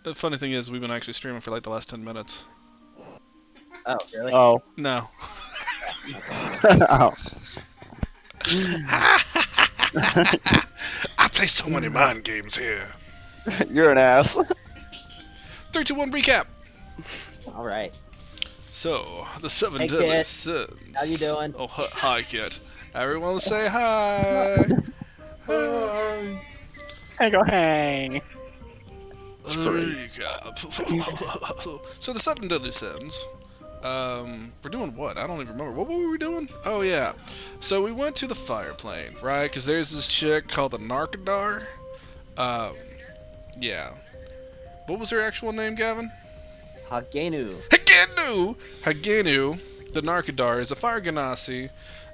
The funny thing is, we've been actually streaming for like the last 10 minutes. Oh, really? Oh. No. Oh. I play so many mind games here. You're an ass. 3, 2, 1, recap. All right. So, the 7 Hey, deadly Kit. sins. How you doing? Oh, hi, Kit. Everyone say hi. Hi. Hey, go hang. Recap. So, the 7 deadly sins. We're doing what? I don't even remember. What were we doing? Oh, yeah. So, we went to the fire plane, right? Because there's this chick called the Narcadar. Yeah. What was her actual name, Gavin? Hagenu. Hagenu, the Narcadar, is a fire ganassi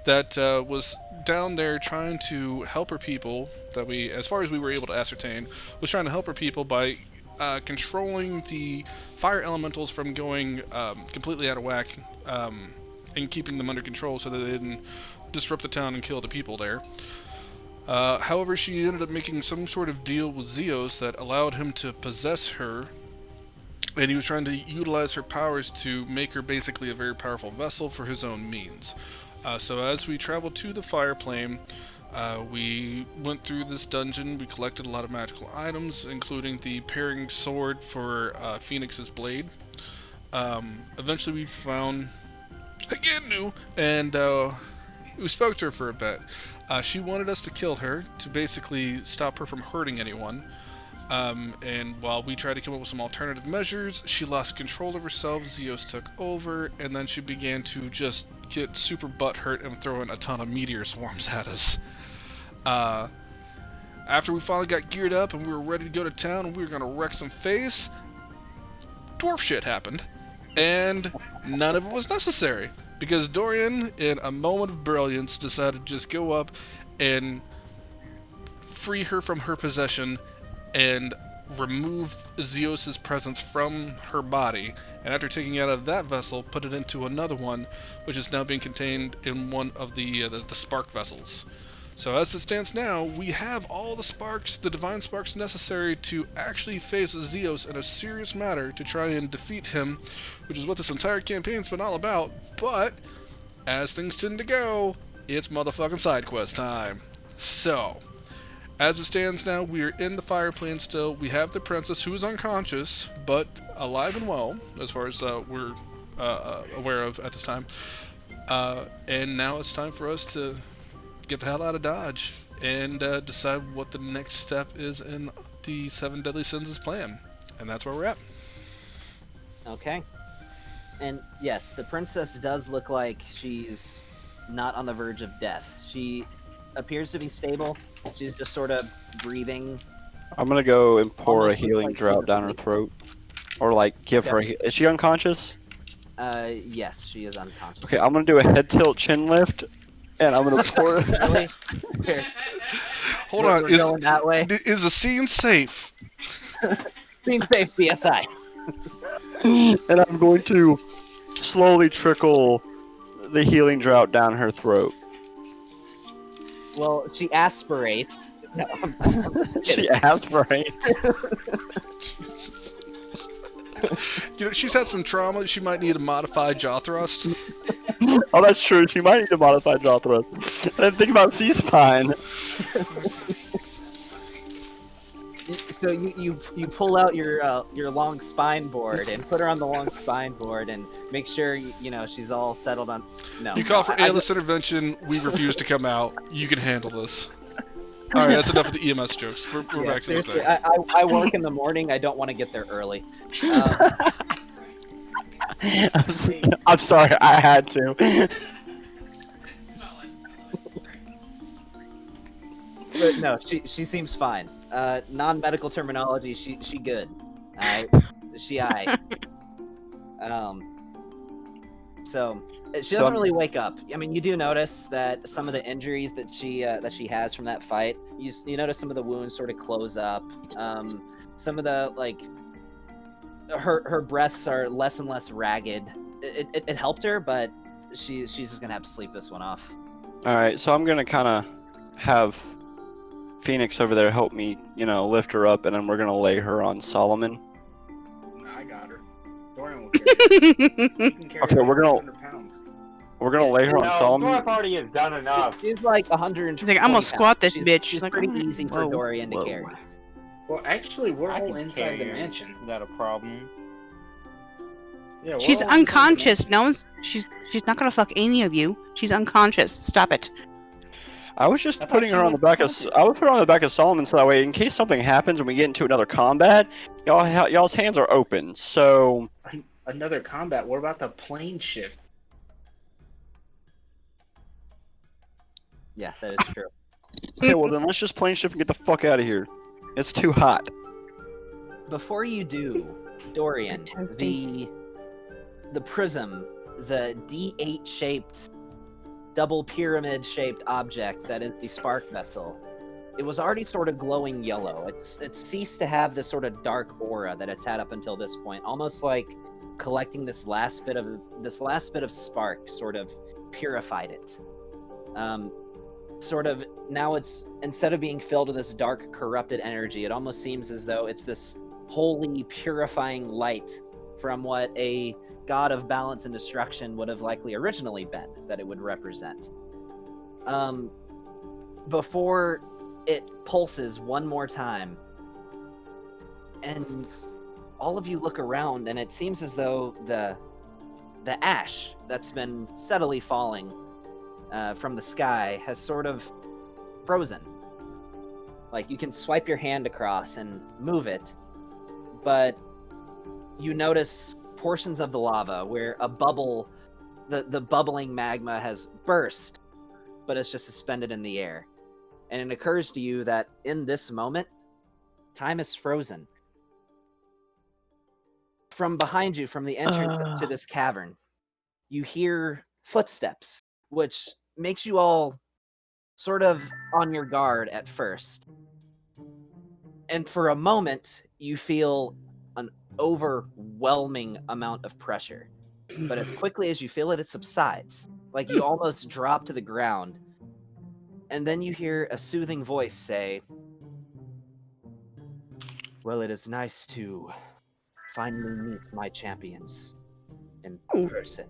that was down there trying to help her people, that we, as far as we were able to ascertain, was trying to help her people by controlling the fire elementals from going completely out of whack and keeping them under control so that they didn't disrupt the town and kill the people there. However, she ended up making some sort of deal with Zeos that allowed him to possess her, and he was trying to utilize her powers to make her basically a very powerful vessel for his own means. So as we traveled to the fire plane, we went through this dungeon, we collected a lot of magical items, including the pairing sword for Phoenix's blade. Eventually we found Hagenu, and we spoke to her for a bit. She wanted us to kill her to basically stop her from hurting anyone. And while we tried to come up with some alternative measures, she lost control of herself, Zeos took over, and then she began to just get super butthurt and throw in a ton of meteor swarms at us. After we finally got geared up and we were ready to go to town and we were going to wreck some face, dwarf shit happened. And none of it was necessary, because Dorian, in a moment of brilliance, decided to just go up and free her from her possession and remove Zeus' presence from her body, and after taking it out of that vessel, put it into another one, which is now being contained in one of the spark vessels. So as it stands now, we have all the sparks, the divine sparks necessary to actually face Zeus in a serious matter to try and defeat him, which is what this entire campaign's been all about. But as things tend to go, it's motherfucking side quest time. So, as it stands now, we're in the fire plane still. We have the princess, who is unconscious, but alive and well, as far as we're aware of at this time. And now it's time for us to get the hell out of Dodge and decide what the next step is in the 7 Deadly Sins' plan. And that's where we're at. Okay. And yes, the princess does look like she's not on the verge of death. She appears to be stable. She's just sort of breathing. I'm gonna go and pour a Almost looks healing like draught she's down her asleep. throat. Or, like, give her Okay. is she unconscious? Yes, she is unconscious. Okay, I'm gonna do a head tilt chin lift, and I'm gonna pour... Really? Here, Hold we're on, going that way. is the scene safe? Scene safe, BSI. and I'm going to slowly trickle the healing draught down her throat. Well, she aspirates. No, She aspirates. You know, she's had some trauma. She might need a modified jaw thrust. Oh, that's true. She might need to modify jaw thrust. And think about C-spine. So you pull out your long spine board and put her on the long spine board and make sure you know she's all settled on. No. You call for I- ALS intervention. We refuse to come out. You can handle this. All right, that's enough of the EMS jokes. We're yeah, back to the seriously, thing. I work in the morning. I don't want to get there early. I'm sorry, I had to. But no, she seems fine. Non-medical terminology, she good. She I. So she doesn't really wake up. I mean, you do notice that some of the injuries that she has from that fight. You notice some of the wounds sort of close up. Some of the like her breaths are less and less ragged. It helped her, but she's just gonna have to sleep this one off. All right, so I'm gonna kind of have Phoenix over there help me, lift her up, and then we're gonna lay her on Solomon. won't carry her. She can carry Okay, like we're gonna 100 pounds. lay her on No, Solomon. Dwarf already has done enough. She's like 120 She's like, I'm gonna squat this pounds. bitch. She's Like, pretty oh, easy for whoa, Dorian to whoa. carry. Well, actually, we're I all can inside carry the her. mansion. Is that a problem? Yeah, we're She's all inside the unconscious. mansion. No one's. She's not gonna fuck any of you. She's unconscious. Stop it. I was just I thought putting she her on the was back of. haunted. I would put her on the back of Solomon so that way, in case something happens and we get into another combat, y'all's hands are open. So Another combat. What about the plane shift? Yeah, that is true. okay, well then let's just plane shift and get the fuck out of here. It's too hot. Before you do, Dorian, the prism, the D8 shaped, double pyramid shaped object that is the spark vessel, it was already sort of glowing yellow. It's ceased to have this sort of dark aura that it's had up until this point, almost like collecting this last bit of spark sort of purified it. Sort of now it's, instead of being filled with this dark corrupted energy, it almost seems as though it's this holy purifying light from what a god of balance and destruction would have likely originally been that it would represent. Before it pulses one more time, and all of you look around, and it seems as though the ash that's been steadily falling from the sky has sort of frozen. Like, you can swipe your hand across and move it, but you notice portions of the lava where a bubble, the bubbling magma has burst, but it's just suspended in the air. And it occurs to you that in this moment, time is frozen. From behind you, from the entrance to this cavern, you hear footsteps, which makes you all sort of on your guard at first. And for a moment, you feel an overwhelming amount of pressure. But as quickly as you feel it, it subsides. Like you almost drop to the ground. And then you hear a soothing voice say, "Well, it is nice to finally meet my champions in person."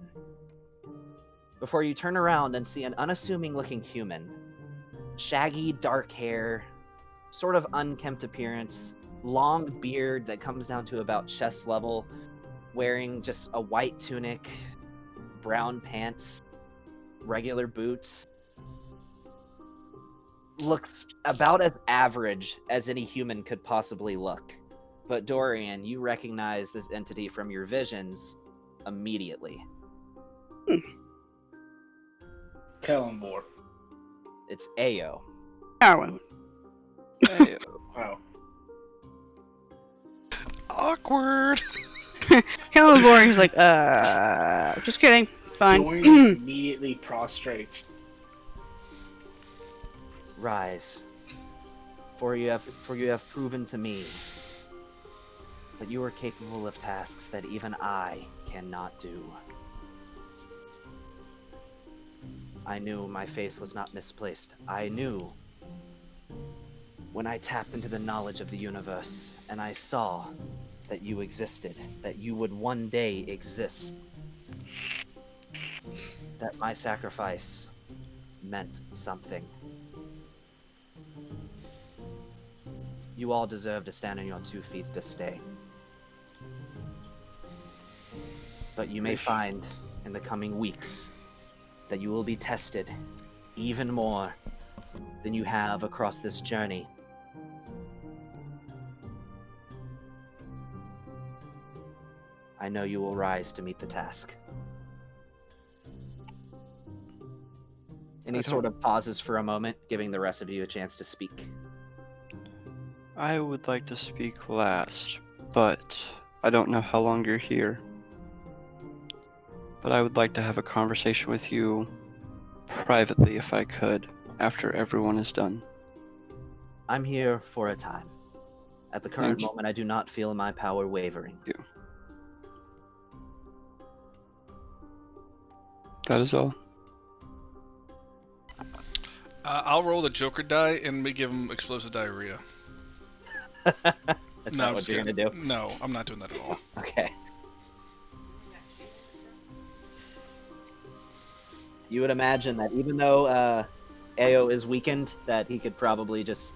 Before you turn around and see an unassuming looking human, shaggy dark hair, sort of unkempt appearance, long beard that comes down to about chest level, wearing just a white tunic, brown pants, regular boots. Looks about as average as any human could possibly look. But Dorian, you recognize this entity from your visions immediately. Kellenborg. It's Ao. Oh, Hey, Wow. Awkward. Caliborn is like, just kidding. Fine. Dorian immediately prostrates. Rise, for you have proven to me that you are capable of tasks that even I cannot do. I knew my faith was not misplaced. I knew when I tapped into the knowledge of the universe and I saw that you existed, that you would one day exist, that my sacrifice meant something. You all deserve to stand on your 2 feet this day. But you may find in the coming weeks that you will be tested even more than you have across this journey. I know you will rise to meet the task. And he sort of pauses for a moment, giving the rest of you a chance to speak. I would like to speak last, but I don't know how long you're here. But I would like to have a conversation with you privately if I could, after everyone is done. I'm here for a time. At the current Thank you. moment, I do not feel my power wavering. That is all. I'll roll the Joker die and give him explosive diarrhea. That's No, not I'm what just you're kidding. gonna do. No, I'm not doing that at all. Okay. You would imagine that even though Ao is weakened, that he could probably just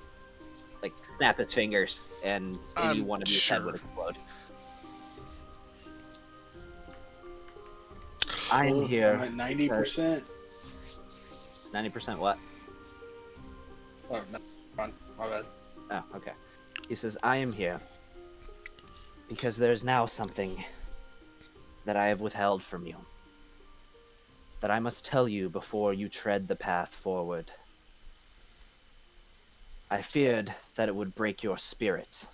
like snap his fingers and any I'm one of his head would sure. explode. I am I'm here. at 90%. 90% what? Oh, no, fine. My bad. Oh, okay. He says, I am here because there's now something that I have withheld from you, that I must tell you before you tread the path forward. I feared that it would break your spirit,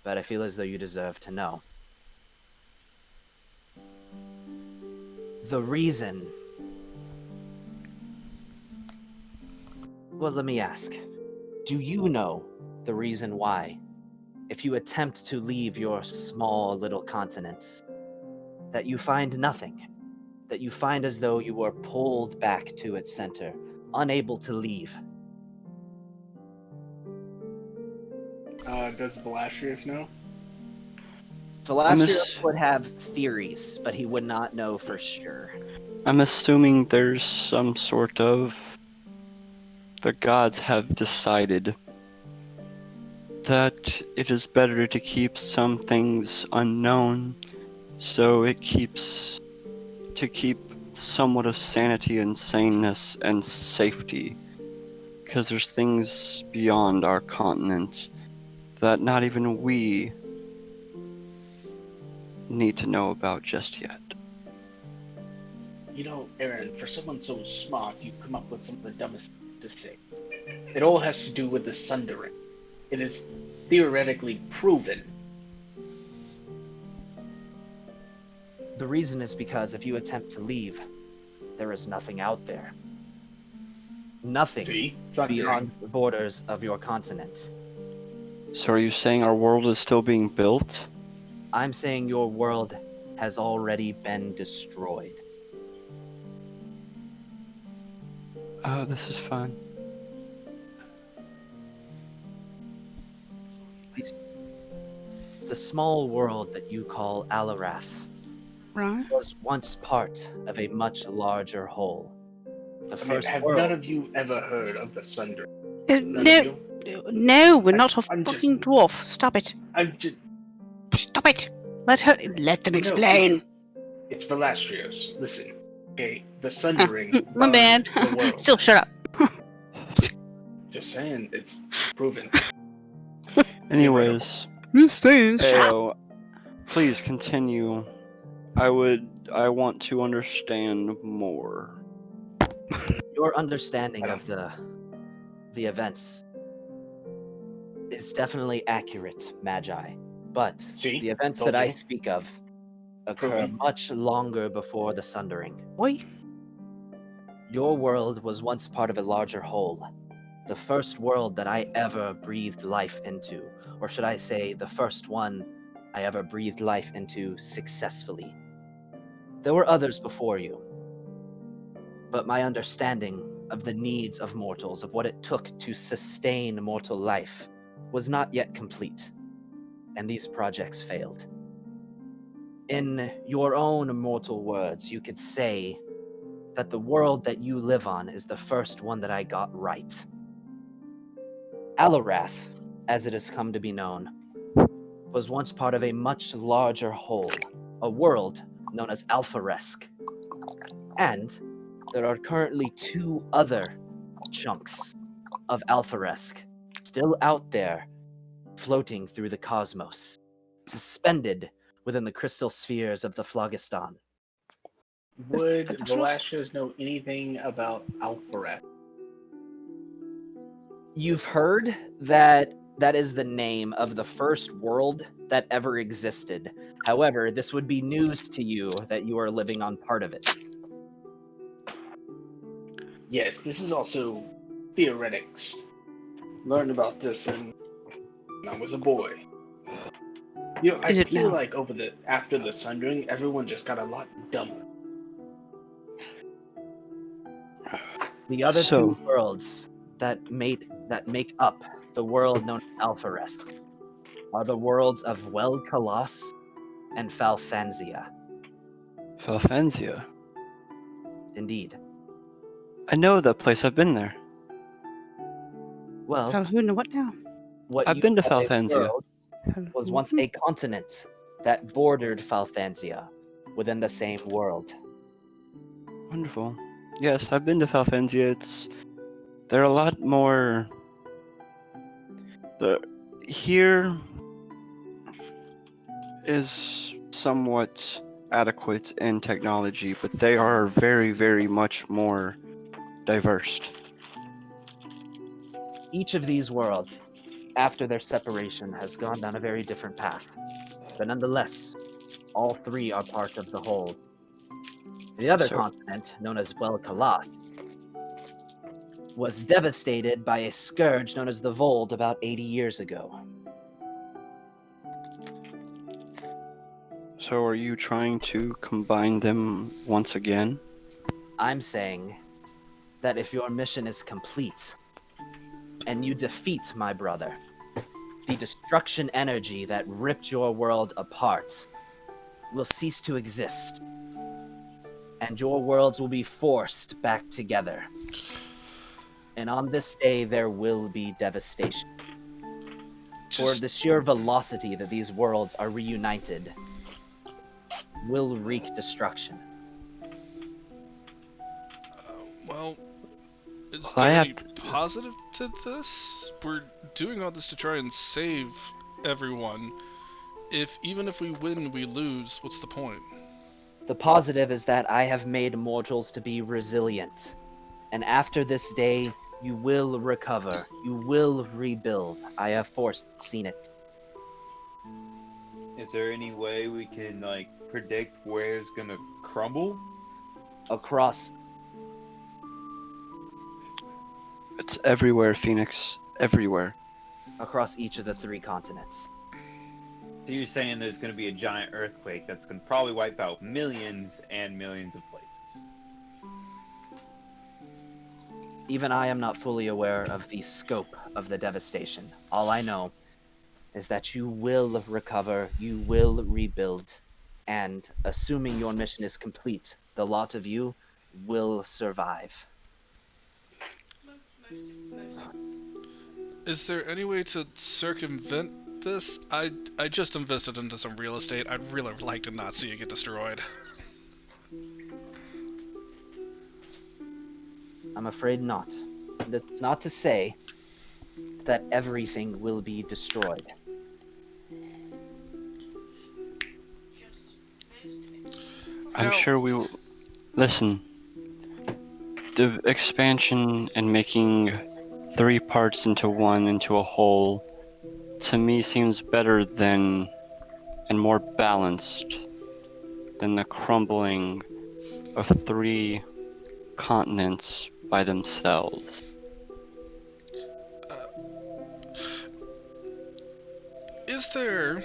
but I feel as though you deserve to know. The reason... Well, let me ask. Do you know the reason why, if you attempt to leave your small little continent, that you find nothing? That you find as though you were pulled back to its center, unable to leave? Does Balastrius know? Philastrius would have theories, but he would not know for sure. I'm assuming there's some sort of... The gods have decided that it is better to keep some things unknown, so it keeps... to keep somewhat of sanity and saneness and safety. Because there's things beyond our continent that not even we need to know about just yet. You know, Aaron, for someone so smart, you come up with some of the dumbest to say. It all has to do with the Sundering. It is theoretically proven. The reason is because if you attempt to leave, there is nothing out there. Nothing See? Sundering. beyond the borders of your continent. So are you saying our world is still being built? I'm saying your world has already been destroyed. This is fine. The small world that you call Alarath Right. was once part of a much larger whole. The first have world. none of you ever heard of the Sundering? None of No, you? no, we're not a I'm just- fucking dwarf. Stop it. I'm just... Stop it. Let them No, explain. It's Balastrios. Listen. Okay, the Sundering My bad. burned the world. Still, shut up. Just saying, it's proven. Anyways, This thing, shut up. Ao, please continue. I want to understand more. Your understanding of the events is definitely accurate, Magi. But See? the events Told that I you. speak of occur Proven. much longer before the Sundering. Oi. Your world was once part of a larger whole. The first world that I ever breathed life into, or should I say, the first one I ever breathed life into successfully. There were others before you, but my understanding of the needs of mortals, of what it took to sustain mortal life, was not yet complete, and these projects failed. In your own mortal words, you could say that the world that you live on is the first one that I got right. Alarath, as it has come to be known, was once part of a much larger whole, a world known as Alpharesk. And there are currently 2 other chunks of Alpharesk still out there, floating through the cosmos, suspended within the crystal spheres of the Phlogiston. Would Balastrios know anything about Alphareth? You've heard that that is the name of the first world that ever existed. However, this would be news to you that you are living on part of it. Yes, this is also theoretics. Learned about this when I was a boy. You know, I Is it feel now? like after the Sundering, everyone just got a lot dumber. The other So- 2 worlds that make up the world known as Alpharesk are the worlds of Wel'Kalas and Falfanzia. Falfenzia. Indeed. I know that place. I've been there. Well, Calhoun, what now? what I've you been to call a Falfanzia. world was once a continent that bordered Falfanzia within the same world. Wonderful. Yes, I've been to Falfanzia. They're a lot more. Here is somewhat adequate in technology, but they are very, very much more diverse. Each of these worlds, after their separation, has gone down a very different path. But nonetheless, all three are part of the whole. The other So- continent, known as Velkalas, was devastated by a scourge known as the Vold about 80 years ago. So are you trying to combine them once again? I'm saying that if your mission is complete and you defeat my brother, the destruction energy that ripped your world apart will cease to exist, and your worlds will be forced back together. And on this day, there will be devastation. For the sheer velocity that these worlds are reunited will wreak destruction. Well, is Well, there I have any positive to this? We're doing all this to try and save everyone. Even if we win, we lose. What's the point? The positive is that I have made mortals to be resilient. And after this day, you will recover. You will rebuild. I have foreseen it. Is there any way we can like predict where it's gonna crumble? Across It's everywhere, Phoenix. Everywhere. each of the three continents. So you're saying there's gonna be a giant earthquake that's gonna probably wipe out millions and millions of places. Even I am not fully aware of the scope of the devastation. All I know is that you will recover, you will rebuild, and assuming your mission is complete, the lot of you will survive. Is there any way to circumvent this? I just invested into some real estate. I'd really like to not see it get destroyed. I'm afraid not. That's not to say that everything will be destroyed. I'm Now- sure we will. Listen. The expansion and making 3 parts into one, into a whole, to me seems better than and more balanced than the crumbling of 3 continents by themselves. Is there...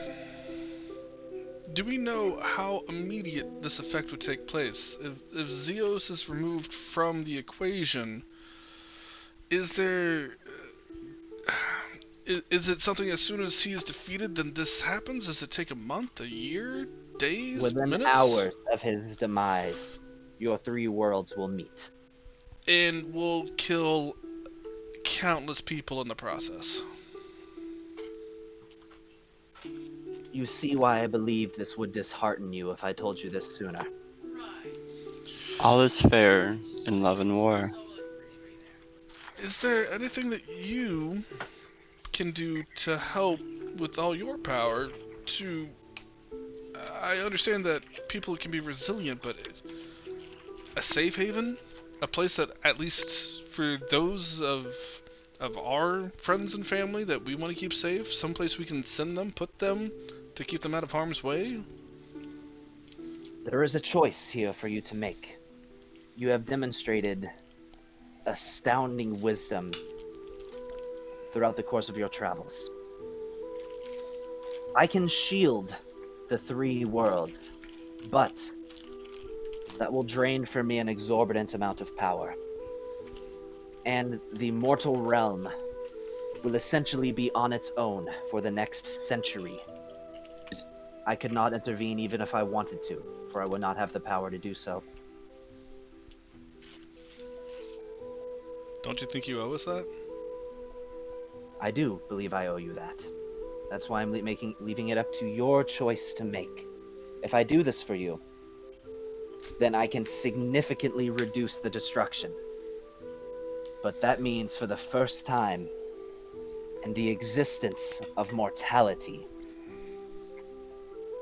Do we know how immediate this effect would take place? If Zeus is removed from the equation, is there... Is it something as soon as he is defeated, then this happens? Does it take a month, a year, days, Within minutes? hours of his demise, your 3 worlds will meet. And will kill countless people in the process. You see why I believed this would dishearten you if I told you this sooner. All is fair in love and war. Is there anything that you can do to help with all your power to... I understand that people can be resilient, but a safe haven? A place that, at least for those of our friends and family that we want to keep safe, someplace we can send them, put them, to keep them out of harm's way? There is a choice here for you to make. You have demonstrated astounding wisdom throughout the course of your travels. I can shield the 3 worlds, but that will drain from me an exorbitant amount of power. And the mortal realm will essentially be on its own for the next century. I could not intervene even if I wanted to, for I would not have the power to do so. Don't you think you owe us that? I do believe I owe you that. That's why I'm leaving it up to your choice to make. If I do this for you, then I can significantly reduce the destruction. But that means for the first time in the existence of mortality,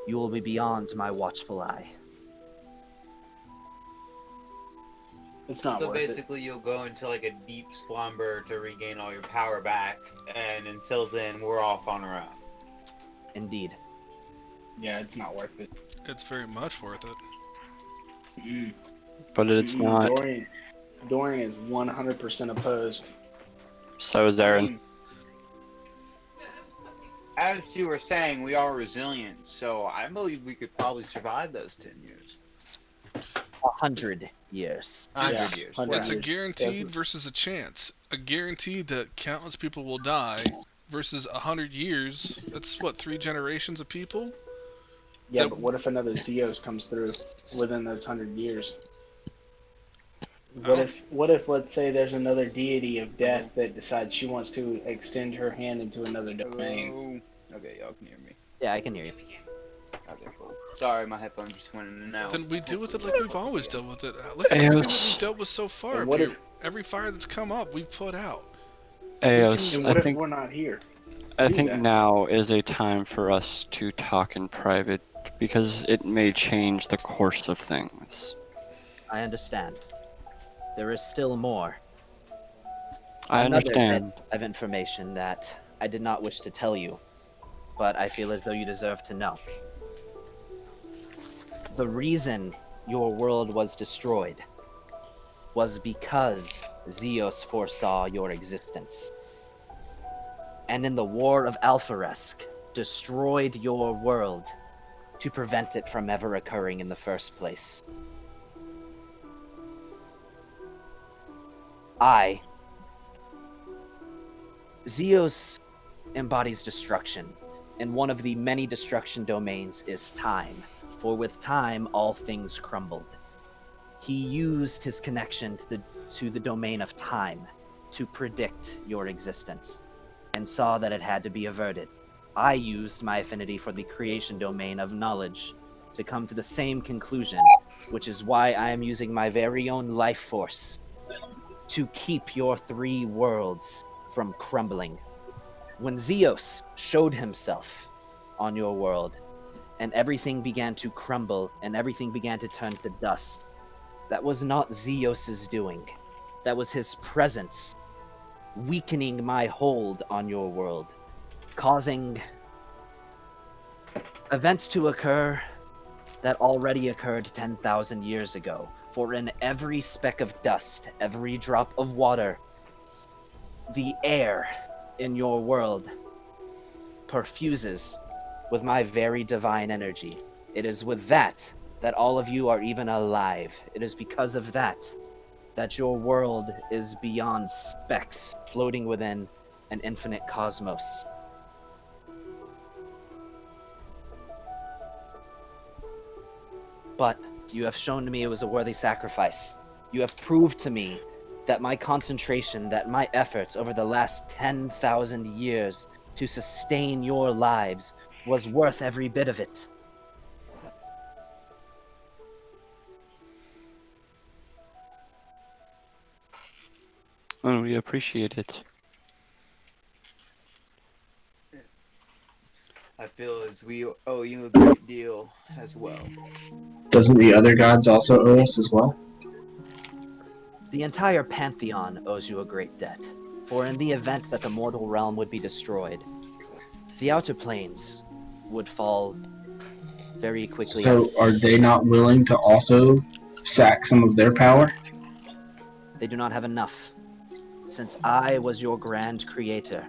you will be beyond my watchful eye. It's not So worth it. basically, you'll go into like a deep slumber to regain all your power back, and until then, we're off on our own. Indeed. Yeah, it's not worth it. It's very much worth it. Mm. But it's not. Dorian is 100% opposed. So is I Aaron. mean, as you were saying, we are resilient, so I believe we could probably survive those 10 years. 100 years. 100 Yeah, years. 100 It's a years. guaranteed Yes. versus a chance. A guarantee that countless people will die versus 100 years. That's what, 3 generations of people? Yeah, That- but what if another Zeos comes through within those 100 years? Oh. What if let's say there's another deity of death that decides she wants to extend her hand into another domain? Hello? Okay, y'all can hear me. Yeah, I can hear you. Okay, cool. Sorry, my headphones just went in and out. Then we deal with it like we've always dealt with it. Look at everything that we've dealt with so far. And what Peter. if- Every fire that's come up, we've put out. Eos, And I what if think we're not here? I do think that? now is a time for us to talk in private because it may change the course of things. I understand. There is still more. I Another understand. bit of information that I did not wish to tell you, but I feel as though you deserve to know. The reason your world was destroyed was because Zeus foresaw your existence. And in the War of Alpharesk, destroyed your world to prevent it from ever occurring in the first place. Zeus embodies destruction, and one of the many destruction domains is time, for with time all things crumbled. He used his connection to the domain of time to predict your existence, and saw that it had to be averted. I used my affinity for the creation domain of knowledge to come to the same conclusion, which is why I am using my very own life force to keep your 3 worlds from crumbling. When Zeus showed himself on your world, and everything began to crumble, and everything began to turn to dust, that was not Zeus's doing. That was his presence weakening my hold on your world, causing events to occur that already occurred 10,000 years ago. For in every speck of dust, every drop of water, the air in your world perfuses with my very divine energy. It is with that all of you are even alive. It is because of that your world is beyond specks, floating within an infinite cosmos. But you have shown to me it was a worthy sacrifice. You have proved to me that my concentration, that my efforts over the last 10,000 years to sustain your lives was worth every bit of it. And we appreciate it. I feel as we owe you a great deal as well. Doesn't the other gods also owe us as well? The entire pantheon owes you a great debt, for in the event that the mortal realm would be destroyed, the outer planes would fall very quickly. So are they not willing to also sack some of their power? They do not have enough. Since I was your grand creator,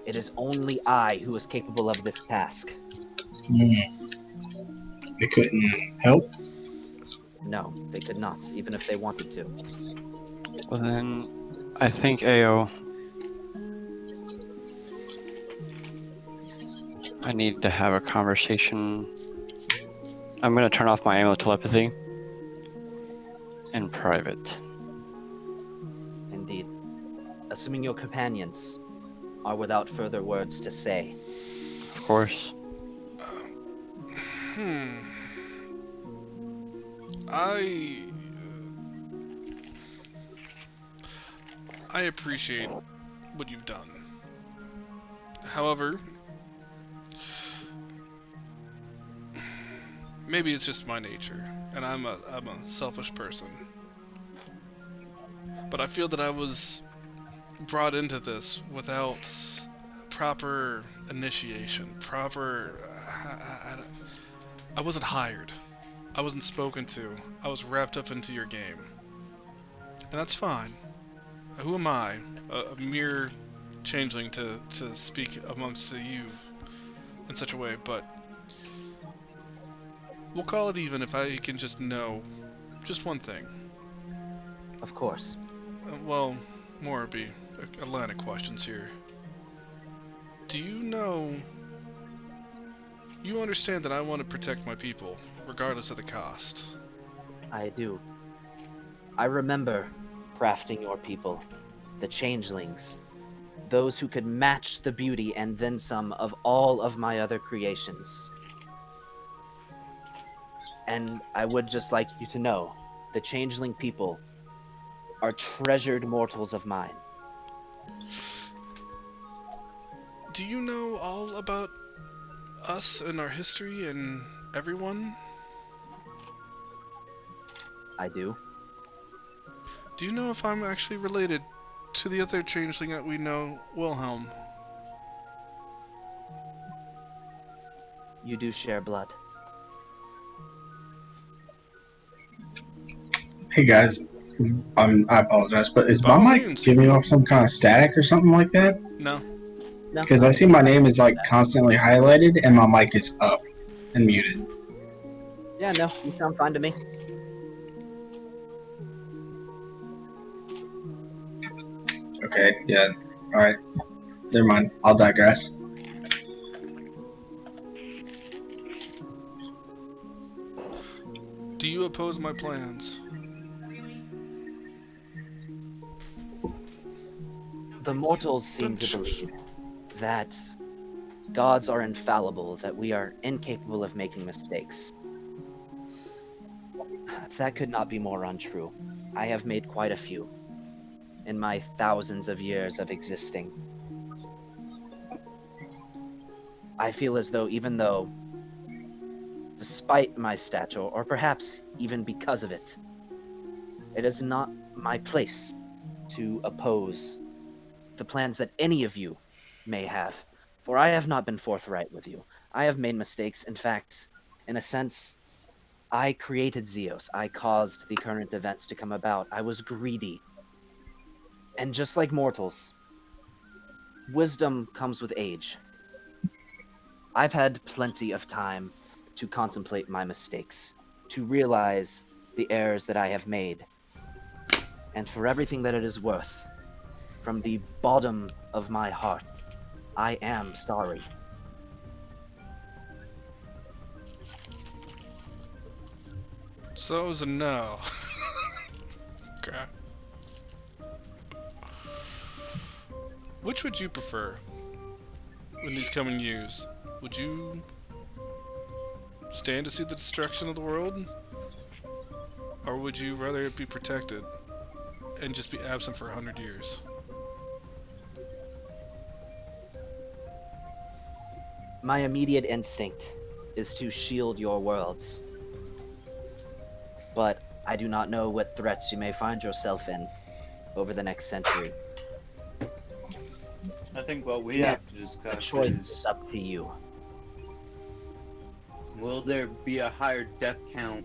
it is only I who is capable of this task. They couldn't help? No, they could not, even if they wanted to. Well then, I think Ao, I need to have a conversation. I'm gonna turn off my telepathy in private. Indeed. assuming your companions are without further words to say. Of course. Hmm. I appreciate what you've done. However, maybe it's just my nature, and I'm a selfish person. But I feel that I was brought into this without proper initiation, I wasn't hired. I wasn't spoken to. I was wrapped up into your game. And that's fine. Who am I? A mere changeling to speak amongst you in such a way, but we'll call it even if I can just know just one thing. Of course. Well, more would be a line of questions here. Do you know... You understand that I want to protect my people, regardless of the cost. I do. I remember crafting your people, the changelings, those who could match the beauty and then some of all of my other creations. And I would just like you to know, the changeling people are treasured mortals of mine. Do you know all about us and our history and everyone? I do. Do you know if I'm actually related to the other changeling that we know, Wilhelm? You do share blood. Hey guys, I apologize, but is By my all mic means. giving off some kind of static or something like that? No. No. Because I see my name is like constantly highlighted and my mic is up and muted. Yeah, no, you sound fine to me. Okay, yeah, alright. Never mind, I'll digress. Do you oppose my plans? The mortals seem to believe that gods are infallible, that we are incapable of making mistakes. That could not be more untrue. I have made quite a few in my thousands of years of existing. I feel as though, even though, despite my stature, or perhaps even because of it, it is not my place to oppose the plans that any of you may have, for I have not been forthright with you. I have made mistakes. In fact, in a sense, I created Zeos. I caused the current events to come about. I was greedy. And just like mortals, wisdom comes with age. I've had plenty of time to contemplate my mistakes, to realize the errors that I have made. And for everything that it is worth, from the bottom of my heart, I am sorry. So it was a no. Okay. Which would you prefer in these coming years? Would you stand to see the destruction of the world? Or would you rather it be protected and just be absent for 100 years? My immediate instinct is to shield your worlds. But I do not know what threats you may find yourself in over the next century. I think what we Yeah, have to The discuss choice is, is up to you. will there be a higher death count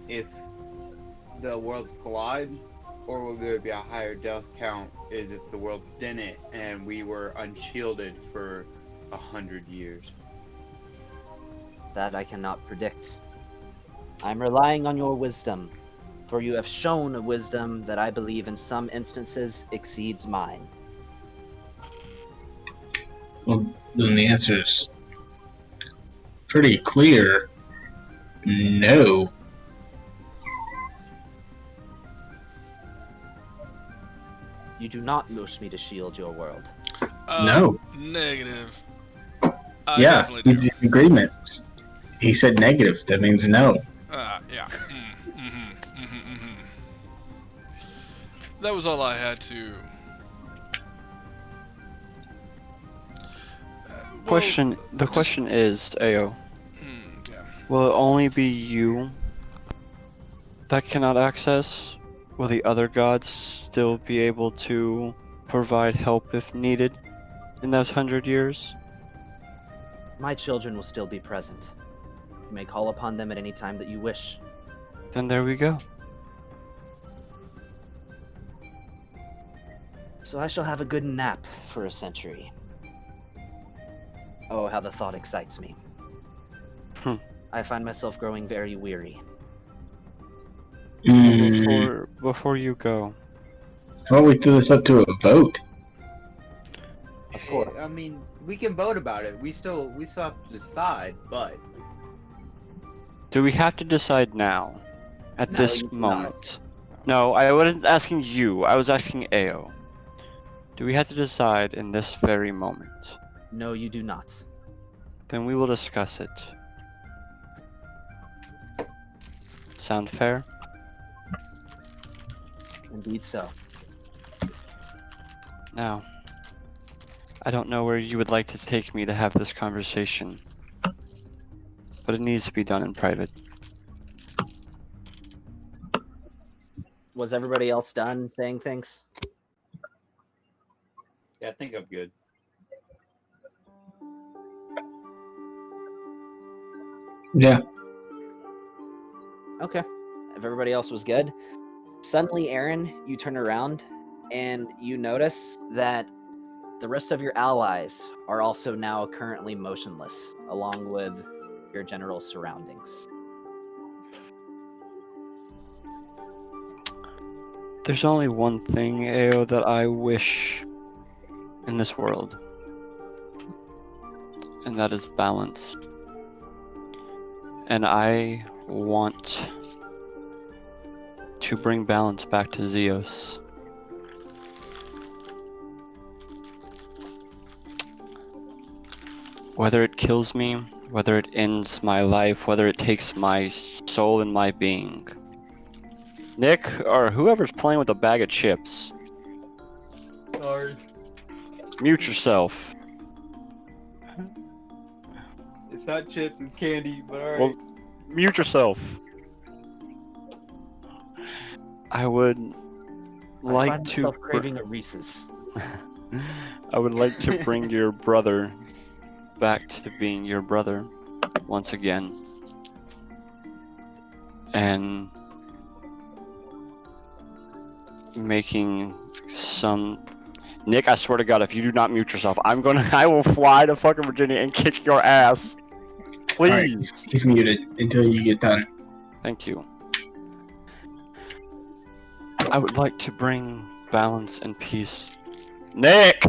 if the worlds collide, or will there be a higher death count is if the worlds didn't and we were unshielded for 100 years? That I cannot predict. I'm relying on your wisdom, for you have shown a wisdom that I believe in some instances exceeds mine. Well, then the answer is pretty clear. No. You do not wish me to shield your world. No. Negative. I Yeah, definitely do. he's in agreement. He said negative. That means no. Yeah. Mm-hmm. That was all I had to. Well, Question. The just- question is, Ao, yeah. will it only be you that cannot access? Will the other gods still be able to provide help if needed in those 100 years? My children will still be present. You may call upon them at any time that you wish. Then there we go. So I shall have a good nap for a century. Oh, how the thought excites me. I find myself growing very weary. Before you go, How about we throw this up to a vote? Of course. I mean, we can vote about it. We still have to decide, but do we have to decide now? At No, this you do moment? No, I wasn't asking you. I was asking Ao. Do we have to decide in this very moment? No, you do not. Then we will discuss it. Sound fair? Indeed so. Now, I don't know where you would like to take me to have this conversation, but it needs to be done in private. Was everybody else done saying things? yeah, I think I'm good. Yeah. Okay. If everybody else was good, suddenly, Aaron, you turn around and you notice that the rest of your allies are also now currently motionless, along with your general surroundings. There's only one thing, Ao, that I wish in this world, and that is balance. And I want to bring balance back to Zeus. Whether it kills me, whether it ends my life, whether it takes my soul and my being. Nick, or whoever's playing with a bag of chips, Sorry. mute yourself. It's not chips, it's candy, but alright. Well, mute yourself. I would I like find to. myself craving a Reese's. I would like to bring your brother back to being your brother once again. And making some. Nick, I swear to God, if you do not mute yourself, I will fly to fucking Virginia and kick your ass. Please. Alright, he's muted until you get done. Thank you. I would like to bring balance and peace. Nick!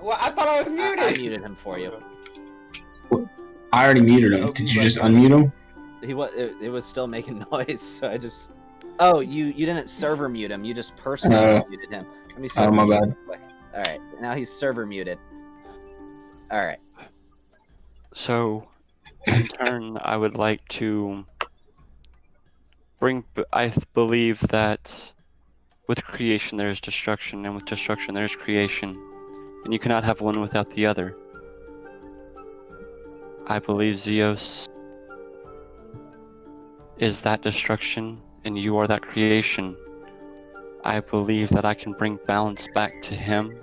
Well, I thought I was muted! I muted him for you. I already muted him. Did you just unmute him? It was still making noise, so I just. Oh, you didn't server mute him. You just personally muted him. Let me server my mute bad. him quick. All right, now he's server muted. All right. So, in turn, I would like to I believe that with creation there is destruction, and with destruction there is creation, and you cannot have one without the other. I believe Zeus is that destruction, and you are that creation. I believe that I can bring balance back to him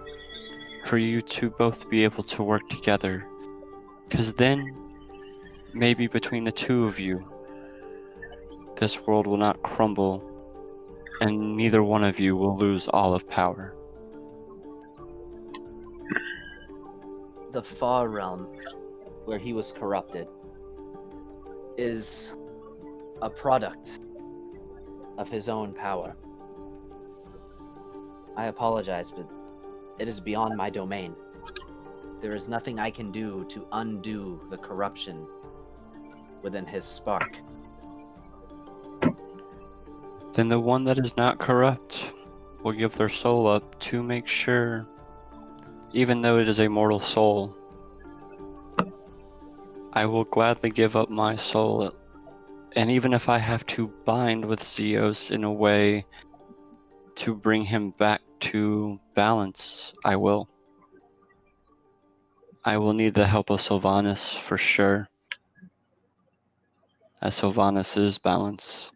for you to both be able to work together. Because then, maybe between the two of you, this world will not crumble, and neither one of you will lose all of power. The far realm, where he was corrupted, is a product of his own power. I apologize, but it is beyond my domain. There is nothing I can do to undo the corruption within his spark. Then the one that is not corrupt will give their soul up to make sure, even though it is a mortal soul, I will gladly give up my soul. And even if I have to bind with Zeus in a way to bring him back to balance, I will. I will need the help of Sylvanas for sure, as Sylvanas is balance.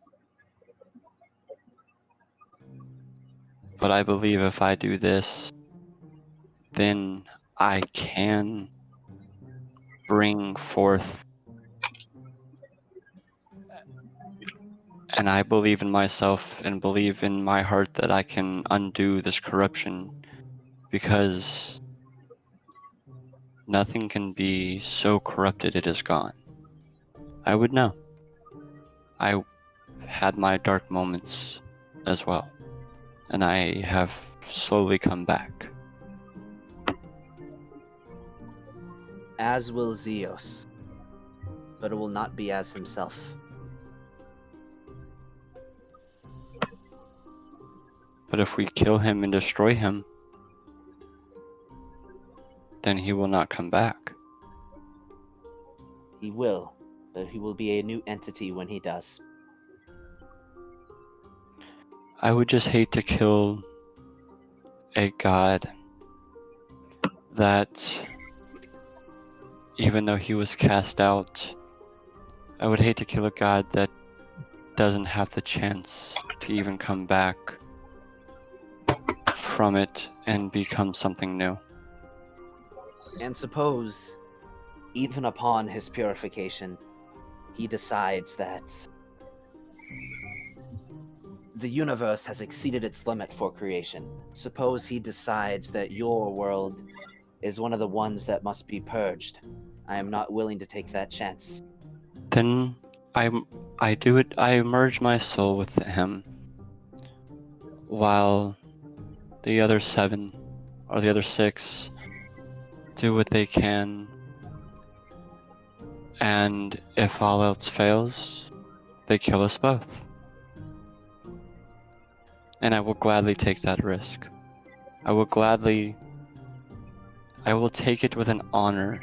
But I believe if I do this, then I can bring forth, and I believe in myself and believe in my heart that I can undo this corruption, because nothing can be so corrupted it is gone. I would know. I had my dark moments as well, and I have slowly come back. As will Zeus, but it will not be as himself. But if we kill him and destroy him, then he will not come back. He will, but he will be a new entity when he does. I would just hate to kill a god that, even though he was cast out, I would hate to kill a god that doesn't have the chance to even come back from it and become something new. And suppose, even upon his purification, he decides that the universe has exceeded its limit for creation. Suppose he decides that your world is one of the ones that must be purged. I am not willing to take that chance. Then I do it. I merge my soul with him, while the other 7 or the other 6 do what they can. And if all else fails, they kill us both. And I will gladly take that risk. I will take it with an honor,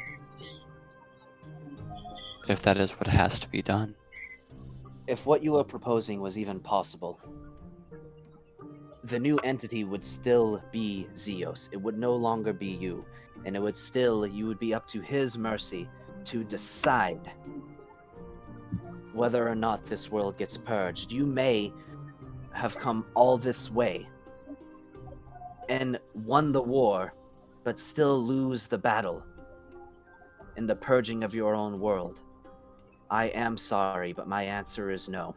if that is what has to be done. If what you are proposing was even possible, the new entity would still be Zeus. It would no longer be you. And you would be up to his mercy to decide whether or not this world gets purged. You may have come all this way and won the war, but still lose the battle in the purging of your own world. I am sorry, but my answer is no.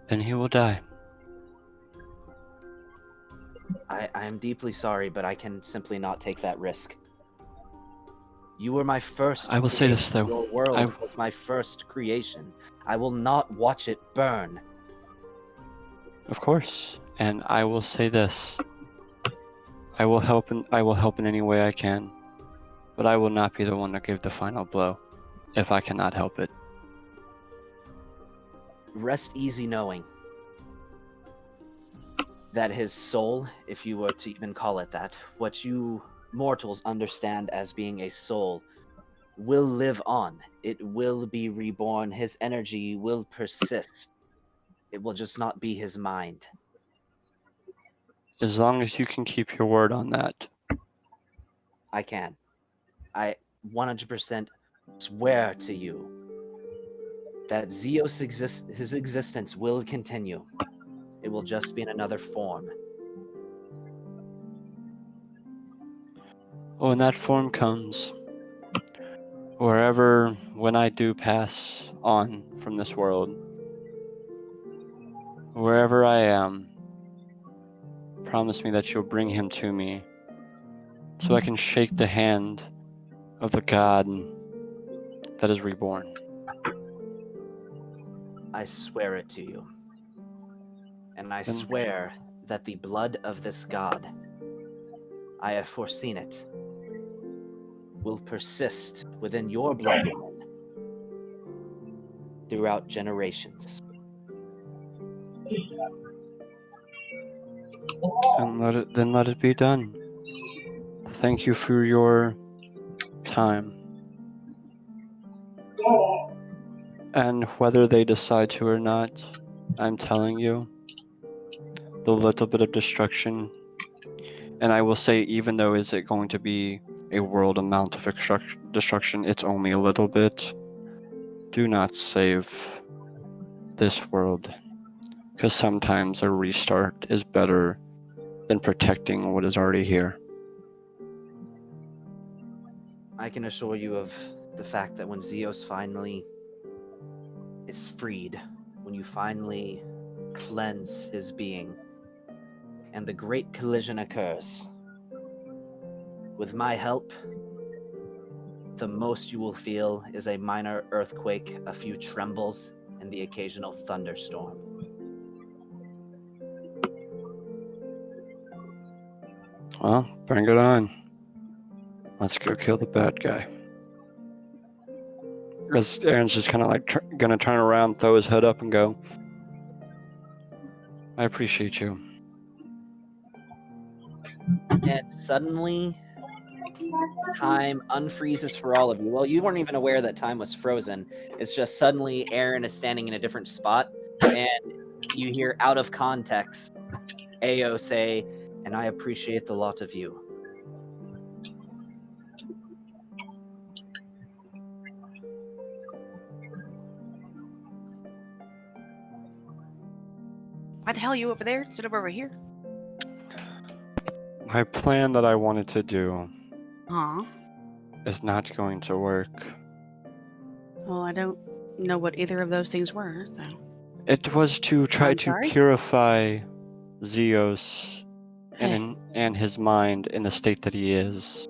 Then he will die. I am deeply sorry, but I can simply not take that risk. You were my first. I will say this, though. Your world was my first creation. I will not watch it burn. Of course. And I will say this. I will help in any way I can. But I will not be the one to give the final blow, if I cannot help it. Rest easy knowing that his soul, if you were to even call it that, what you mortals understand as being a soul, will live on. It will be reborn. His energy will persist. It will just not be his mind. As long as you can keep your word on that. I can. I 100% swear to you that Zeus his existence will continue. It will just be in another form. When that form comes, when I do pass on from this world, wherever I am, promise me that you'll bring him to me, so I can shake the hand of the god that is reborn. I swear it to you. And I swear that the blood of this god, I have foreseen it, will persist within your bloodline throughout generations. And let it be done. Thank you for your time. And whether they decide to or not, I'm telling you, the little bit of destruction, and I will say, even though is it going to be a world amount of destruction, it's only a little bit. Do not save this world, because sometimes a restart is better than protecting what is already here. I can assure you of the fact that when Zeos finally is freed, when you finally cleanse his being, and the great collision occurs, with my help, the most you will feel is a minor earthquake, a few trembles, and the occasional thunderstorm. Well, bring it on. Let's go kill the bad guy. As Aaron's just kind of like gonna turn around, throw his hood up, and go, I appreciate you. And suddenly, time unfreezes for all of you. Well, you weren't even aware that time was frozen. It's just suddenly Aaron is standing in a different spot, and you hear out of context Ao say, and I appreciate the lot of you. Why the hell are you over there instead of over here? My plan that I wanted to do Huh? is not going to work. Well, I don't know what either of those things were, so. It was to try I'm to sorry? purify Zeos Hey, and his mind in the state that he is.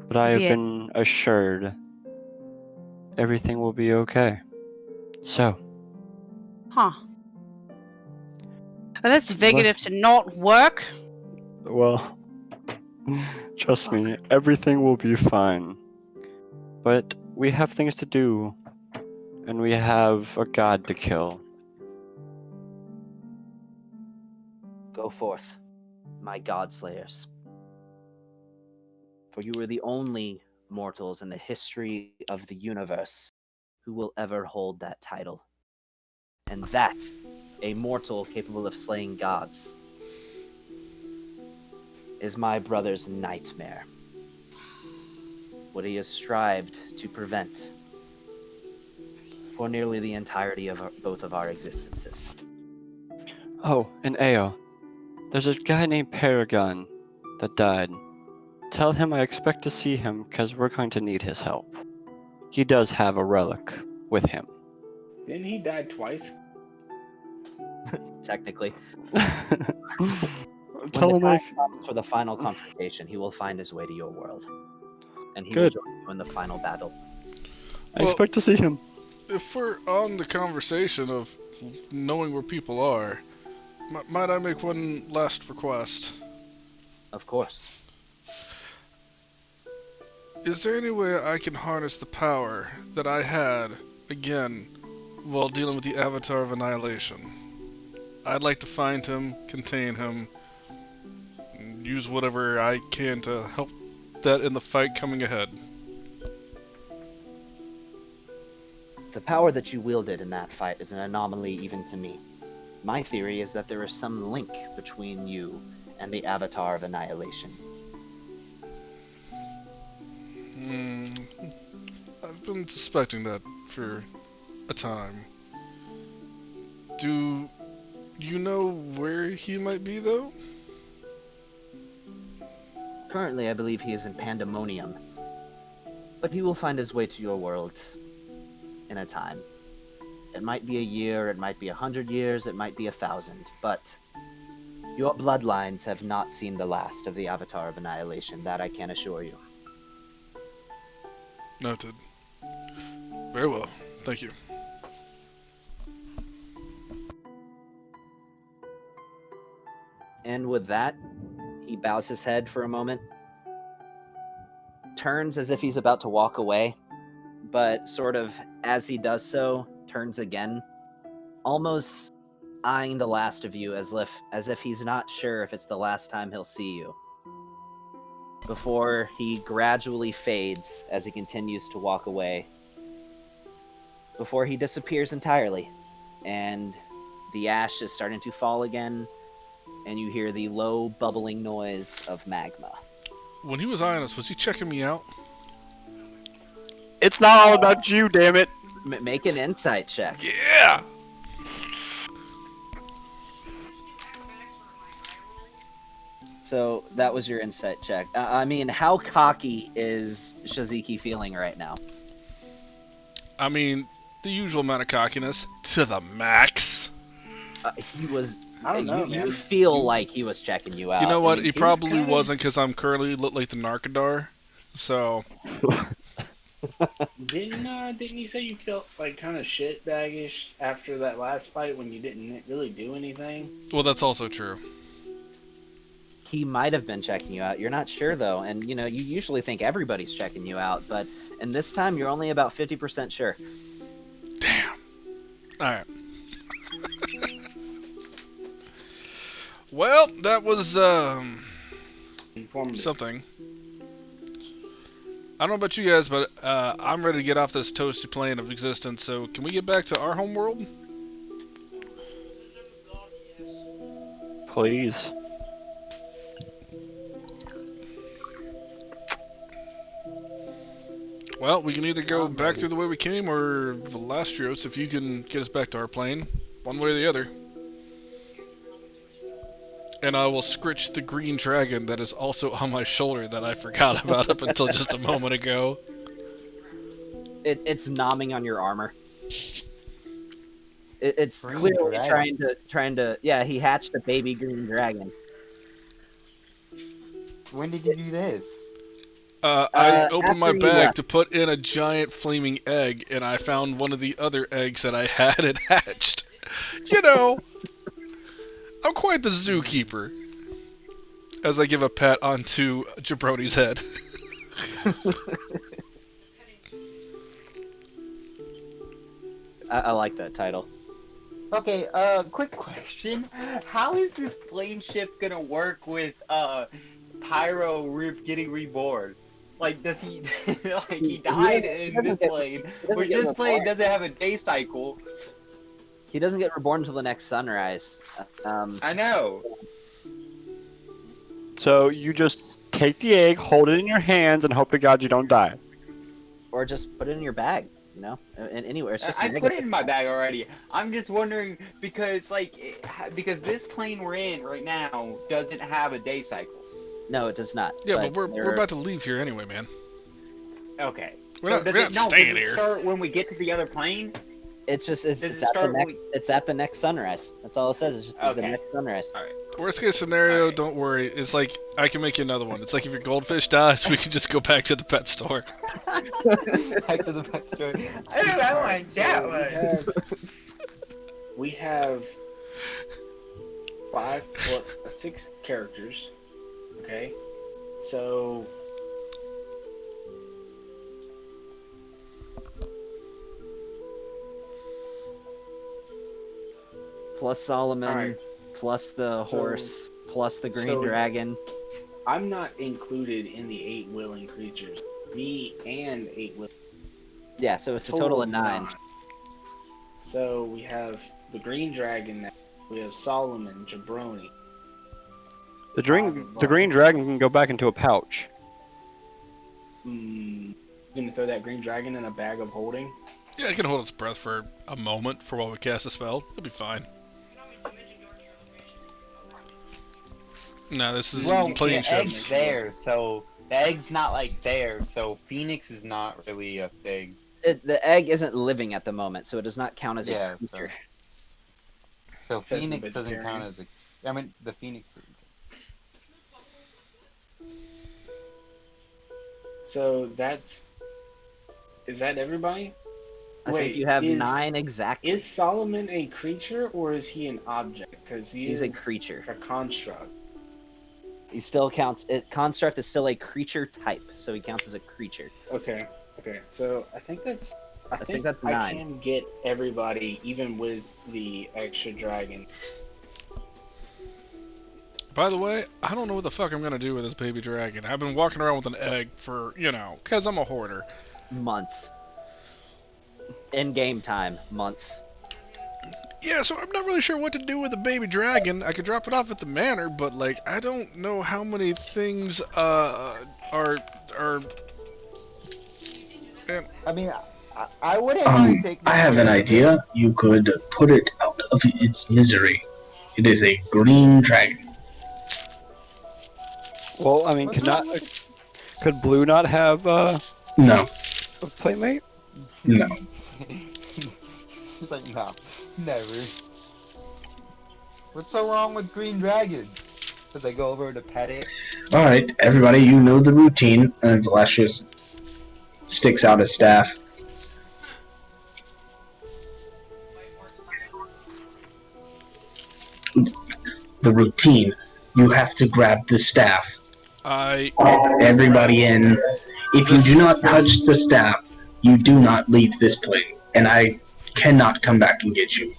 But I have Yeah. been assured everything will be okay. So, huh. Well, that's negative to not work. well, trust me, everything will be fine. But we have things to do, and we have a god to kill. Go forth, my godslayers. For you are the only mortals in the history of the universe who will ever hold that title. And that, a mortal capable of slaying gods, is my brother's nightmare. What he has strived to prevent for nearly the entirety of both of our existences. Oh, and Ao, there's a guy named Paragon that died. Tell him I expect to see him because we're going to need his help. He does have a relic with him. Didn't he die twice? Technically. Tell When him the I... time comes for the final confrontation, he will find his way to your world. And he will Good. join you in the final battle. I Well- expect to see him. If we're on the conversation of knowing where people are, might I make one last request? Of course. Is there any way I can harness the power that I had, again, while dealing with the Avatar of Annihilation? I'd like to find him, contain him, and use whatever I can to help that in the fight coming ahead. The power that you wielded in that fight is an anomaly even to me. My theory is that there is some link between you and the Avatar of Annihilation. I've been suspecting that for a time. Do you know where he might be, though? Currently, I believe he is in Pandemonium. But he will find his way to your world in a time. It might be a year, it might be 100 years, it might be 1,000, but your bloodlines have not seen the last of the Avatar of Annihilation, that I can assure you. Noted. Very well. Thank you. And with that, he bows his head for a moment, turns as if he's about to walk away, but sort of as he does so, turns again, almost eyeing the last of you as if he's not sure if it's the last time he'll see you. Before he gradually fades as he continues to walk away. Before he disappears entirely. And the ash is starting to fall again, and you hear the low bubbling noise of magma. When he was eyeing us, was he checking me out? It's not all about you, damn it. Make an insight check. Yeah! So that was your insight check. I mean, how cocky is Shaziki feeling right now? I mean, the usual amount of cockiness to the max. He was. I don't know, you man. feel like he was checking you out. You know what? I mean, He he's probably kinda- wasn't because I'm currently look like the Narcadar. So, Didn't you say you felt like kind of shitbaggish after that last fight when you didn't really do anything? well, that's also true. he might have been checking you out. You're not sure though, and you usually think everybody's checking you out, but in this time you're only about 50% sure. Damn. Alright. Well, that was, Informative. something. I don't know about you guys, but I'm ready to get off this toasty plane of existence, so can we get back to our home world? Please. Well, we can either go back through the way we came, or Valastrios, if you can get us back to our plane. One way or the other. And I will scritch the green dragon that is also on my shoulder that I forgot about up until just a moment ago. It's nomming on your armor. It's Green clearly dragon. trying to. Yeah, he hatched a baby green dragon. When did you do this? I opened my after you bag left. to put in a giant flaming egg, and I found one of the other eggs that I had it hatched. You know, I'm quite the zookeeper. As I give a pat onto Jabroni's head. I like that title. Okay, quick question. How is this plane shift gonna work with, Pyro getting reborn? Like, does he, like, he died in this plane, which this plane doesn't have a day cycle. He doesn't get reborn until the next sunrise. I know. So you just take the egg, hold it in your hands, and hope to God you don't die. Or just put it in your bag, and anywhere. It's just I an egg. put it in my bag already. I'm just wondering, because, like, because this plane we're in right now doesn't have a day cycle. No, it does not. Yeah, but we're they're- about to leave here anyway, man. Okay. We're So not- does we're it, not no, staying does it here. start when we get to the other plane? It's just Does it's it at start the when next. It's at the next sunrise. That's all it says. It's just the Okay. next sunrise. Worst case scenario, Alright. don't worry. It's like, I can make you another one. It's like if your goldfish dies, we can just go back to the pet store. Back to the pet store. I want that one. We have 6 characters. Okay, so Plus Solomon, Alright. plus the So- horse, plus the green so- dragon. I'm not included in the 8 willing creatures. Me and 8 willing. Yeah, so it's a total of 9. So we have the green dragon. Now. We have Solomon, Jabroni. The green dragon can go back into a pouch. Gonna throw that green dragon in a bag of holding. Yeah, it can hold its breath for a moment for while we cast a spell. It'll be fine. No, this is Well, plane the egg's ships. there, so the egg's not like there, so Phoenix is not really a thing. The egg isn't living at the moment, so it does not count as Yeah, a creature. So Says the Phoenix doesn't vegetarian. count as a. I mean, the Phoenix. So is that everybody? I Wait, think you have is- 9 exactly. Is Solomon a creature or is he an object? Because He's is a creature. a construct. He still counts. Construct is still a creature type, so he counts as a creature. Okay. So I think that's I think that's 9. I can get everybody, even with the extra dragon. By the way, I don't know what the fuck I'm gonna do with this baby dragon. I've been walking around with an egg for, because I'm a hoarder. Months. In game time, months. Yeah, so I'm not really sure what to do with the baby dragon. I could drop it off at the manor, but like I don't know how many things are. I mean, I wouldn't mind taking. I have an idea. You could put it out of its misery. It is a green dragon. Well, I mean, could Blue not have No, a playmate? no. He's like, no, never. What's so wrong with green dragons? Did they go over to pet it? All right, everybody, you know the routine. And Velasquez sticks out his staff. The routine. You have to grab the staff. Everybody in. If you do not touch the staff, you do not leave this place. And I cannot come back and get you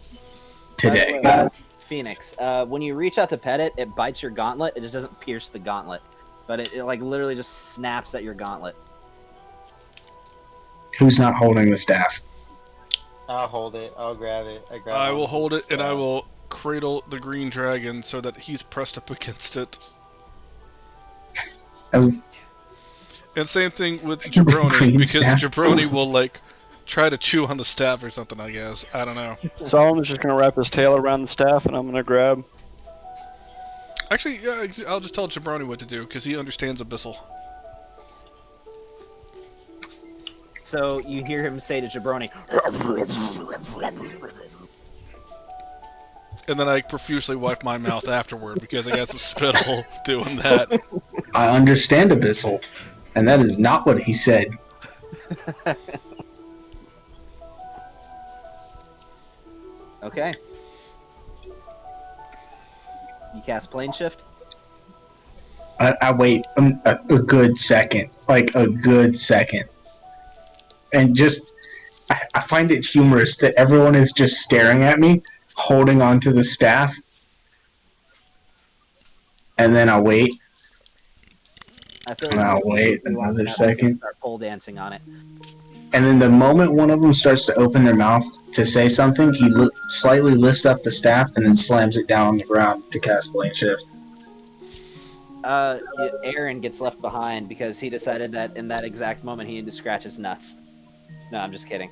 today. By the way, Phoenix, when you reach out to pet it, it bites your gauntlet. It just doesn't pierce the gauntlet. But it like literally just snaps at your gauntlet. Who's not holding the staff? I'll hold it. I'll grab it. I will hold it, and I will cradle the green dragon so that he's pressed up against it. And same thing with Jabroni, because Jabroni will like try to chew on the staff or something, I guess. I don't know. Solomon's just gonna wrap his tail around the staff, and I'm gonna grab. Actually, yeah, I'll just tell Jabroni what to do, because he understands Abyssal. So you hear him say to Jabroni, and then I profusely wipe my mouth afterward, because I got some spittle doing that. I understand Abyssal, and that is not what he said. okay. You cast plane shift? I wait a good second. Like, a good second. And just, I find it humorous that everyone is just staring at me, holding onto the staff. And then I wait. I feel And I'll wait another second. Start pole dancing on it. And then the moment one of them starts to open their mouth to say something, he slightly lifts up the staff and then slams it down on the ground to cast Plane Shift. Aaron gets left behind because he decided that in that exact moment he needed to scratch his nuts. No, I'm just kidding.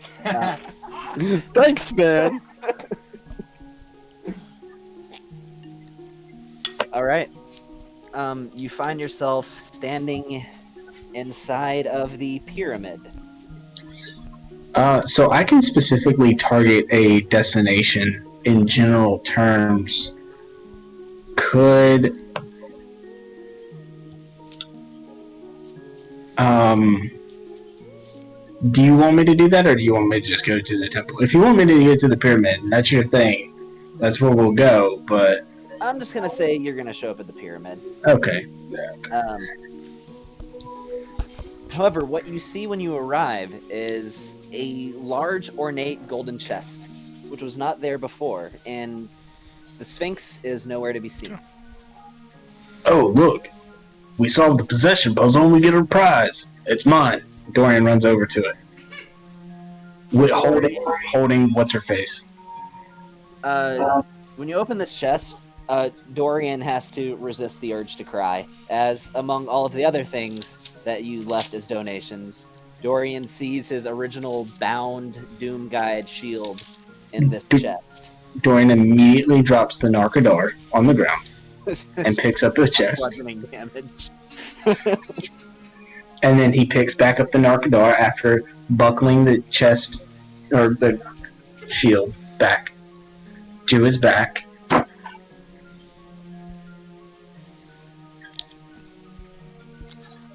Thanks, man. All right. You find yourself standing inside of the pyramid. So I can specifically target a destination in general terms. Could do you want me to do that, or do you want me to just go to the temple? If you want me to go to the pyramid, that's your thing. That's where we'll go, but I'm just gonna say you're gonna show up at the pyramid. okay. However, what you see when you arrive is a large, ornate golden chest, which was not there before, and the Sphinx is nowhere to be seen. Oh, look. We solved the possession puzzle and we get a prize. It's mine. Dorian runs over to it. Holding what's-her-face. When you open this chest, Dorian has to resist the urge to cry, as among all of the other things that you left as donations, Dorian sees his original bound Doom Guide shield in this chest. Dorian immediately drops the Narcadar on the ground and picks up the chest. Bludgeoning damage. And then he picks back up the Narcadar after buckling the chest, or the shield, back to his back.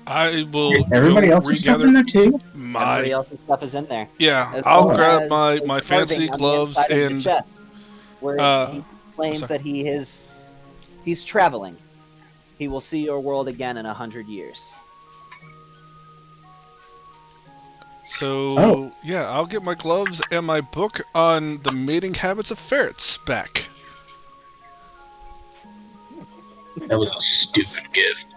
I will. Everybody else's stuff in there too? Everybody else's stuff is in there. Yeah, As I'll well grab as my a fancy carving on the gloves inside of the and. chest, where he claims that he's traveling. He will see your world again in 100 years. So, yeah, I'll get my gloves and my book on the mating habits of ferrets back. That was a stupid gift.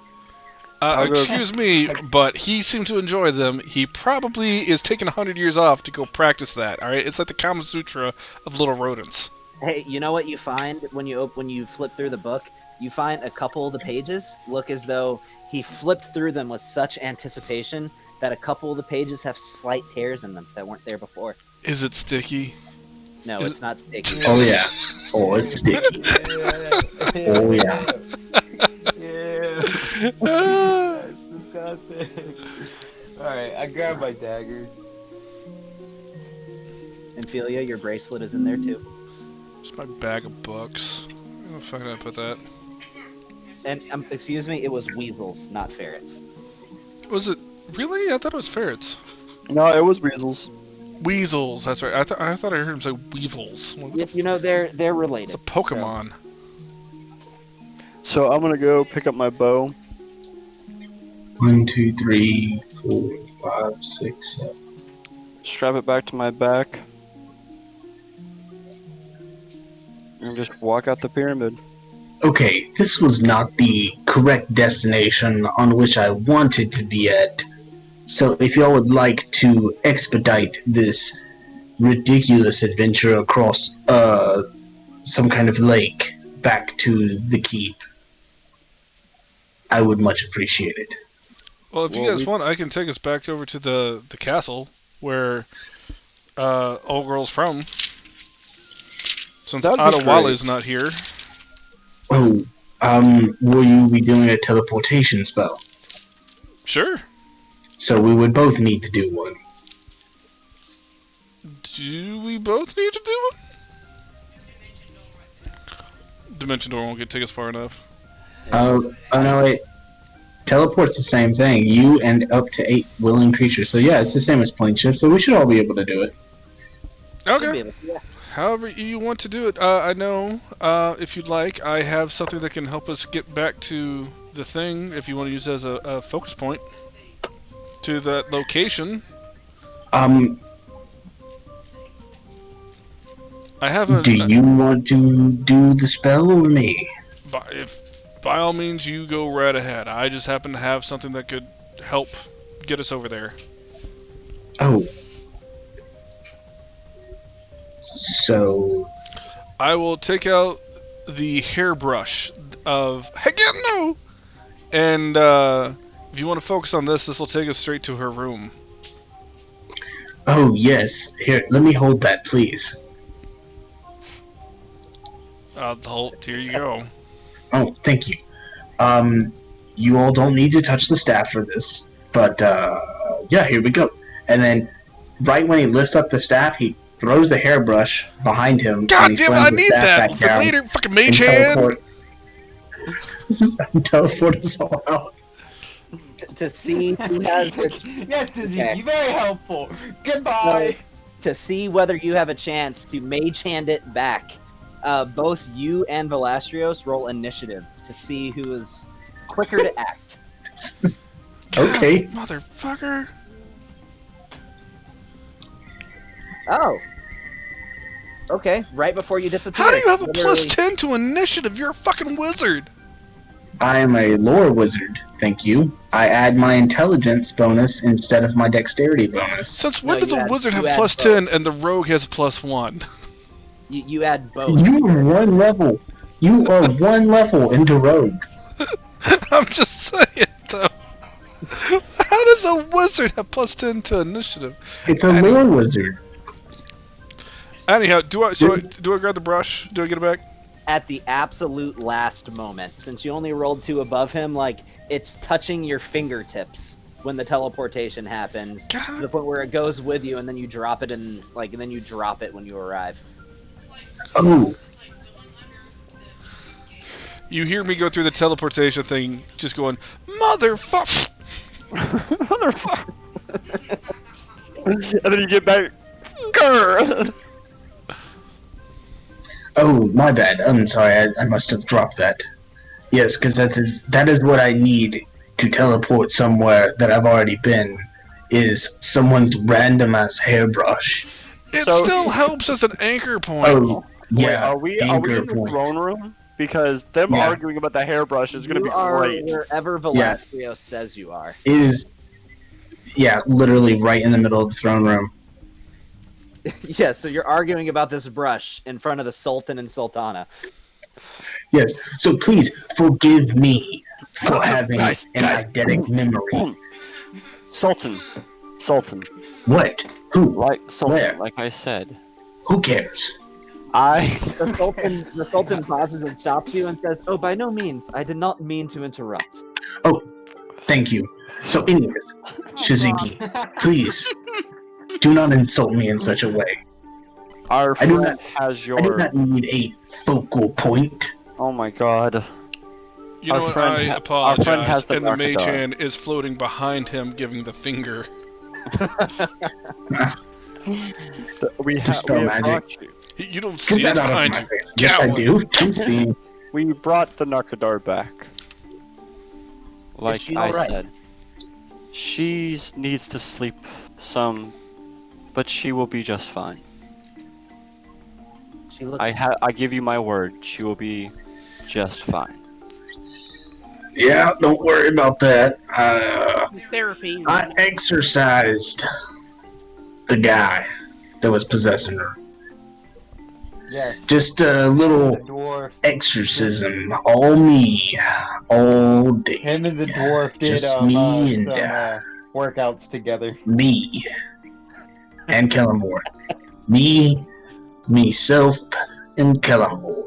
Excuse me, but he seemed to enjoy them. He probably is taking 100 years off to go practice that, alright? It's like the Kama Sutra of little rodents. Hey, you know what you find when you flip through the book? You find a couple of the pages look as though he flipped through them with such anticipation that a couple of the pages have slight tears in them that weren't there before. Is it sticky? No, it's not sticky. Oh yeah. Oh, it's sticky. Oh yeah. Yeah. That's fantastic. Alright, I grabbed my dagger. And Ophelia, your bracelet is in there too. It's my bag of books. Where the fuck did I put that? And excuse me, it was weasels, not ferrets. Was it really? I thought it was ferrets. No, it was weasels. Weasels, that's right. I thought I heard him say weevils. You know they're related. It's a Pokemon. So I'm gonna go pick up my bow. 1, 2, 3, 4, 5, 6, 7. Strap it back to my back. And just walk out the pyramid. Okay, this was not the correct destination on which I wanted to be at. So if y'all would like to expedite this ridiculous adventure across some kind of lake back to the keep, I would much appreciate it. Well, if you guys want, I can take us back over to the castle where old girl's from. Since Adewale's not here. Oh, will you be doing a teleportation spell? Sure. So we would both need to do one. Do we both need to do one? Dimension door won't take us far enough. Oh no, wait. Teleport's the same thing. You and up to 8 willing creatures. So yeah, it's the same as plane shift, so we should all be able to do it. Okay. However you want to do it. I know, if you'd like, I have something that can help us get back to the thing, if you want to use it as a focus point, to that location. I haven't... Do you want to do the spell or me? By all means, you go right ahead. I just happen to have something that could help get us over there. Oh. So... I will take out the hairbrush of... Heck yeah, no! And, if you want to focus on this will take us straight to her room. Oh, yes. Here, let me hold that, please. Here you go. Oh, thank you. You all don't need to touch the staff for this, but, yeah, here we go. And then, right when he lifts up the staff, he throws the hairbrush behind him. God damn it, I need that! For later, fucking mage hand! Teleport us all out. To see who has... Yes, Izzy, you're very helpful. Goodbye! To see whether you have a chance to mage hand it back. Both you and Velastrios roll initiatives to see who is quicker to act. Okay. Motherfucker. Oh. Okay, right before you disappear. How do you have a plus 10 to initiative? You're a fucking wizard. I am a lore wizard, thank you. I add my intelligence bonus instead of my dexterity bonus. Since when does a wizard have plus 10 and the rogue has plus 1? You add both. You are one level. You are one level into rogue. I'm just saying, though. How does a wizard have plus 10 to initiative? It's a lore wizard. Anyhow, do I grab the brush? Do I get it back? At the absolute last moment, since you only rolled 2 above him, like, it's touching your fingertips when the teleportation happens. God. To the point where it goes with you, and then you drop it and then you drop it when you arrive. Oh. You hear me go through the teleportation thing, just going, motherfucker! Motherfucker! And then you get back. Grr! Oh, my bad. I'm sorry. I must have dropped that. Yes, because that is what I need to teleport somewhere that I've already been is someone's random ass hairbrush. It So- still helps as an anchor point. Oh, Wait, yeah. are we anchor in the point. throne room? Because them Yeah. arguing about the hairbrush is going to You be are great. wherever Yeah. Velastrio says you are. It is, yeah, literally right in the middle of the throne room. Yeah, so you're arguing about this brush in front of the Sultan and Sultana. Yes. So please forgive me for having Guys, an guys. eidetic memory. Sultan, What? Who? Sultan, Where? like I said, Who cares? The Sultan pauses and stops you and says, "Oh, by no means. I did not mean to interrupt." Oh, thank you. So, anyways, Shiziki, please do not insult me in such a way. our I do friend not- has I do your. not need a focal point. Oh my god. You know Our what? friend I ha- our apologize. friend has the And the Narcadar. mage hand is floating behind him, giving the finger. We Dispel have magic. brought you. You don't Get see it that out of behind my you. face. Yes, I Coward. do. I'm seeing. We brought the Narcadar back. Like she I alright? said. She needs to sleep some, but she will be just fine. She looks. I give you my word, she will be just fine. Yeah, don't worry about that. Therapy. I exorcised the guy that was possessing her. Yes. Just a The little dwarf. exorcism. All me. All day. Him and the dwarf did Just me and some workouts together. me. And Kellamore. Me, myself, and Kellamore.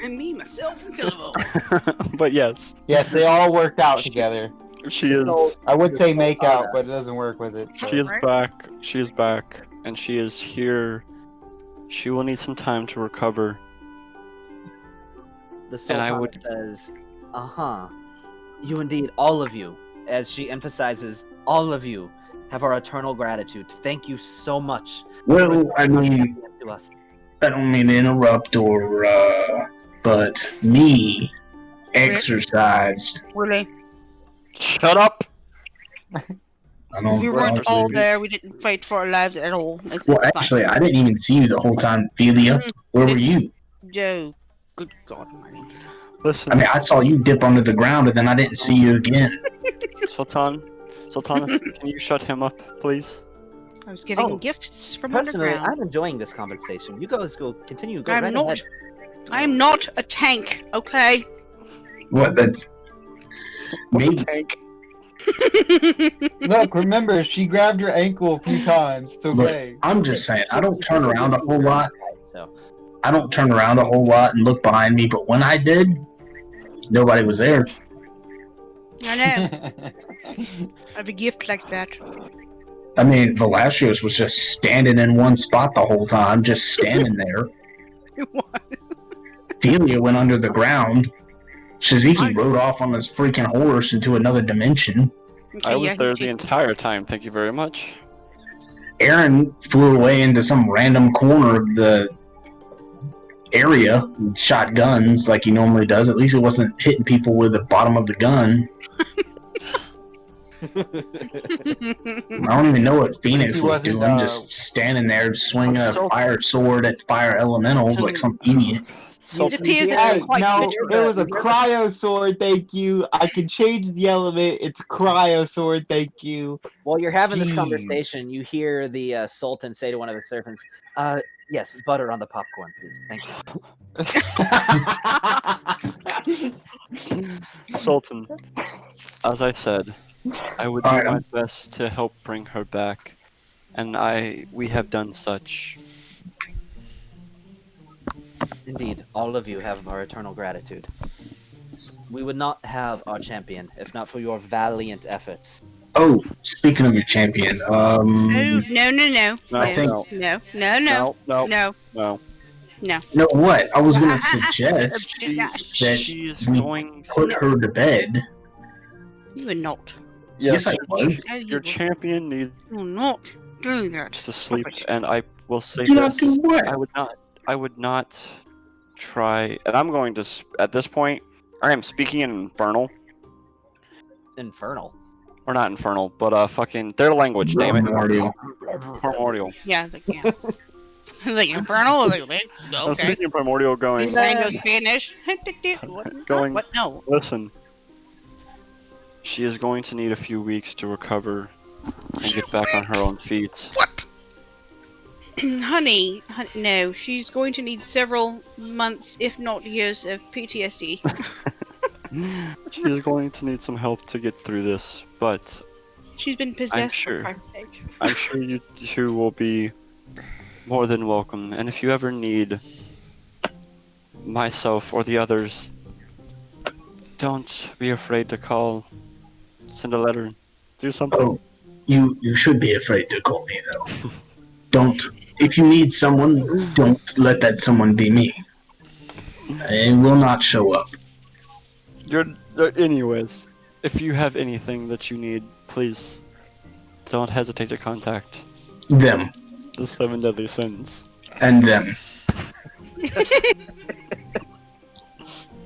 And me, myself, and Killable. But yes, Yes, they all worked out together. she is I would say make out, but it doesn't work with it. So. she is Right. back. She is back, and she is here. She will need some time to recover. The And I Sultana would- says, You indeed, all of you, as she emphasizes, all of you have our eternal gratitude. Thank you so much. Well, I mean, To us. I don't mean to interrupt but me exercised. Really? Shut up! I don't We know. weren't all Well, there. We didn't fight for our lives at all. It's Well, fine. actually, I didn't even see you the whole time, Thelia. Where were you? Joe, good God Almighty. Listen, I mean, I saw you dip under the ground, and then I didn't see you again. Sultana, can you shut him up, please? I was getting Oh, gifts from Personally, underground. I'm enjoying this conversation. You guys go continue. Go I'm right not. ahead. I am not a tank, okay? What? That's maybe. Tank. Look, remember, she grabbed her ankle a few times. It's okay. I'm just saying, I don't turn around a whole lot. So, I don't turn around a whole lot and look behind me, but when I did, nobody was there. I know. I have a gift like that. I mean, Velastros was just standing in one spot the whole time, just standing there. Thelia went under the ground. Shiziki rode off on his freaking horse into another dimension. Okay, I was yeah, there he- the entire time, thank you very much. Aaron flew away into some random corner of the area and shot guns like he normally does. At least it wasn't hitting people with the bottom of the gun. I don't even know what Phoenix He was wasn't, doing, just standing there swinging a fire sword at fire elementals like some idiot. It appears that Hey, you're quite no, mature. it was a cryo sword, thank you. I can change the element. It's cryo sword, thank you. while you're having this Jeez. conversation, you hear the Sultan say to one of the servants, yes, butter on the popcorn, please. Thank you. Sultan, as I said, I would do Alright, my best to help bring her back, and we have done such. Indeed, all of you have our eternal gratitude. We would not have our champion if not for your valiant efforts. Oh, speaking of your champion, Oh, no, no, no. I think- No, no, no, No, no. no. you know what? I was gonna suggest that She is we going. put her to bed. You are not. Yes, I was. No, you Your will champion needs you're not doing that. to sleep, Rubbish. and I will say Do not this: do what? I would not try. And I'm going to. At this point, I am speaking in Infernal. Infernal. Or not infernal, but fucking their language, damn it. Primordial. Primordial. Yeah, like, yeah. Like infernal. Like, I'm okay. speaking primordial going, Mango Spanish. What? Going- What? No. listen. She is going to need a few weeks to recover and get back on her own feet. What? honey, no. She's going to need several months, if not years, of PTSD. She is going to need some help to get through this, but She's been possessed sure. for Christ's sake. I'm sure you two will be more than welcome. And if you ever need myself or the others, don't be afraid to call, send a letter, do something. Oh, you should be afraid to call me though. Don't. If you need someone, don't let that someone be me. I will not show up. Anyways, if you have anything that you need, please don't hesitate to contact Them the 7 Deadly Sins. and them.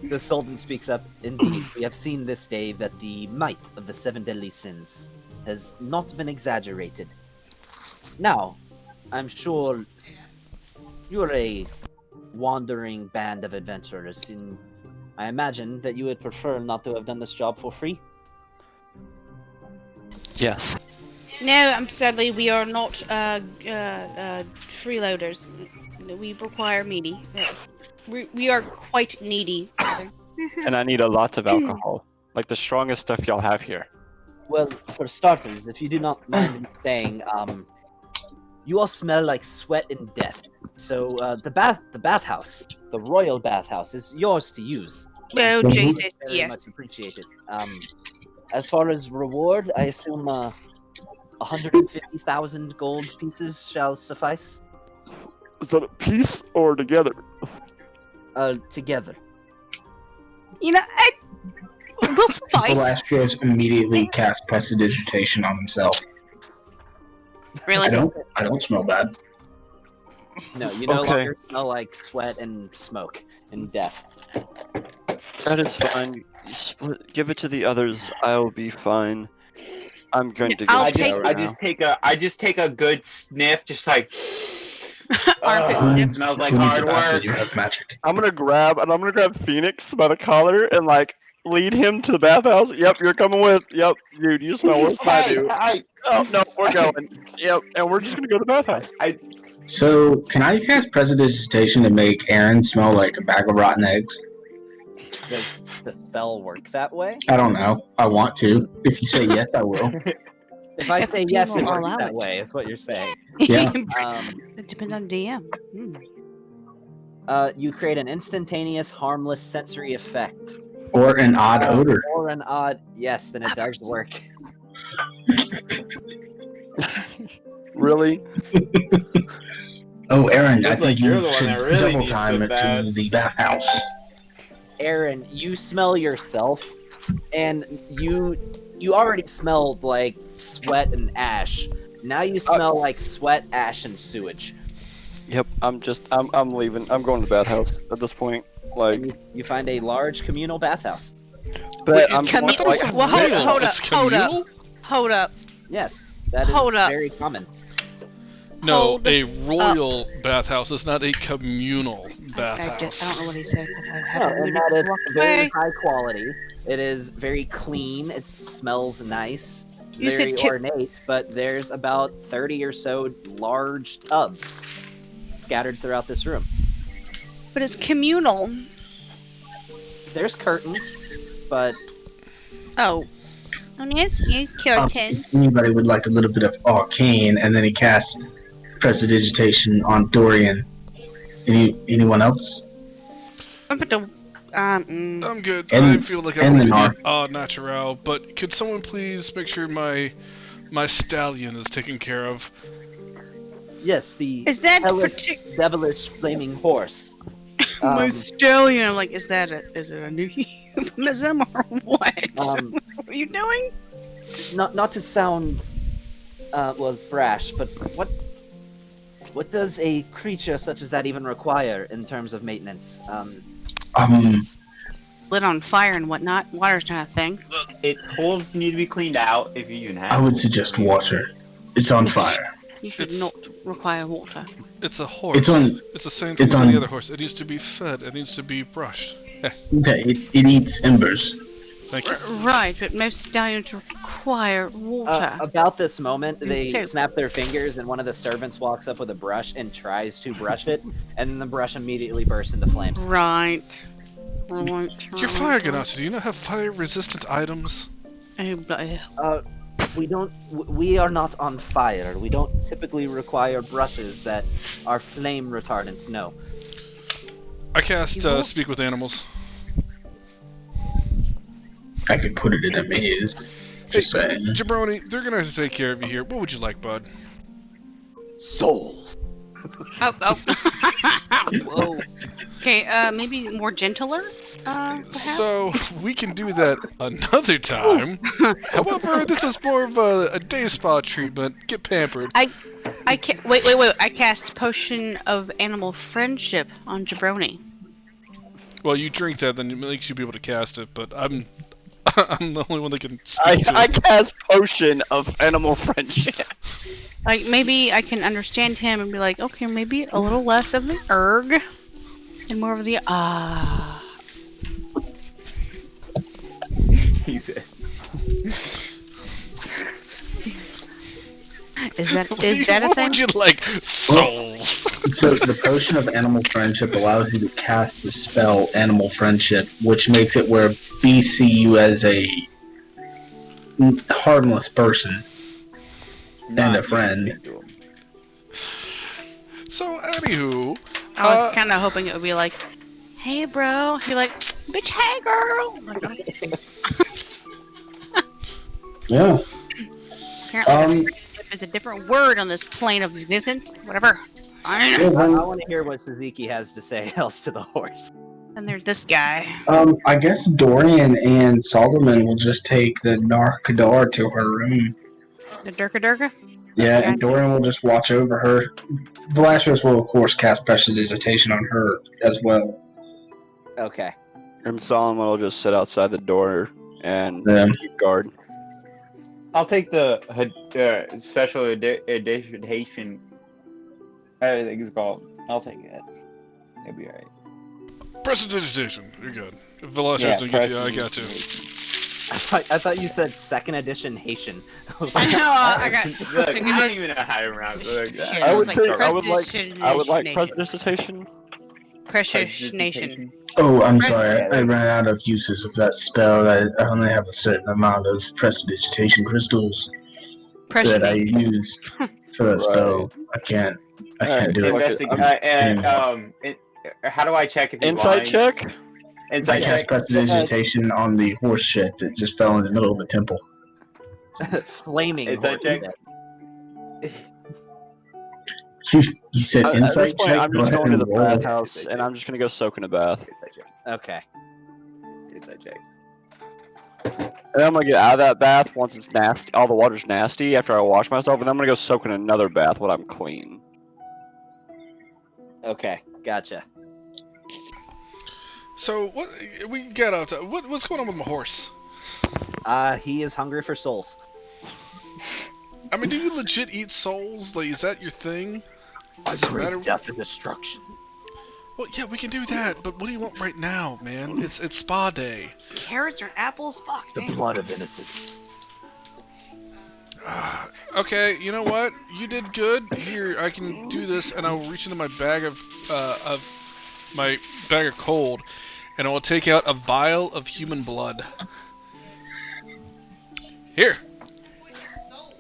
The Sultan speaks up. Indeed, we have seen this day that the might of the 7 deadly sins has not been exaggerated. Now, I'm sure you're a wandering band of adventurers, and I imagine that you would prefer not to have done this job for free. Yes. No, sadly, we are not freeloaders. We require meaty. We are quite needy. rather. And I need a lot of alcohol. Like the strongest stuff y'all have here. Well, for starters, if you do not mind me saying, you all smell like sweat and death. So the bathhouse, the royal bathhouse, is yours to use. Oh, Mhm. Jesus, Very yes. much appreciated. As far as reward, I assume 150,000 gold pieces shall suffice. Is that a piece or together? Together. You know, will suffice. Velasquez immediately cast prestidigitation on himself. Really? I don't smell bad. No, you no Okay. longer smell like sweat and smoke and death. That is fine. Give it to the others. I'll be fine. I'm going to go I'll to take- shower I now. just take a good sniff, just like Armpit it sniff. smells like Who needs hard a bath when work. you have magic? I'm gonna grab Phoenix by the collar and like lead him to the bathhouse. Yep, you're coming with. Yep, dude, you smell worse than I do. Oh no, we're going. Yep, and we're just gonna go to the bathhouse. So, can I cast prestidigitation to make Aaron smell like a bag of rotten eggs? Does the spell work that way? I don't know. I want to. If you say yes, I will. If I If say the yes, DM it will works allow that it. way, is what you're saying. Yeah. It depends on DM. You create an instantaneous, harmless sensory effect. Or an odd odor. Or an odd... Yes, then it does work. Really? Oh, Aaron, I Looks think like you're you the one should that really double needs time the it to bath. the bathhouse. Aaron, you smell yourself, and you already smelled like sweat and ash. Now you smell like sweat, ash, and sewage. Yep. I'm leaving. I'm going to the bathhouse at this point. Like, And you find a large communal bathhouse. but Wait, I'm I Commu- thought it was like, well, hold communal. up, It's hold up. communal? Hold up. Yes, that is Hold up. very common. No, Hold a royal bathhouse is not a communal I bathhouse. don't know what he said because I No, haven't and really that is walked very away. high quality. It is very clean. It smells nice. It's You very said ornate, but there's about 30 or so large tubs scattered throughout this room. But it's communal. There's curtains, but Oh. Oh, yes, curtains. If anybody would like a little bit of arcane, and then he casts prestidigitation on Dorian. Anyone else? But the I'm good. And- I feel like and I'm the going to be natural, but could someone please make sure my stallion is taken care of? yes, the is that hellish, devilish flaming horse. my Um, stallion? I'm like, is it a new euphemism or what? um, What are you doing? not to sound brash, but what does a creature such as that even require in terms of maintenance? lit on fire and whatnot. Water's not a thing. Look, its holes need to be cleaned out if you even have. I would suggest water. It's on fire. You should It's- not require water. It's a horse. It's the same thing it's as any on- other horse. It needs to be fed. It needs to be brushed. Okay, it eats embers. Thank you. Right, but most stallions require water. About this moment, they So- snap their fingers, and one of the servants walks up with a brush and tries to brush it, and then the brush immediately bursts into flames. Right. You're fire ganassi. Do you not have fire-resistant items? We are not on fire. We don't typically require brushes that are flame retardant. No. I cast speak with animals. I could put it in a maze. Just saying. Jabroni, they're gonna have to take care of you here. What would you like, bud? Souls. Oh. Whoa. Okay, maybe more gentler? Perhaps? So we can do that another time. However, this is more of a day spa treatment. Get pampered. I can't. Wait. I cast Potion of Animal Friendship on Jabroni. Well, you drink that, then it makes you be able to cast it. But I'm the only one that can speak to I it. cast Potion of Animal Friendship. Like, maybe I can understand him and be like, okay, maybe a little less of the erg and more of the ah. He said. Is that What a thing? would you like? Souls. So the potion of animal friendship allows you to cast the spell animal friendship, which makes it where B see you as a harmless person and a friend. So, anywho, I was kind of hoping it would be like, hey, bro. You're like, bitch, hey, girl. Like, Yeah. apparently, there's a different word on this plane of existence. Whatever. I want to hear what Suzuki has to say else to the horse. And there's this guy. I guess Dorian and Solomon will just take the Narkadar to her room. The Durka. Yeah, Okay. and Dorian will just watch over her. Velasquez will, of course, cast prestidigitation on her as well. Okay. And Solomon will just sit outside the door and Yeah. keep guard. I'll take the special edition. I think it's called. I'll take it. It'll be alright. prestidigitation. You're good. If Velasquez Yeah, doesn't get you, I got you. I thought you said second edition Haitian. I was I like, know. I got. Look, I don't even know how to pronounce it. Shit, I would like think I would like prestidigitation. prestidigitation. Precious Nation. Oh, I'm sorry. I ran out of uses of that spell. I only have a certain amount of prestidigitation crystals that I use for that spell. I can't do it. How do I check if he's Insight lying? check. I Insight cast check. prestidigitation on the horse shit that just fell in the middle of the temple. flaming. Insight horse. check. You said At this insight point, check? I'm Go just ahead going to and the roll. bathhouse and I'm just gonna go soak in a bath. Insight check. Okay. Insight check. And then I'm gonna get out of that bath once it's nasty. All the water's nasty after I wash myself, and then I'm gonna go soak in another bath when I'm clean. Okay. Gotcha. So what we got out? What's going on with my horse? He is hungry for souls. I mean, do you legit eat souls? Like, is that your thing? I Does it matter? bring death and destruction. Well, yeah, we can do that, but what do you want right now, man? It's spa day. Carrots or apples? Fuck. The damn. blood of innocence. Okay, you know what? You did good. Here, I can do this, and I'll reach into my bag of cold, and I will take out a vial of human blood. Here.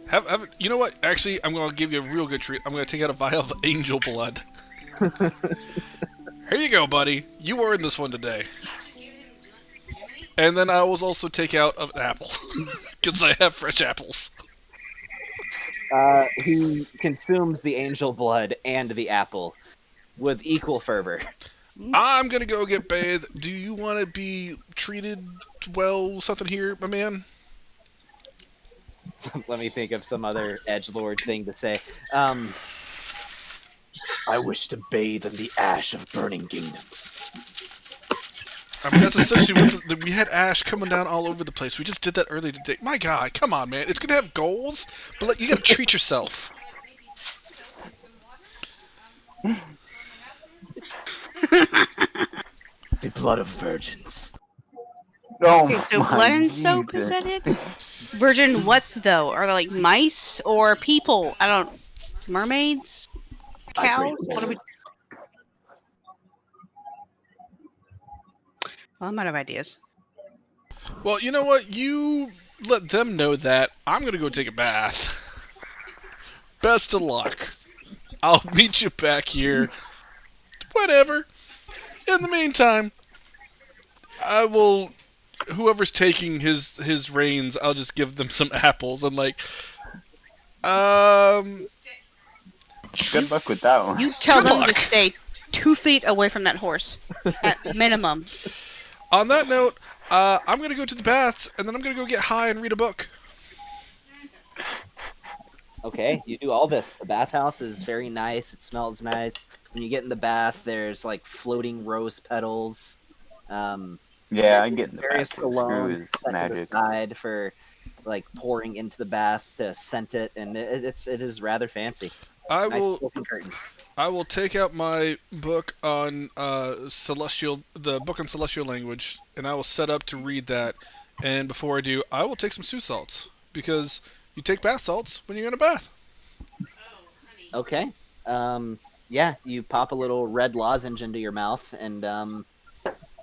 Have it. You know what? Actually, I'm gonna give you a real good treat. I'm gonna take out a vial of angel blood. Here you go, buddy. You earned this one today. And then I will also take out an apple, because I have fresh apples. He consumes the angel blood and the apple with equal fervor. I'm gonna go get bathed. Do you want to be treated well? Something here, my man? Let me think of some other edgelord thing to say. I wish to bathe in the ash of burning kingdoms. I mean, that's essentially what we had ash coming down all over the place. We just did that earlier today. My God, come on, man. It's gonna have goals, but like, you gotta treat yourself. The blood of virgins. Oh Okay, so my blood and soap, is that Jesus. it? Virgin what's though? Are they like mice or people? I don't. Mermaids? Cows? What are we? Well, I'm out of ideas. Well, you know what? You let them know that. I'm gonna go take a bath. Best of luck. I'll meet you back here. Whatever. In the meantime, I will. Whoever's taking his reins, I'll just give them some apples and like. Good luck with that one. You tell Good them luck. to stay 2 feet away from that horse, at minimum. On that note, I'm gonna go to the baths and then I'm gonna go get high and read a book. Okay, you do all this. The bathhouse is very nice. It smells nice. When you get in the bath, there's like floating rose petals. Yeah, I get the various bath. Screw cologne is set to the magic. side for like pouring into the bath to scent it, and it is rather fancy. I Nice will silken curtains. I will take out my book on the book on celestial language, and I will set up to read that. And before I do, I will take some sea salts because you take bath salts when you're in a bath. Okay. Yeah, you pop a little red lozenge into your mouth and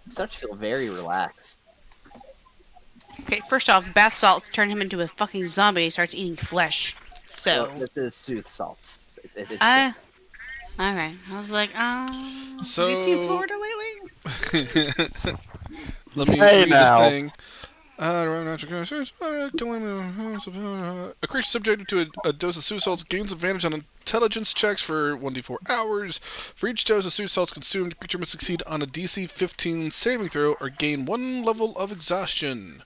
start to feel very relaxed. Okay, first off, bath salts turn him into a fucking zombie. He starts eating flesh. So, Well, this is sooth salts. It's alright. I was like, So- have you seen Florida lately? Let me Hey, read now. the thing. A creature subjected to a dose of sooth salts gains advantage on intelligence checks for 1d4 hours. For each dose of sooth salts consumed, the creature must succeed on a DC 15 saving throw or gain 1 level of exhaustion.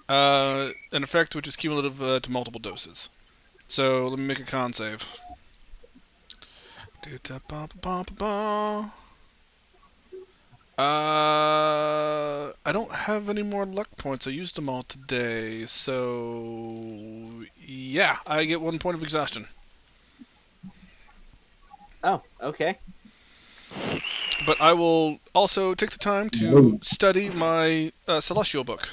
An effect which is cumulative to multiple doses. So let me make a con save. I don't have any more luck points. I used them all today, so yeah, I get 1 point of exhaustion. Oh, okay. But I will also take the time to Whoa. study my celestial book.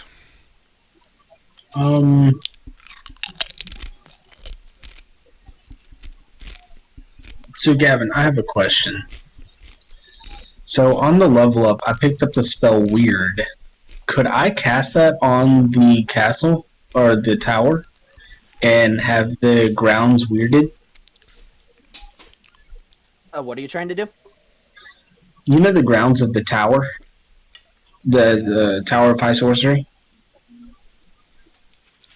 So Gavin, I have a question. So on the level up, I picked up the spell Weird. Could I cast that on the castle or the tower and have the grounds weirded? What are you trying to do? You know the grounds of the tower? The Tower of High Sorcery?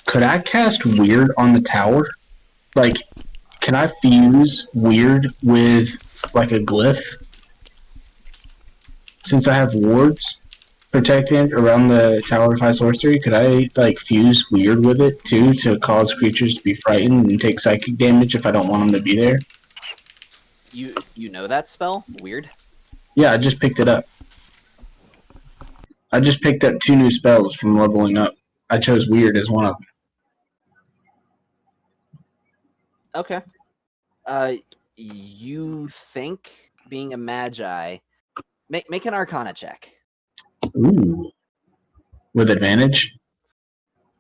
Could I cast Weird on the tower? Like, can I fuse Weird with, like, a glyph? Since I have wards protected around the Tower of High Sorcery, could I, like, fuse Weird with it, too, to cause creatures to be frightened and take psychic damage if I don't want them to be there? You know that spell? Weird. Yeah, I just picked it up. I just picked up 2 new spells from leveling up. I chose Weird as one of them. Okay. You think being a magi, make an Arcana check. Ooh. With advantage?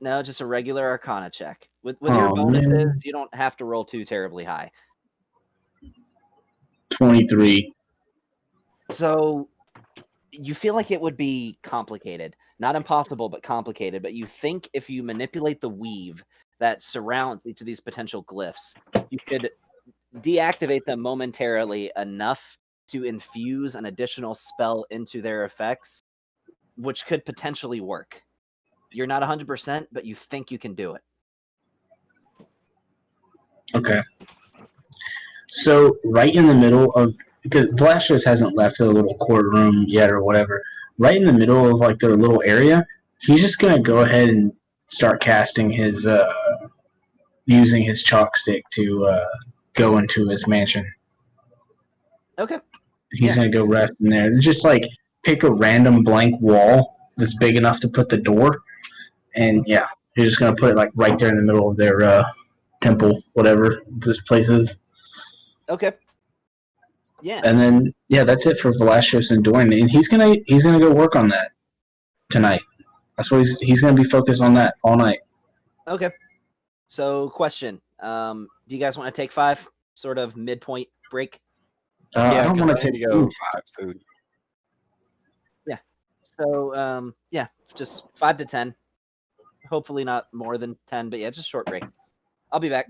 No, just a regular Arcana check. With your Aw, bonuses, man. you don't have to roll too terribly high. 23. So you feel like it would be complicated. Not impossible, but complicated. But you think if you manipulate the weave that surrounds each of these potential glyphs, you could deactivate them momentarily enough to infuse an additional spell into their effects, which could potentially work. You're not 100%, but you think you can do it. Okay. So, right in the middle of... Because Blastos hasn't left the little courtroom yet or whatever. Right in the middle of, like, their little area, he's just going to go ahead and start casting his... using his chalk stick to go into his mansion. Okay. He's Yeah. going to go rest in there. It's just, like, pick a random blank wall that's big enough to put the door, and yeah, you're just gonna put it like right there in the middle of their temple, whatever this place is. Okay. Yeah. And then yeah, that's it for Velasios and Dorian, and he's gonna go work on that tonight. That's what he's gonna be focused on that all night. Okay. So, question: do you guys want to take 5? Sort of midpoint break. I don't 'cause want to need take to go five food. So, yeah, just 5 to 10. Hopefully not more than 10, but yeah, just short break. I'll be back.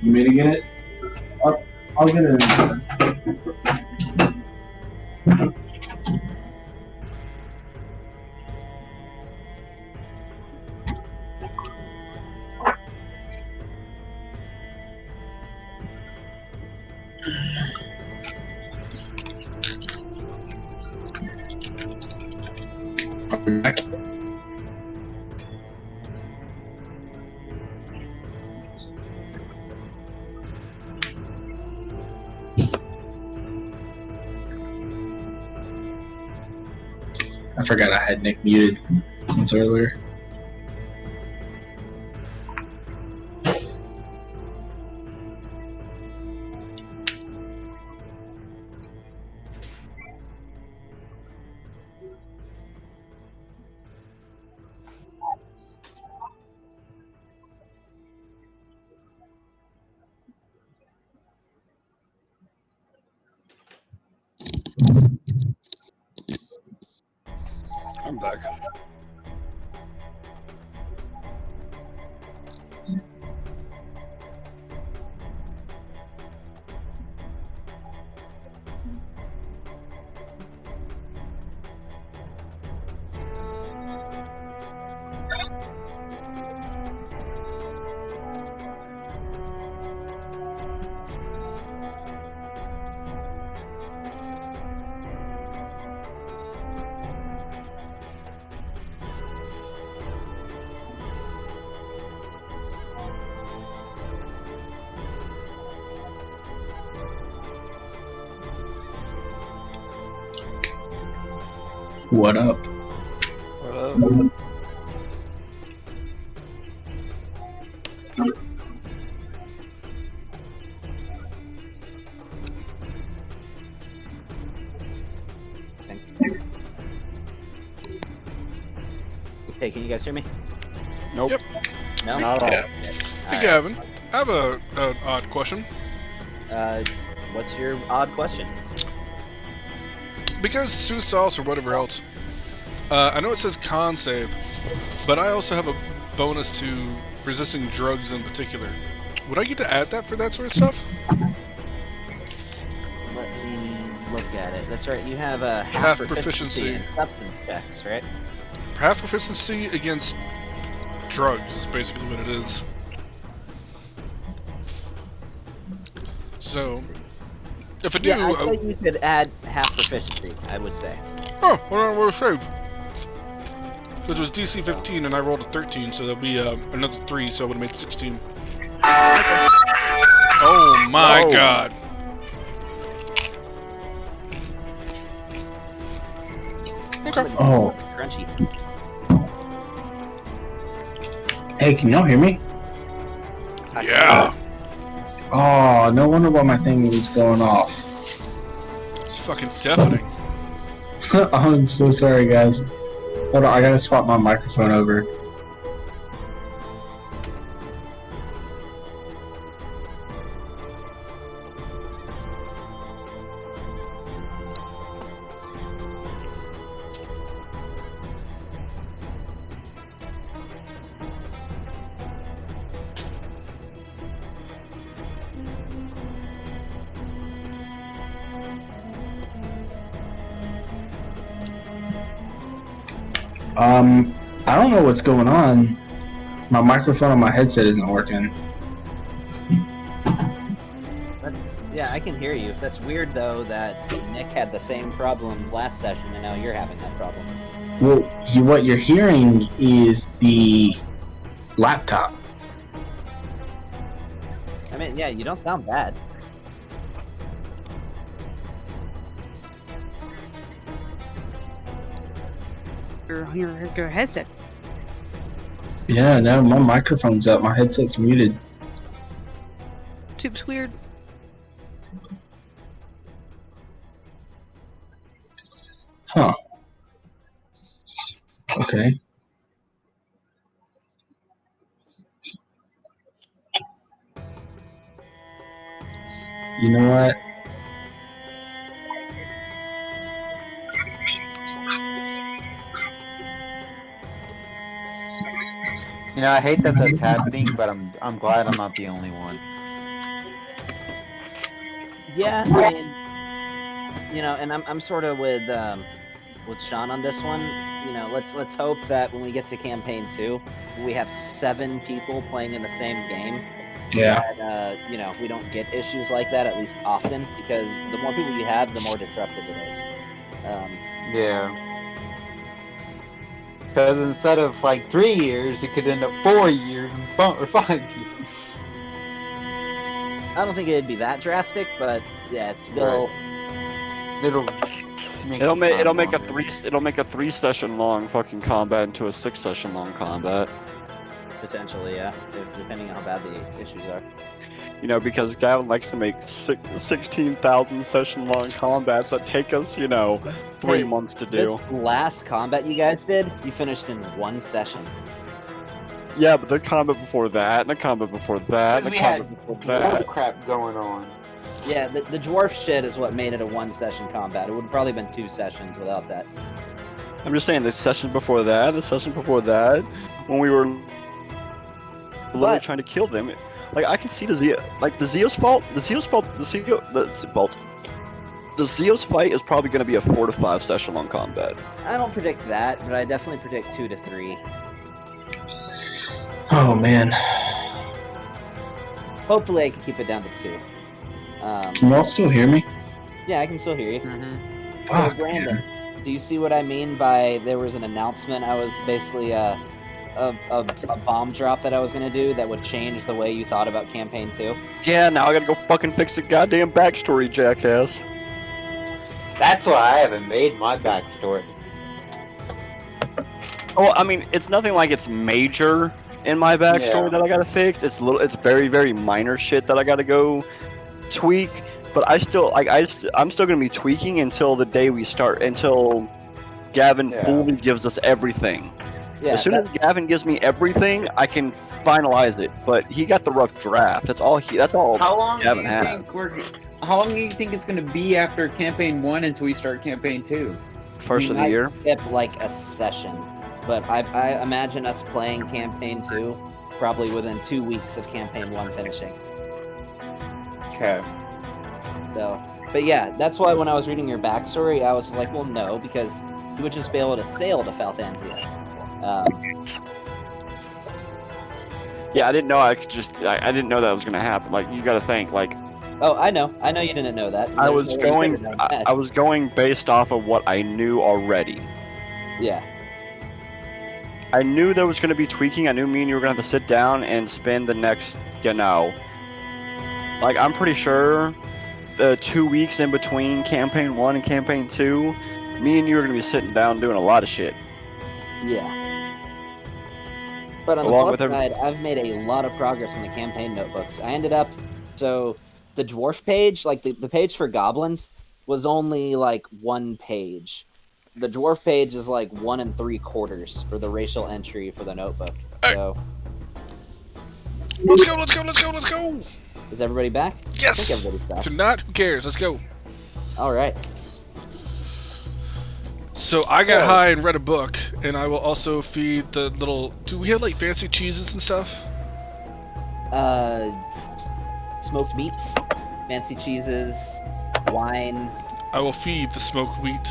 You mean to get it? I'll get it. I forgot I had Nick muted since earlier. I'm back. What up? Hey, can you guys hear me? Nope. Yep. No. Not at all. Yeah. Hey, Gavin, I have an odd question. What's your odd question? Because sooth sauce or whatever else, I know it says con save, but I also have a bonus to resisting drugs in particular. Would I get to add that for that sort of stuff? Let me look at it. That's right. You have a Half half proficiency. in substance checks, right? Half proficiency against drugs is basically what it is. So, if I do, Yeah, I think you could add half proficiency. I would say. oh, well, we're saved. It was DC 15 and I rolled a 13, so that'll be another 3, so I would have made 16. Oh my Whoa. god. Okay. Oh. Crunchy. Hey, can y'all hear me? Yeah. Oh, no wonder why my thing was going off. It's fucking deafening. I'm so sorry, guys. Hold on, I gotta swap my microphone over. I don't know what's going on. My microphone on my headset isn't working. Yeah, I can hear you. That's weird though that Nick had the same problem last session and now you're having that problem. Well, what you're hearing is the laptop. I mean, yeah, you don't sound bad. Your headset. Yeah, no, my microphone's up. My headset's muted. Seems weird. Huh. Okay. You know what? You know, I hate that that's happening, but I'm glad I'm not the only one. Yeah, I mean, you know, and I'm sort of with Sean on this one. You know, let's hope that when we get to campaign 2, we have 7 people playing in the same game. Yeah. That, you know, we don't get issues like that at least often, because the more people you have, the more disruptive it is. Yeah. Because instead of like 3 years, it could end up 4 years or 5 years. I don't think it'd be that drastic, but yeah, it's still. It'll make a 3 session long fucking combat into a 6 session long combat. Potentially, yeah, depending on how bad the issues are. You know, because Gavin likes to make 16,000 session long combats that take us, 3 months to do. This last combat you guys did, you finished in 1 session. Yeah, but the combat before that, and the combat before that, and the we combat had before dwarf that. crap going on. Yeah, the dwarf shit is what made it a 1 session combat. It would have probably been 2 sessions without that. I'm just saying, the session before that, when we were literally trying to kill them. Like, I can see the Zeus fight is probably going to be a 4 to 5 session long combat. I don't predict that, but I definitely predict 2 to 3. Oh, man. Hopefully I can keep it down to 2. Can y'all still hear me? Yeah, I can still hear you. Mm-hmm. So, Fuck, Brandon, do you see what I mean by there was an announcement? I was basically a bomb drop that I was going to do that would change the way you thought about campaign 2. Yeah, now I gotta go fucking fix the goddamn backstory, jackass. That's why I haven't made my backstory. Well, I mean, it's nothing like it's major in my backstory Yeah. that I gotta fix. It's very, very minor shit that I gotta go tweak. But I'm still gonna be tweaking until the day we start, until Gavin Yeah. fully gives us everything. Yeah, As soon as Gavin gives me everything, I can finalize it. But he got the rough draft. That's all How long Gavin do you has. think How long do you think it's gonna be after campaign 1 until we start campaign 2? First we of the might year. skip like a session, but I imagine us playing campaign 2 probably within 2 weeks of campaign 1 finishing. Okay. So, but yeah, that's why when I was reading your backstory, I was like, well, no, because you would just be able to sail to Falthanzia. Yeah, I didn't know I could just. I didn't know that was gonna happen. Like, you gotta think. Like, Oh, I know you didn't know that. I There's was no way you going. could've known that. I was going based off of what I knew already. Yeah. I knew there was gonna be tweaking. I knew me and you were gonna have to sit down and spend the next, like, I'm pretty sure the 2 weeks in between campaign 1 and campaign 2, me and you are gonna be sitting down doing a lot of shit. Yeah. But on Along the with plus side, I've made a lot of progress in the campaign notebooks. I ended up, so the dwarf page, like the page for goblins, was only like 1 page. The dwarf page is like 1 3/4 for the racial entry for the notebook. So, Let's go, let's go, let's go, let's go! is everybody back? Yes! I think everybody's back. If not, who cares? Let's go. All right. So I got So- high and read a book, and I will also feed the little. Do we have like fancy cheeses and stuff? Smoked meats, fancy cheeses, wine. I will feed the smoked meat,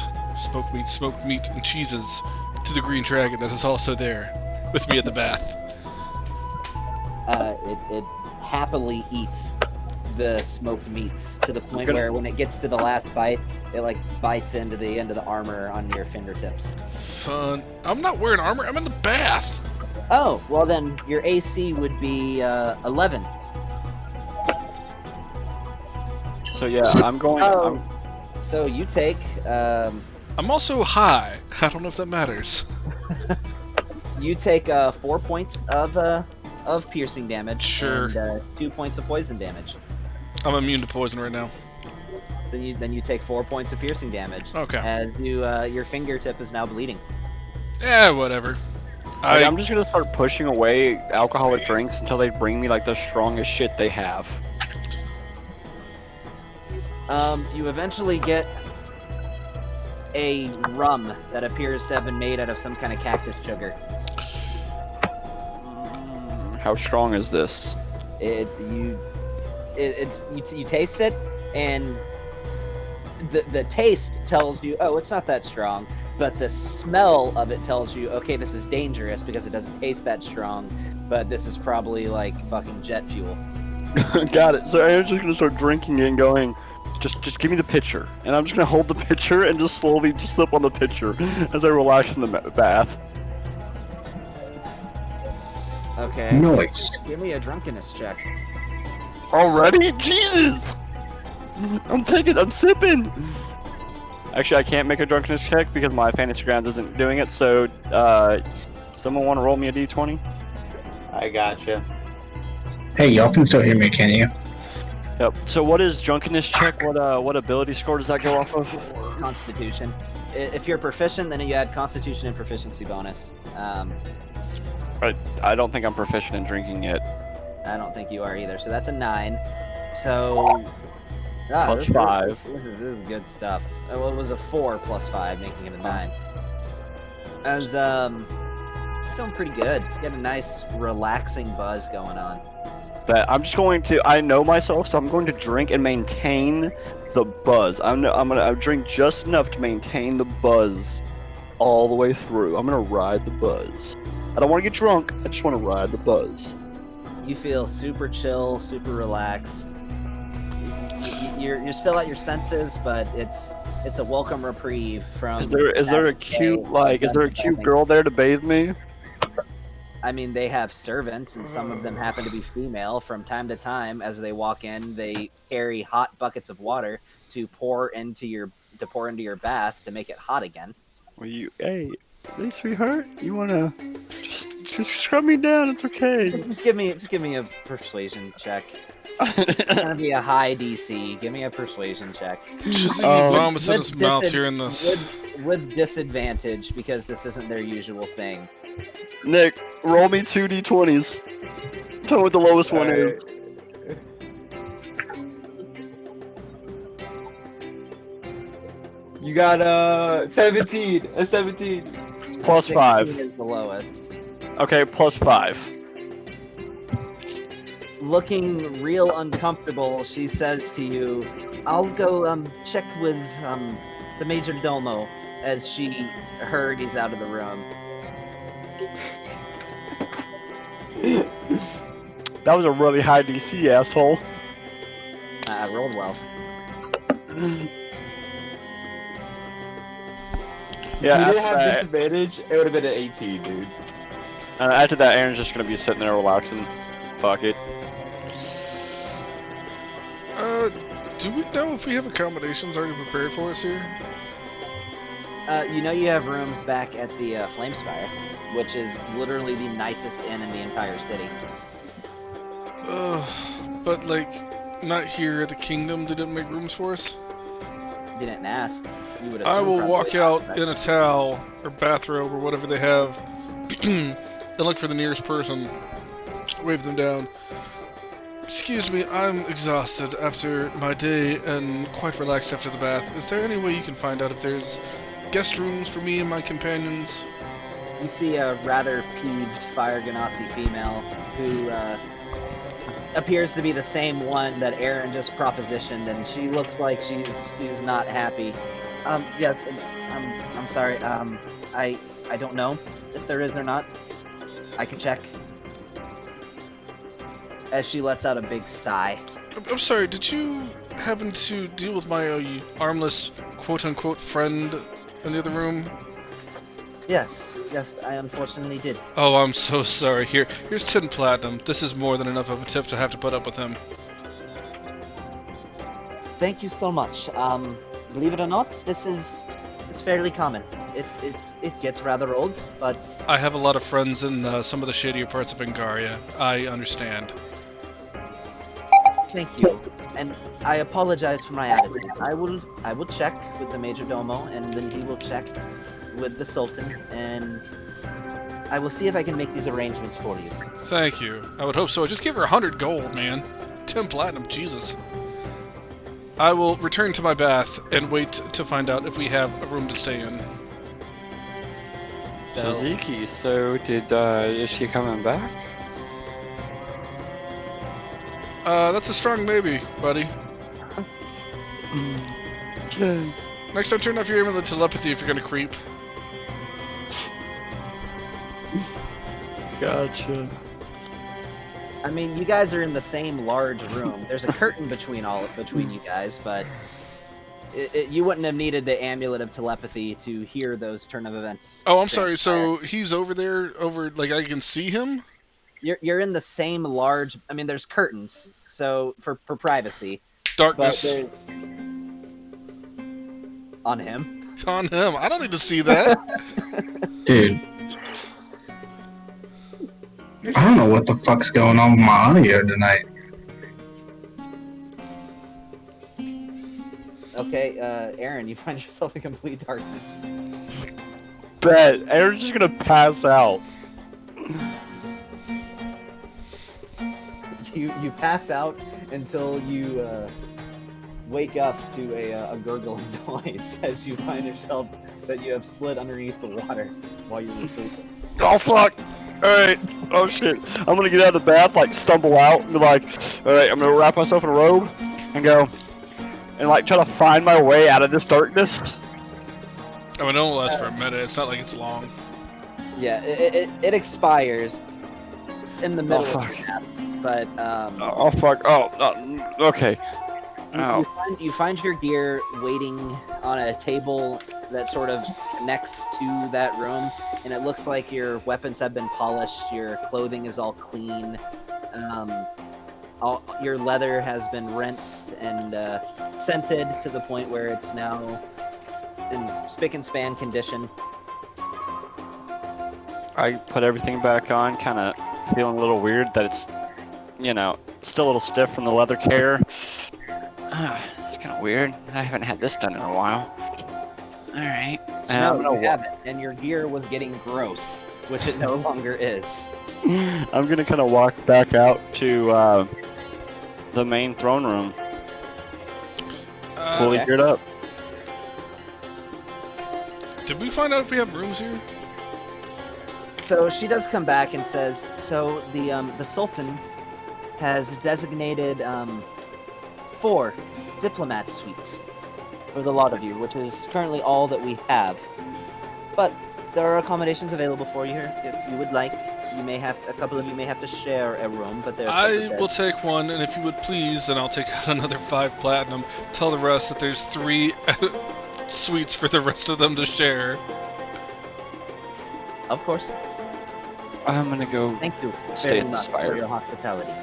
and cheeses to the green dragon that is also there with me at the bath. It happily eats the smoked meats to the point where when it gets to the last bite, it like bites into the end of the armor on your fingertips. Fun. I'm not wearing armor. I'm in the bath. Oh, well then your AC would be 11. So yeah, I'm going. Oh. So you take I'm also high. I don't know if that matters. 4 points of piercing damage. Sure. And 2 points of poison damage. I'm immune to poison right now. So you take 4 points of piercing damage. Okay. As your fingertip is now bleeding. Yeah, whatever. I'm just gonna start pushing away alcoholic drinks until they bring me like the strongest shit they have. You eventually get a rum that appears to have been made out of some kind of cactus sugar. How strong is this? You taste it, and the taste tells you, oh, it's not that strong. But the smell of it tells you, okay, this is dangerous because it doesn't taste that strong. But this is probably like fucking jet fuel. Got it. So I'm just gonna start drinking it and going, just give me the pitcher, and I'm just gonna hold the pitcher and just slowly just slip on the pitcher as I relax in the bath. Okay. Noise. Give me a drunkenness check. Already? Jesus! I'm sipping! Actually, I can't make a drunkenness check because my fantasy grounds isn't doing it, so, someone want to roll me a d20? I gotcha. Hey, y'all can still hear me, can you? Yep. So what is drunkenness check? What ability score does that go off of? Constitution. If you're proficient, then you add Constitution and proficiency bonus. I don't think I'm proficient in drinking yet. I don't think you are either. So that's a 9. So Plus this is- 5. This is good stuff. Well, it was a 4 plus 5, making it a 9. I was feeling pretty good. Get a nice relaxing buzz going on. But I'm just going to. I know myself, so I'm going to drink and maintain the buzz. I'm gonna drink just enough to maintain the buzz all the way through. I'm gonna ride the buzz. I don't want to get drunk. I just want to ride the buzz. You feel super chill, super relaxed. You're still at your senses, but it's a welcome reprieve from. Is there a cute girl there to bathe me? I mean, they have servants, and some of them happen to be female. From time to time, as they walk in, they carry hot buckets of water to pour into your bath to make it hot again. Well, hey, Hey, sweetheart, you wanna just scrub me down? It's okay. Just give me a persuasion check. It's gonna be a high DC. Give me a persuasion check. Shizzy Um, vomits in With his mouth disadv- hearing this. with disadvantage because this isn't their usual thing. Nick, roll me 2d20s. Tell me what the lowest one is. You got 17. A 17. Plus 16 5. is the lowest. Okay, plus 5. Looking real uncomfortable, she says to you, "I'll go check with the major domo," as she hurries out of the room. That was a really high DC, asshole. I rolled well. Yeah, If you after didn't have that, disadvantage, it would have been an 18, dude. after that, Aaron's just gonna be sitting there relaxing. Fuck it. Do we know if we have accommodations already prepared for us here? You know you have rooms back at the Flamespire, which is literally the nicest inn in the entire city. But like, not here at the kingdom. They didn't make rooms for us. You didn't ask. You would. I will assume walk probably out not, in a towel or bathrobe or whatever they have, and look for the nearest person. Wave them down. Excuse me, I'm exhausted after my day and quite relaxed after the bath. Is there any way you can find out if there's guest rooms for me and my companions? You see a rather peeved Fire Ganassi female who appears to be the same one that Aaron just propositioned, and she looks like she's not happy. Yes, I'm sorry. I don't know if there is or not. I can check. As she lets out a big sigh. I'm sorry, did you happen to deal with my armless quote-unquote friend in the other room? Yes, I unfortunately did. Oh, I'm so sorry. Here's 10 platinum. This is more than enough of a tip to have to put up with him. Thank you so much. Believe it or not, this is fairly common. It gets rather old, but I have a lot of friends in some of the shadier parts of Angaria. I understand. thank you. And I apologize for my attitude. I will check with the major domo, and then he will check with the sultan, and I will see if I can make these arrangements for you. Thank you. I would hope so. Just give her 100 gold, man. 10 platinum, Jesus. I will return to my bath and wait to find out if we have a room to stay in. So, Suzuki, so is she coming back? That's a strong maybe, buddy. Okay. Next time, turn off your aim with the telepathy if you're gonna creep. Gotcha. I mean, you guys are in the same large room. There's a curtain between you guys, but you wouldn't have needed the amulet of telepathy to hear those turn of events. Oh, I'm sorry. So he's over there, like I can see him? You're in the same large. I mean, there's curtains, so for privacy. Darkness. But on him. On him. I don't need to see that. Dude. I don't know what the fuck's going on with my audio tonight. Okay, Aaron, you find yourself in complete darkness. Bet. Aaron's just gonna pass out. You pass out until you wake up to a gurgling noise as you find yourself that you have slid underneath the water while you were sleeping. Oh fuck! Alright. Oh shit. I'm gonna get out of the bath, like stumble out, and be like, alright, I'm gonna wrap myself in a robe and go and like try to find my way out of this darkness. I mean, it only lasts for a minute. It's not like it's long. Yeah, it expires in the middle of fuck. the nap, but Oh fuck. Oh, okay. Ow. you find your gear waiting on a table that sort of connects to that room, and it looks like your weapons have been polished, your clothing is all clean, your leather has been rinsed and scented to the point where it's now in spick and span condition. I put everything back on, kind of feeling a little weird that it's, still a little stiff from the leather care. It's kind of weird. I haven't had this done in a while. All right. And No, I'm gonna you haven't, and your gear was getting gross, which it no longer is. I'm gonna kind of walk back out to the main throne room, fully Okay. geared up. Did we find out if we have rooms here? So she does come back and says, "So the Sultan has designated 4 diplomat suites for the lot of you, which is currently all that we have. But there are accommodations available for you here if you would like. A couple of you may have to share a room, but there's. I will take one, and if you would please, then I'll take out another 5 platinum. Tell the rest that there's 3 suites for the rest of them to share. Of course. I'm gonna go Thank you stay very at the much for spire. your hospitality.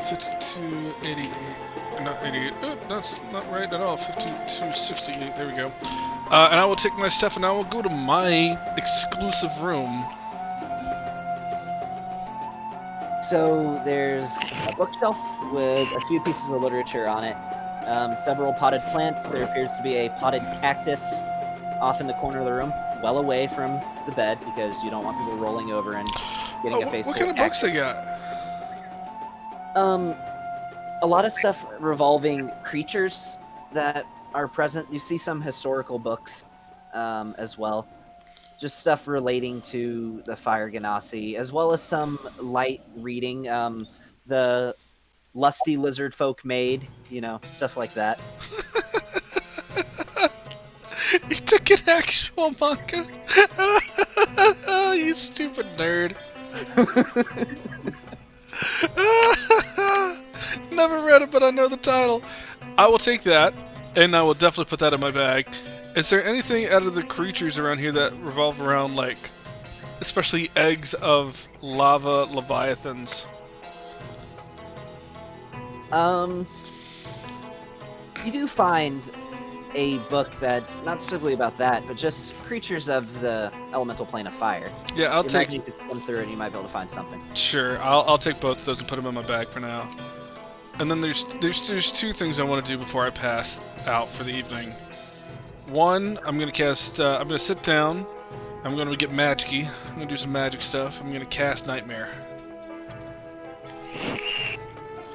5288. Not 88. Oh, that's not right at all. 5268. There we go. And I will take my stuff and I will go to my exclusive room. So there's a bookshelf with a few pieces of literature on it. Several potted plants. There appears to be a potted cactus off in the corner of the room, well away from the bed because you don't want people rolling over and getting a face What full kind of books cactus. they got? A lot of stuff revolving creatures that are present. You see some historical books as well. Just stuff relating to the Fire Ganassi, as well as some light reading. The lusty lizard folk made, stuff like that. You took an actual manga? You stupid nerd. Never read it, but I know the title. I will take that, and I will definitely put that in my bag. Is there anything out of the creatures around here that revolve around, like, especially eggs of lava leviathans? You do find a book that's not specifically about that, but just creatures of the elemental plane of fire. Yeah, I'll You take. imagine you could swim through it and you might be able to find something. Sure, I'll take both of those and put them in my bag for now. And then there's 2 things I want to do before I pass out for the evening. One, I'm gonna cast. I'm gonna sit down. I'm gonna get magicy. I'm gonna do some magic stuff. I'm gonna cast Nightmare.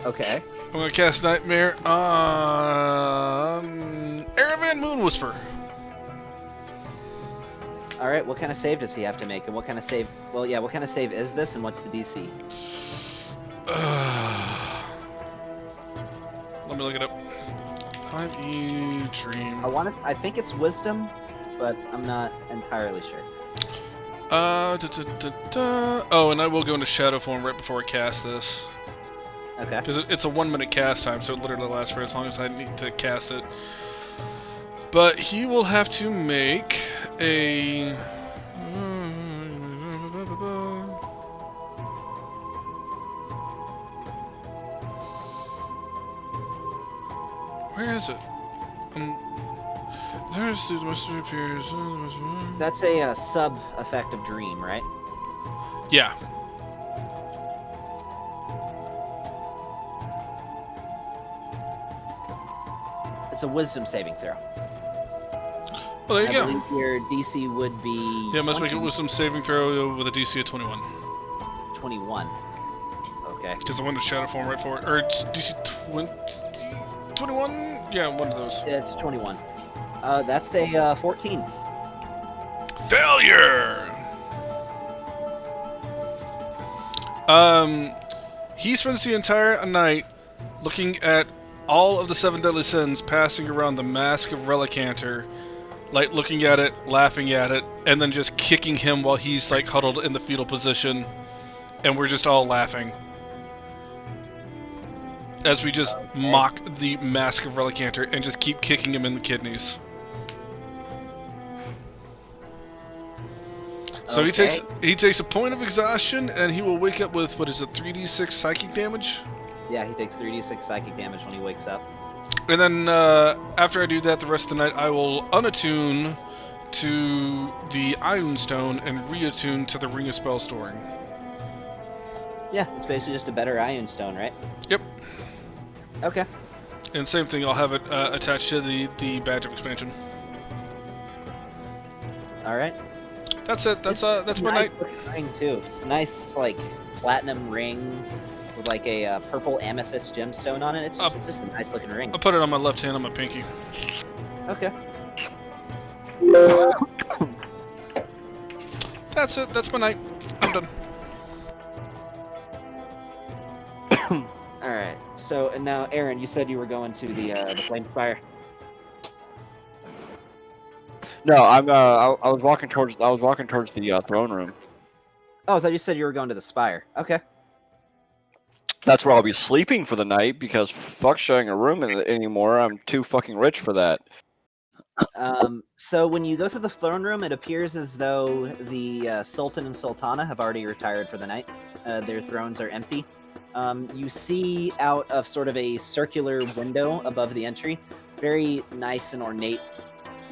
Okay. I'm gonna cast Nightmare on Aravan Moonwhisper. All right. What kind of save does he have to make, and what kind of save? Well, yeah. What kind of save is this, and what's the DC? Let me look it up. 5e Dream. I think it's Wisdom, but I'm not entirely sure. Oh, and I will go into Shadow form right before I cast this. Okay. Because it's a 1-minute cast time, so it literally lasts for as long as I need to cast it. But he will have to make a... Where is it? There's the mystery appears. That's a sub effect of Dream, right? Yeah. It's a Wisdom saving throw. Well, there you I go. believe your DC would be. Yeah, must make it 20. with some saving throw with a DC of 21. 21. Okay. Because I went to Shadow form right for it. Or it's DC 21? Yeah, one of those. It's 21. That's a 14. Failure! He spends the entire night looking at all of the 7 deadly sins passing around the mask of Relicanter, like looking at it, laughing at it, and then just kicking him while he's like huddled in the fetal position, and we're just all laughing. As we just mock the mask of Relicanter and just keep kicking him in the kidneys. So Okay. he takes a point of exhaustion, and he will wake up with, what is it, 3d6 psychic damage? Yeah, he takes 3d6 psychic damage when he wakes up. And then after I do that, the rest of the night, I will unattune to the Ion Stone and reattune to the Ring of Spell Storing. Yeah, it's basically just a better Ion Stone, right? Yep. Okay. And same thing, I'll have it attached to the Badge of Expansion. All right. That's it. That's my nice night. looking ring too. It's a nice like platinum ring with like a purple amethyst gemstone on it. It's just a nice looking ring. I'll put it on my left hand on my pinky. Okay. That's it. That's my night. I'm done. All right. So and now, Aaron, you said you were going to the Flame Spire. No, I was walking towards the throne room. Oh, I thought you said you were going to the Spire. Okay. That's where I'll be sleeping for the night because fuck sharing a room anymore. I'm too fucking rich for that. So when you go through the throne room, it appears as though the Sultan and Sultana have already retired for the night. Their thrones are empty. You see out of sort of a circular window above the entry, very nice and ornate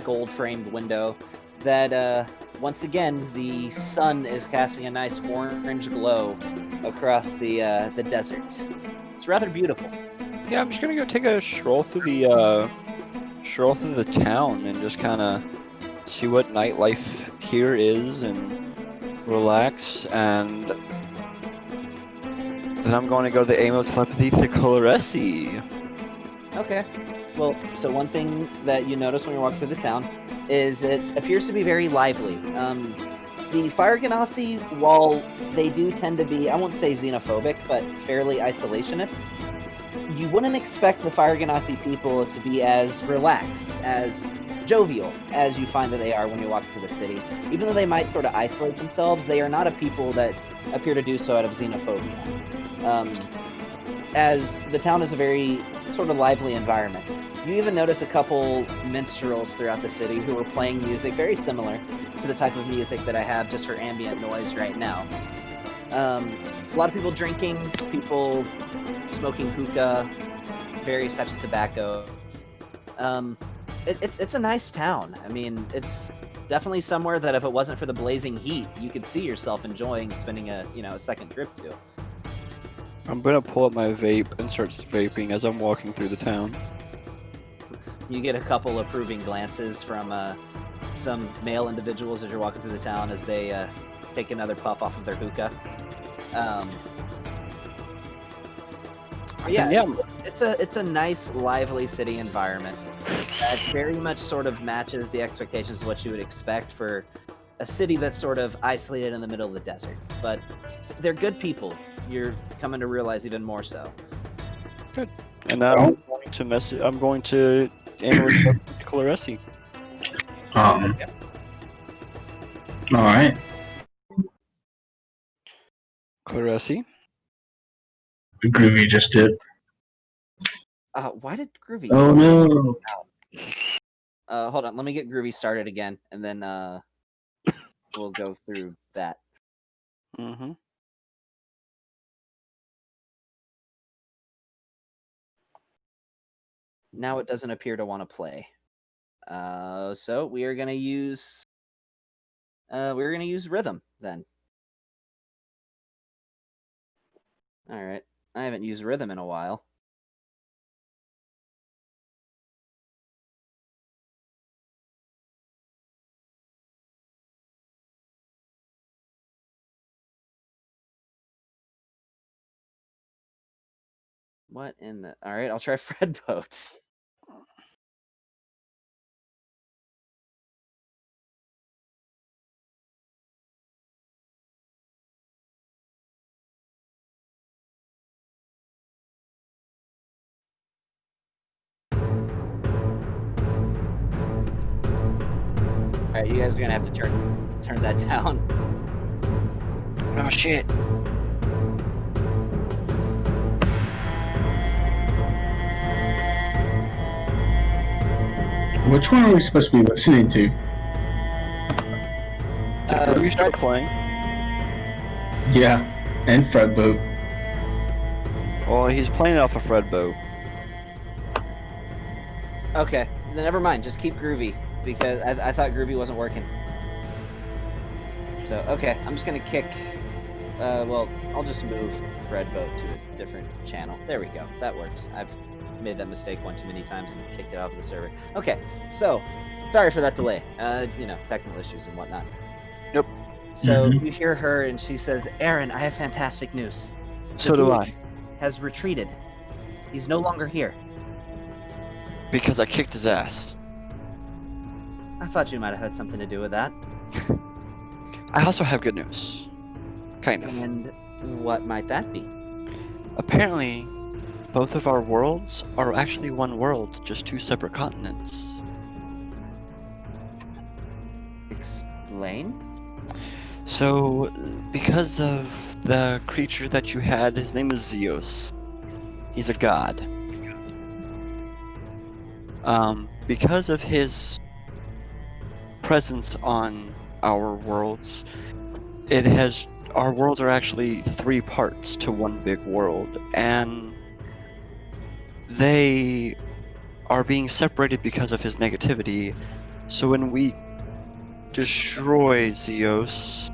gold-framed window that, once again, the sun is casting a nice orange glow across the desert. It's rather beautiful. Yeah, I'm just gonna go take a stroll through the town and just kind of see what nightlife here is and relax. And then I'm going to go to the aim of telepathy to Claresi. Okay. Well, so one thing that you notice when you walk through the town is it appears to be very lively. The Fire Ganassi, while they do tend to be, I won't say xenophobic, but fairly isolationist, you wouldn't expect the Fire Ganassi people to be as relaxed, as jovial, as you find that they are when you walk through the city. Even though they might sort of isolate themselves, they are not a people that appear to do so out of xenophobia. As the town is a very sort of lively environment. You even notice a couple minstrels throughout the city who are playing music very similar to the type of music that I have just for ambient noise right now. A lot of people drinking, people smoking hookah, various types of tobacco. It's a nice town. I mean, it's definitely somewhere that if it wasn't for the blazing heat, you could see yourself enjoying spending a second trip to. I'm gonna pull up my vape and start vaping as I'm walking through the town. You get a couple approving glances from some male individuals as you're walking through the town as they take another puff off of their hookah. Yeah, it's a nice, lively city environment that very much sort of matches the expectations of what you would expect for a city that's sort of isolated in the middle of the desert. But they're good people. You're coming to realize even more so. Good. And now I'm going to aim Claresi. All right. Claresi. Groovy just did. Why did Groovy? Oh no. Hold on. Let me get Groovy started again, and then we'll go through that. Mm-hmm. Now it doesn't appear to want to play. So we are gonna use rhythm then. All right. I haven't used rhythm in a while. What in the... All right, I'll try Fred Boats. All right, you guys are gonna have to turn that down. Oh shit. Which one are we supposed to be listening to? Did we start playing? Yeah, and Fred Boat. Well, he's playing off a Fred boat. Okay, then never mind. Just keep Groovy. because I thought Groovy wasn't working. So, okay, I'm just gonna kick... well, I'll just move Fredboat to a different channel. There we go. That works. I've made that mistake one too many times and kicked it out of the server. Okay, so, sorry for that delay. You know, technical issues and whatnot. Yep. So, you hear her and she says, Aaron, I have fantastic news. So do I. Has retreated. He's no longer here. Because I kicked his ass. I thought you might have had something to do with that. I also have good news. Kind of. And what might that be? Apparently, both of our worlds are actually one world, just two separate continents. Explain? So, because of the creature that you had, his name is Zeus. He's a god. Because of his presence on our worlds, our worlds are actually 3 parts to one big world, and they are being separated because of his negativity. So when we destroy Zeus,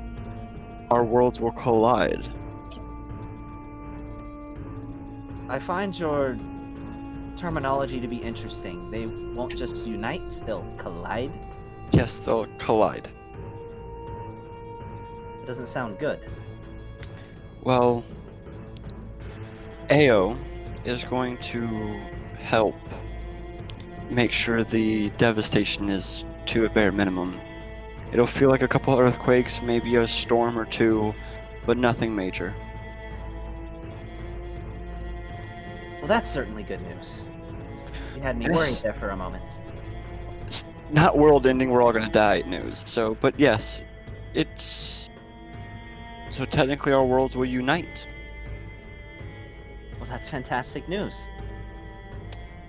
our worlds will collide. I find your terminology to be interesting. They won't just unite, they'll collide. Yes, they'll collide. It doesn't sound good. Well, Ao is going to help make sure the devastation is to a bare minimum. It'll feel like a couple earthquakes, maybe a storm or 2, but nothing major. Well, that's certainly good news. You had me Yes. worried there for a moment. It's not world-ending, we're all gonna die news. So, but yes, it's... So technically our worlds will unite. Well, that's fantastic news.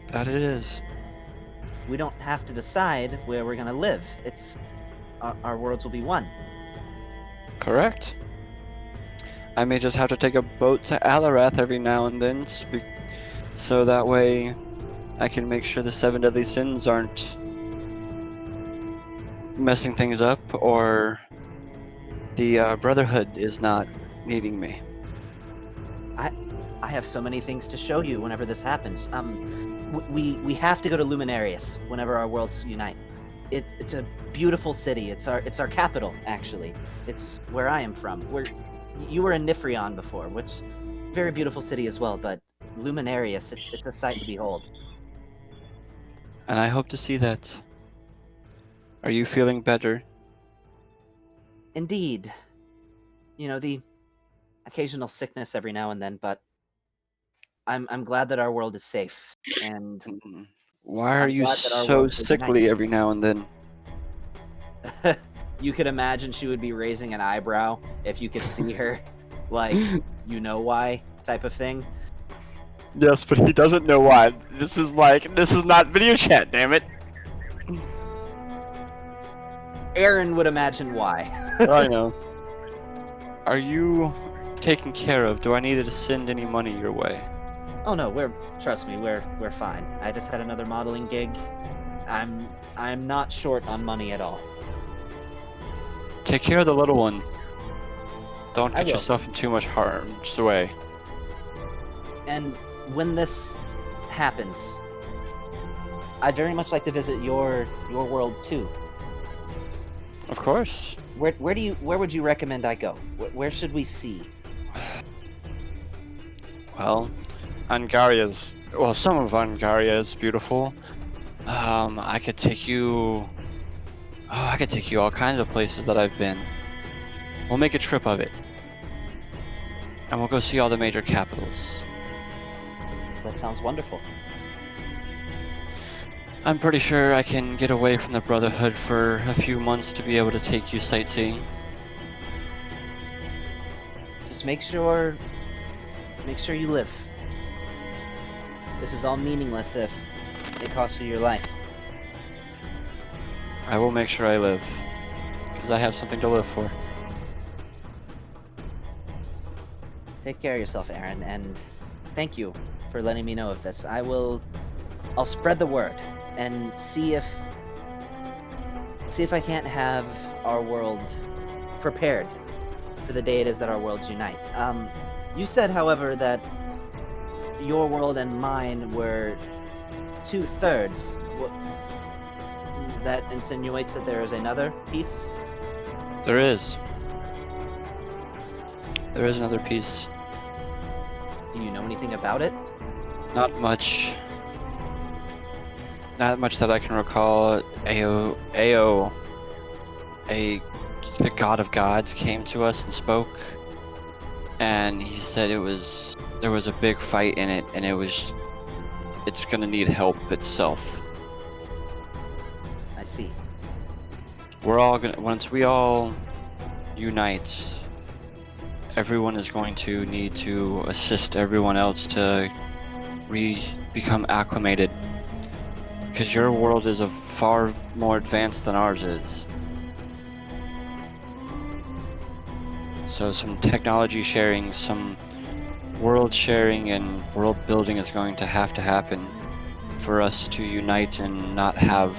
That it is. We don't have to decide where we're gonna live. It's... Our worlds will be one. Correct. I may just have to take a boat to Alarath every now and then, so that way I can make sure the 7 deadly sins aren't messing things up, or the Brotherhood is not needing me. I have so many things to show you whenever this happens. We have to go to Luminarius whenever our worlds unite. It's a beautiful city. It's our capital, actually. It's where I am from. You were in Nifrion before, which very beautiful city as well. But Luminarius, it's a sight to behold. And I hope to see that. Are you feeling better? Indeed. You know, the occasional sickness every now and then, but I'm glad that our world is safe. And Why are I'm you glad that our so worlds will sickly unite. every now and then? You could imagine she would be raising an eyebrow if you could see her, like, you know why type of thing. Yes, but he doesn't know why. This is not video chat, damn it. Aaron would imagine why. I know. Are you taken care of? Do I need to send any money your way? Oh no, trust me, we're fine. I just had another modeling gig. I'm not short on money at all. Take care of the little one. Don't I get will. yourself in too much harm's way. And when this happens, I'd very much like to visit your world too. Of course. Where would you recommend I go? Where should we see? Well, some of Angaria is beautiful. I could take you all kinds of places that I've been. We'll make a trip of it. And we'll go see all the major capitals. That sounds wonderful. I'm pretty sure I can get away from the Brotherhood for a few months to be able to take you sightseeing. Just make sure you live. This is all meaningless if it costs you your life. I will make sure I live. Because I have something to live for. Take care of yourself, Aaron, and thank you for letting me know of this. I'll spread the word and see if see if I can't have our world prepared for the day it is that our worlds unite. You said, however, that your world and mine were 2/3. That insinuates that there is another piece. There is. There is another piece. Do you know anything about it? Not much. Not much that I can recall. The god of gods came to us and spoke, and he said there was a big fight in it, and it's gonna need help itself. I see. Once we all unite, everyone is going to need to assist everyone else to become acclimated. Because your world is far more advanced than ours is. So some technology sharing, some world sharing and world building is going to happen for us to unite and not have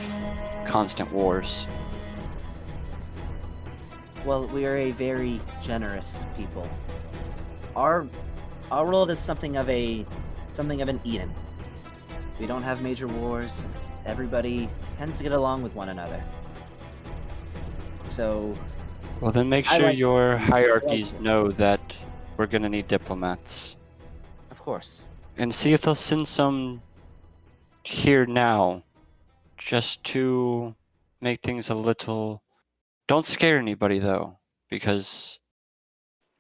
constant wars. Well, we are a very generous people. Our world is something of an Eden. We don't have major wars. Everybody tends to get along with one another. So, Well, then make sure your hierarchies know that we're gonna need diplomats. of course. And see if they'll send some here now, just to make things a little... Don't scare anybody, though, because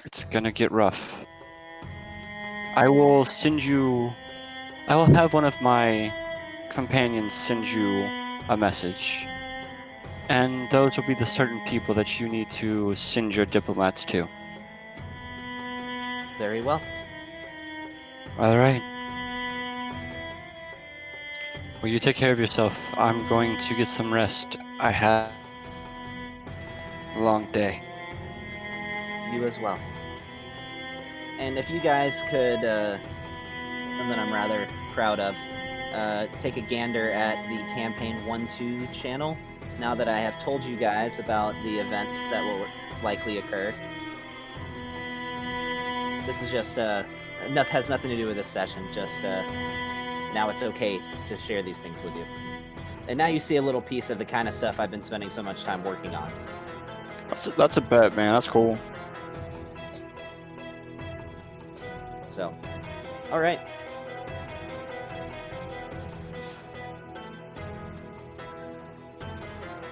it's gonna get rough. I will have one of my companions send you a message. And those will be the certain people that you need to send your diplomats to. Very well. Alright. Well, you take care of yourself. I'm going to get some rest. I had a long day. You as well. And if you guys could, something I'm rather proud of, take a gander at the Campaign 1-2 channel, now that I have told you guys about the events that will likely occur. This is just, has nothing to do with this session, just, now it's okay to share these things with you. And now you see a little piece of the kind of stuff I've been spending so much time working on. That's a bet, man. That's cool. So, alright.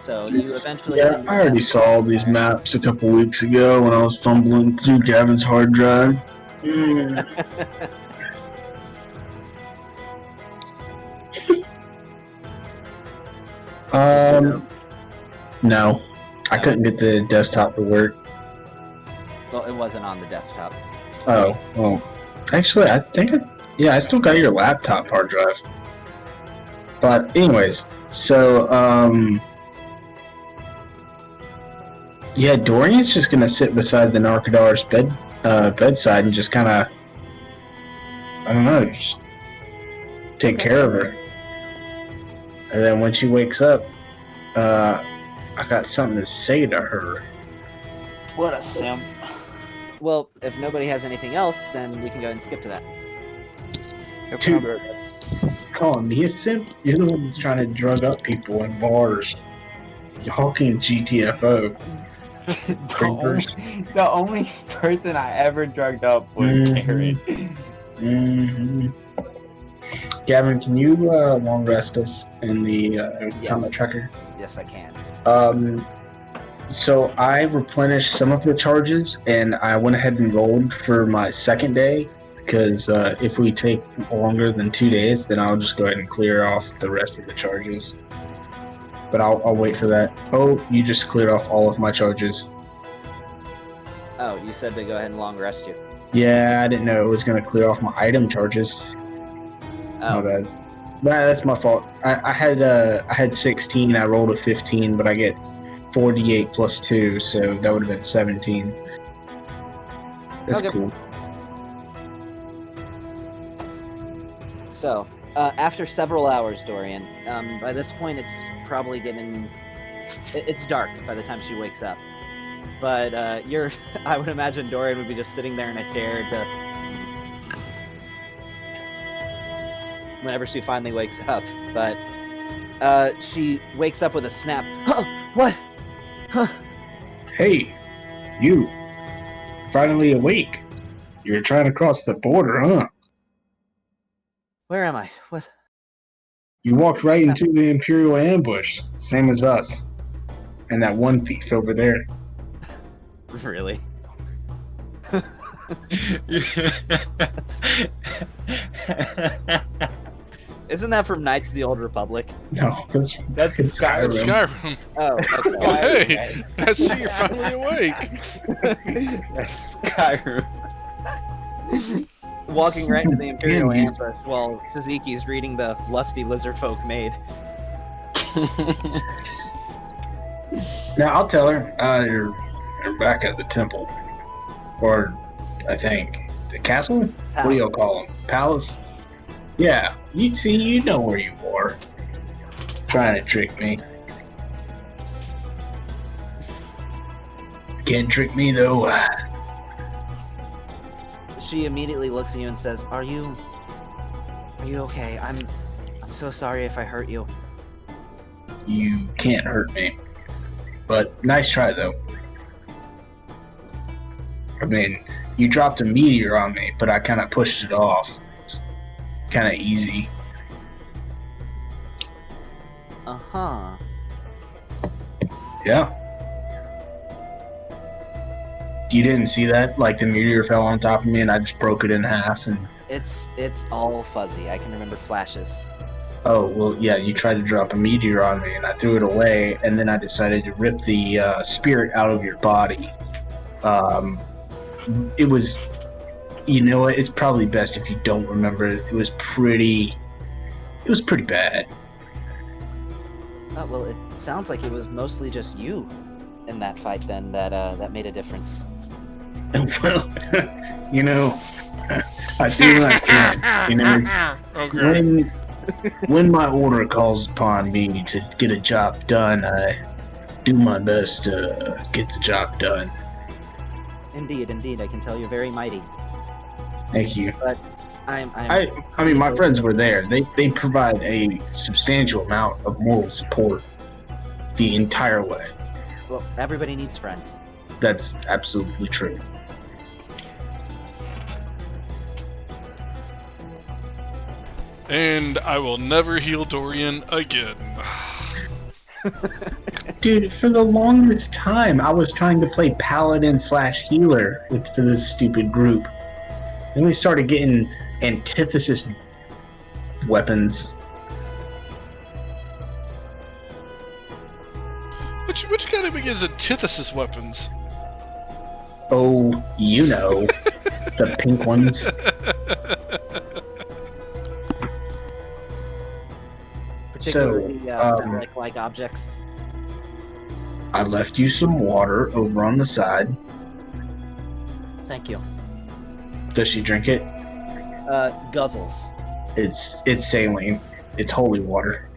So you eventually... Yeah, I already saw all these maps a couple weeks ago when I was fumbling through Gavin's hard drive. No. I couldn't get the desktop to work. Well, it wasn't on the desktop. Oh, well. Actually, I think I still got your laptop hard drive. But anyways, so, yeah, Dorian's just gonna sit beside the Narcadar's bedside and just kinda, I don't know, just take care of her. And then when she wakes up, I got something to say to her. What a simp. Well, if nobody has anything else, then we can go ahead and skip to that. Dude, calling me a simp? You're the one that's trying to drug up people in bars. Y'all can GTFO. The only person I ever drugged up was Karen. Mm-hmm. Gavin, can you long rest us in the Yes. combat tracker? Yes, I can. So I replenished some of the charges, and I went ahead and rolled for my second day, because if we take longer than 2 days, then I'll just go ahead and clear off the rest of the charges. But I'll wait for that. Oh, you just cleared off all of my charges. Oh, you said to go ahead and long rest you. Yeah, I didn't know it was going to clear off my item charges. Oh, My bad. Nah, that's my fault. I had 16. I rolled a 15, but I get 48 plus 2, so that would have been 17. That's Okay. cool. So, after several hours, Dorian, by this point it's probably getting It's dark by the time she wakes up. But I would imagine Dorian would be just sitting there in a chair whenever she finally wakes up. But she wakes up with a snap. What? Hey, you. Finally awake. You were trying to cross the border, huh? Where am I? What? You walked right into the Imperial ambush, same as us. And that one thief over there. Really? Isn't that from Knights of the Old Republic? No, that's Skyrim. Skyrim. Oh, okay. Oh, hey! I see you're finally awake. That's Skyrim. Walking right into the Imperial Yeah, you- ambush while Shizuki's reading the lusty lizard folk maid. Now I'll tell her. You're back at the temple, or I think the castle. What do y'all call them? Palace. Yeah. You see, you know where you are. Trying to trick me. Can't trick me though. She immediately looks at you and says, Are you okay? I'm so sorry if I hurt you. You can't hurt me. But nice try though. I mean, you dropped a meteor on me, but I kind of pushed it off. It's kind of easy. Uh-huh. Yeah. You didn't see that? Like the meteor fell on top of me and I just broke it in half and... It's all fuzzy. I can remember flashes. Oh, well, yeah, you tried to drop a meteor on me and I threw it away and then I decided to rip the spirit out of your body. It was... You know what? It's probably best if you don't remember it. It was pretty bad. Oh, well, it sounds like it was mostly just you in that fight then that made a difference. Well, you know, I do what I can. You know, it's Okay. when my order calls upon me to get a job done, I do my best to get the job done. Indeed, I can tell you're very mighty. Thank you. I mean, my friends were there. They provide a substantial amount of moral support the entire way. well, everybody needs friends. That's absolutely true. And I will never heal Dorian again. Dude, for the longest time, I was trying to play paladin / healer for this stupid group. Then we started getting antithesis weapons. Which category is antithesis weapons? Oh, you know, the pink ones. Particularly So, phallic-like objects. I left you some water over on the side. Thank you. Does she drink it? Guzzles. It's saline. It's holy water.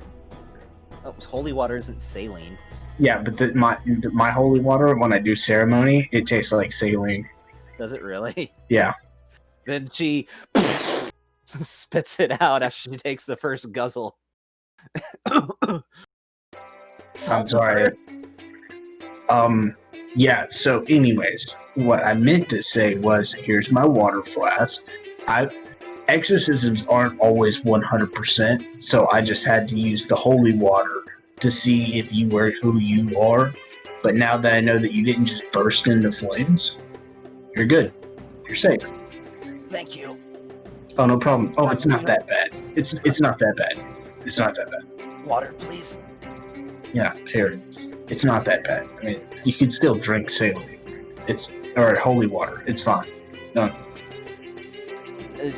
Oh, holy water isn't saline. Yeah, but my holy water, when I do ceremony, it tastes like saline. Does it really? Yeah. Then she spits it out after she takes the first guzzle. I'm sorry. Yeah, so anyways, what I meant to say was, here's my water flask. Exorcisms aren't always 100%, so I just had to use the holy water to see if you were who you are. But now that I know that you didn't just burst into flames, you're good. You're safe. Thank you. Oh, no problem. Oh, it's not that bad. It's not that bad. It's not that bad. Water, please. Yeah, here. It's not that bad. I mean, you can still drink saline. Or holy water. It's fine. No.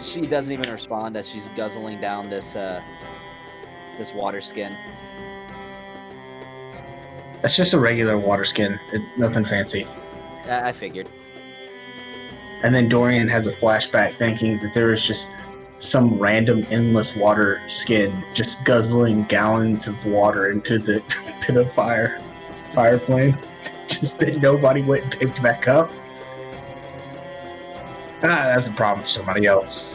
She doesn't even respond as she's guzzling down this water skin. That's just a regular water skin. Nothing fancy. I figured. And then Dorian has a flashback thinking that there is just some random endless water skin just guzzling gallons of water into the pit of fire. fire flame, just that nobody went and picked back up. That's a problem for somebody else.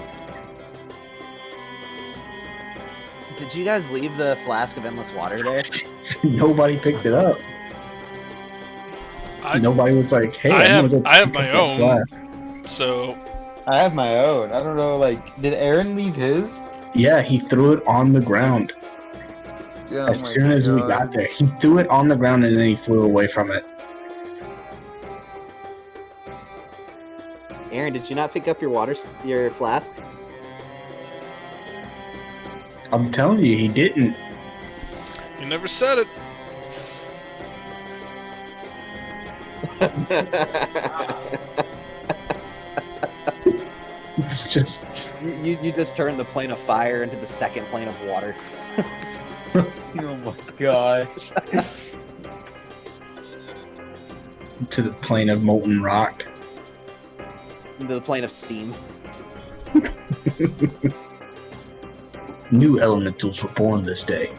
Did you guys leave the flask of endless water there? Nobody picked it up. Nobody was like, "Hey, I I'm gonna go have pick my up that own. flask." So I have my own. I don't know, like, did Aaron leave his? Yeah, he threw it on the ground Oh as my soon as we God. got there. He threw it on the ground and then he flew away from it. Aaron, did you not pick up your flask? I'm telling you, he didn't. you never said it. It's just you just turned the plane of fire into the second plane of water. Oh my gosh. to the plane of molten rock. Into the plane of steam. New elementals were born this day.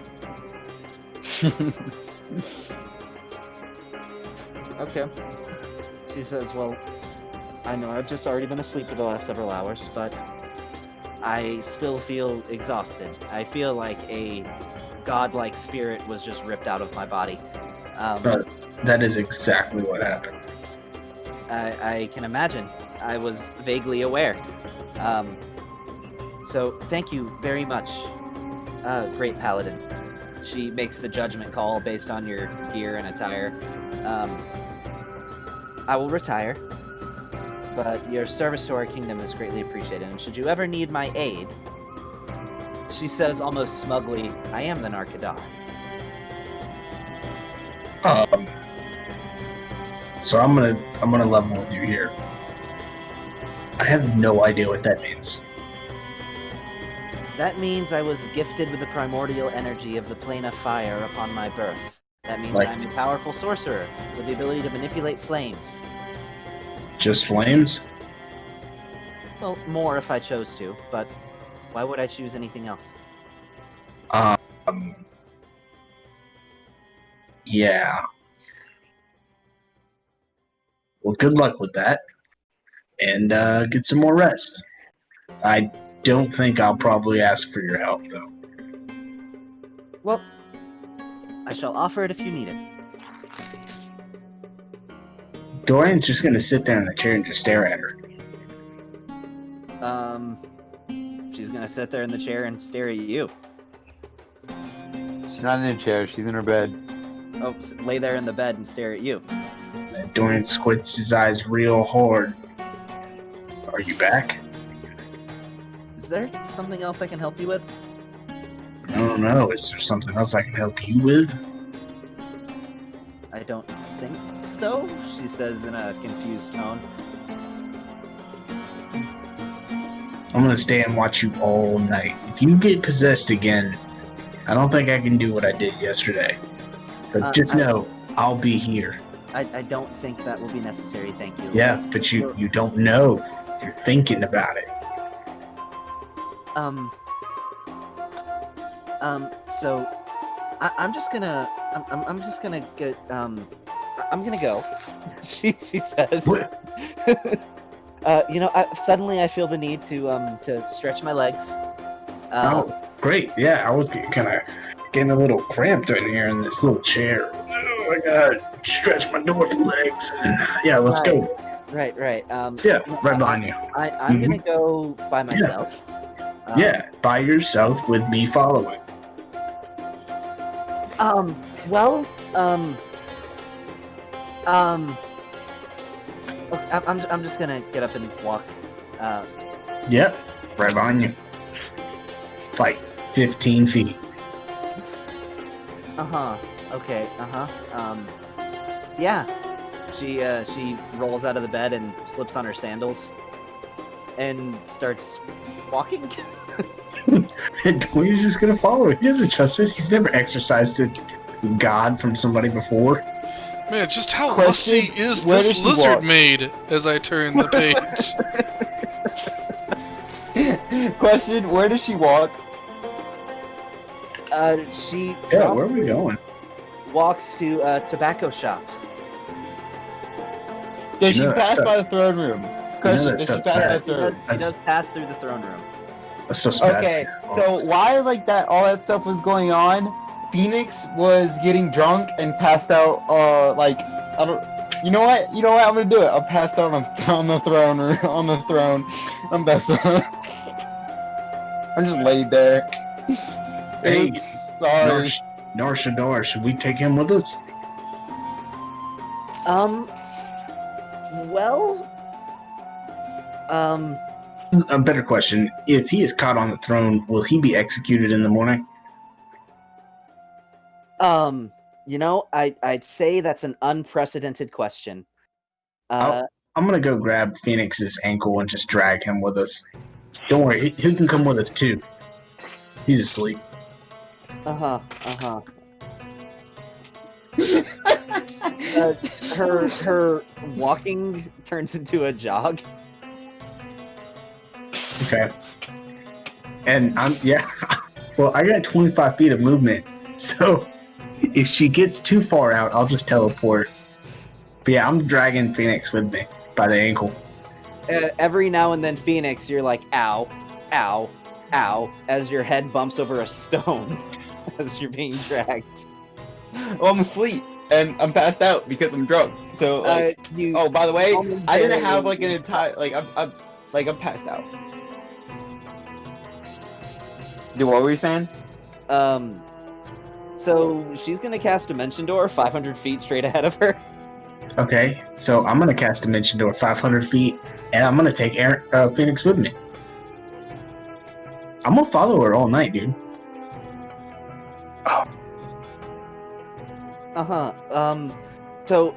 Okay. She says, well, I know I've just already been asleep for the last several hours, but I still feel exhausted. I feel like a godlike spirit was just ripped out of my body. That is exactly what happened. I can imagine. I was vaguely aware. So thank you very much, great paladin. She makes the judgment call based on your gear and attire. I will retire, but your service to our kingdom is greatly appreciated, and should you ever need my aid, she says almost smugly, I am the Narkadar. So I'm gonna level with you here. I have no idea what that means. That means I was gifted with the primordial energy of the plane of fire upon my birth. That means Like- I'm a powerful sorcerer with the ability to manipulate flames. Just flames? Well, more if I chose to, but why would I choose anything else? Yeah. Well, good luck with that. And get some more rest. I don't think I'll probably ask for your help, though. Well, I shall offer it if you need it. Dorian's just gonna sit there in the chair and just stare at her. She's gonna sit there in the chair and stare at you. She's not in a chair, she's in her bed. Oh, lay there in the bed and stare at you. And Dorian squints his eyes real hard. Are you back? Is there something else I can help you with? I don't know. Is there something else I can help you with? I don't think so, she says in a confused tone. I'm gonna stay and watch you all night. If you get possessed again, I don't think I can do what I did yesterday. But just know, I'll be here. I don't think that will be necessary, thank you. Yeah, but you don't know. You're thinking about it. So I'm just gonna I'm just gonna get I'm gonna go. she says. What? Suddenly I feel the need to stretch my legs. Oh, great. Yeah, I was kind of getting a little cramped in here in this little chair. Oh, I gotta stretch my dwarf legs. Yeah, let's go. Right. Yeah, right behind you. I'm gonna go by myself. Yeah, by yourself with me following. I'm just gonna get up and walk. Yep, right behind you. It's like 15 feet. Okay. Yeah. She rolls out of the bed and slips on her sandals and starts walking. And Dwayne's just gonna follow. He doesn't trust us. He's never exercised God from somebody before. Man, just how Question, lusty is where this does she lizard walk? maid as I turn the page? Question, where does she walk? She. Yeah, where are we going? walks to a tobacco shop. Does You she know pass that by the throne room? Question, that does she stuff's pass by bad. the throne? She does pass through the throne room. That's so bad. Okay, so while like that, all that stuff was going on, Phoenix was getting drunk and passed out. Like I don't. You know what? You know what? I'm gonna do it. I'm passed out on the throne. On the throne. I'm passed out. I'm just laid there. Hey, Oops, sorry. Narshadar, should we take him with us? Well, A better question: if he is caught on the throne, will he be executed in the morning? I'd say that's an unprecedented question. I'm gonna go grab Phoenix's ankle and just drag him with us. Don't worry, he can come with us too. He's asleep. Her walking turns into a jog. Okay. And well, I got 25 feet of movement, so if she gets too far out, I'll just teleport. But yeah, I'm dragging Phoenix with me by the ankle. Every now and then, Phoenix, you're like, ow, ow, ow, as your head bumps over a stone as you're being dragged. Well, I'm asleep and I'm passed out because I'm drunk. So like, oh, by the way, I didn't have like an entire I'm passed out. What were you saying? So she's gonna cast Dimension Door 500 feet straight ahead of her. Okay, so I'm gonna cast Dimension Door 500 feet, and I'm gonna take Phoenix with me. I'm gonna follow her all night, dude. So,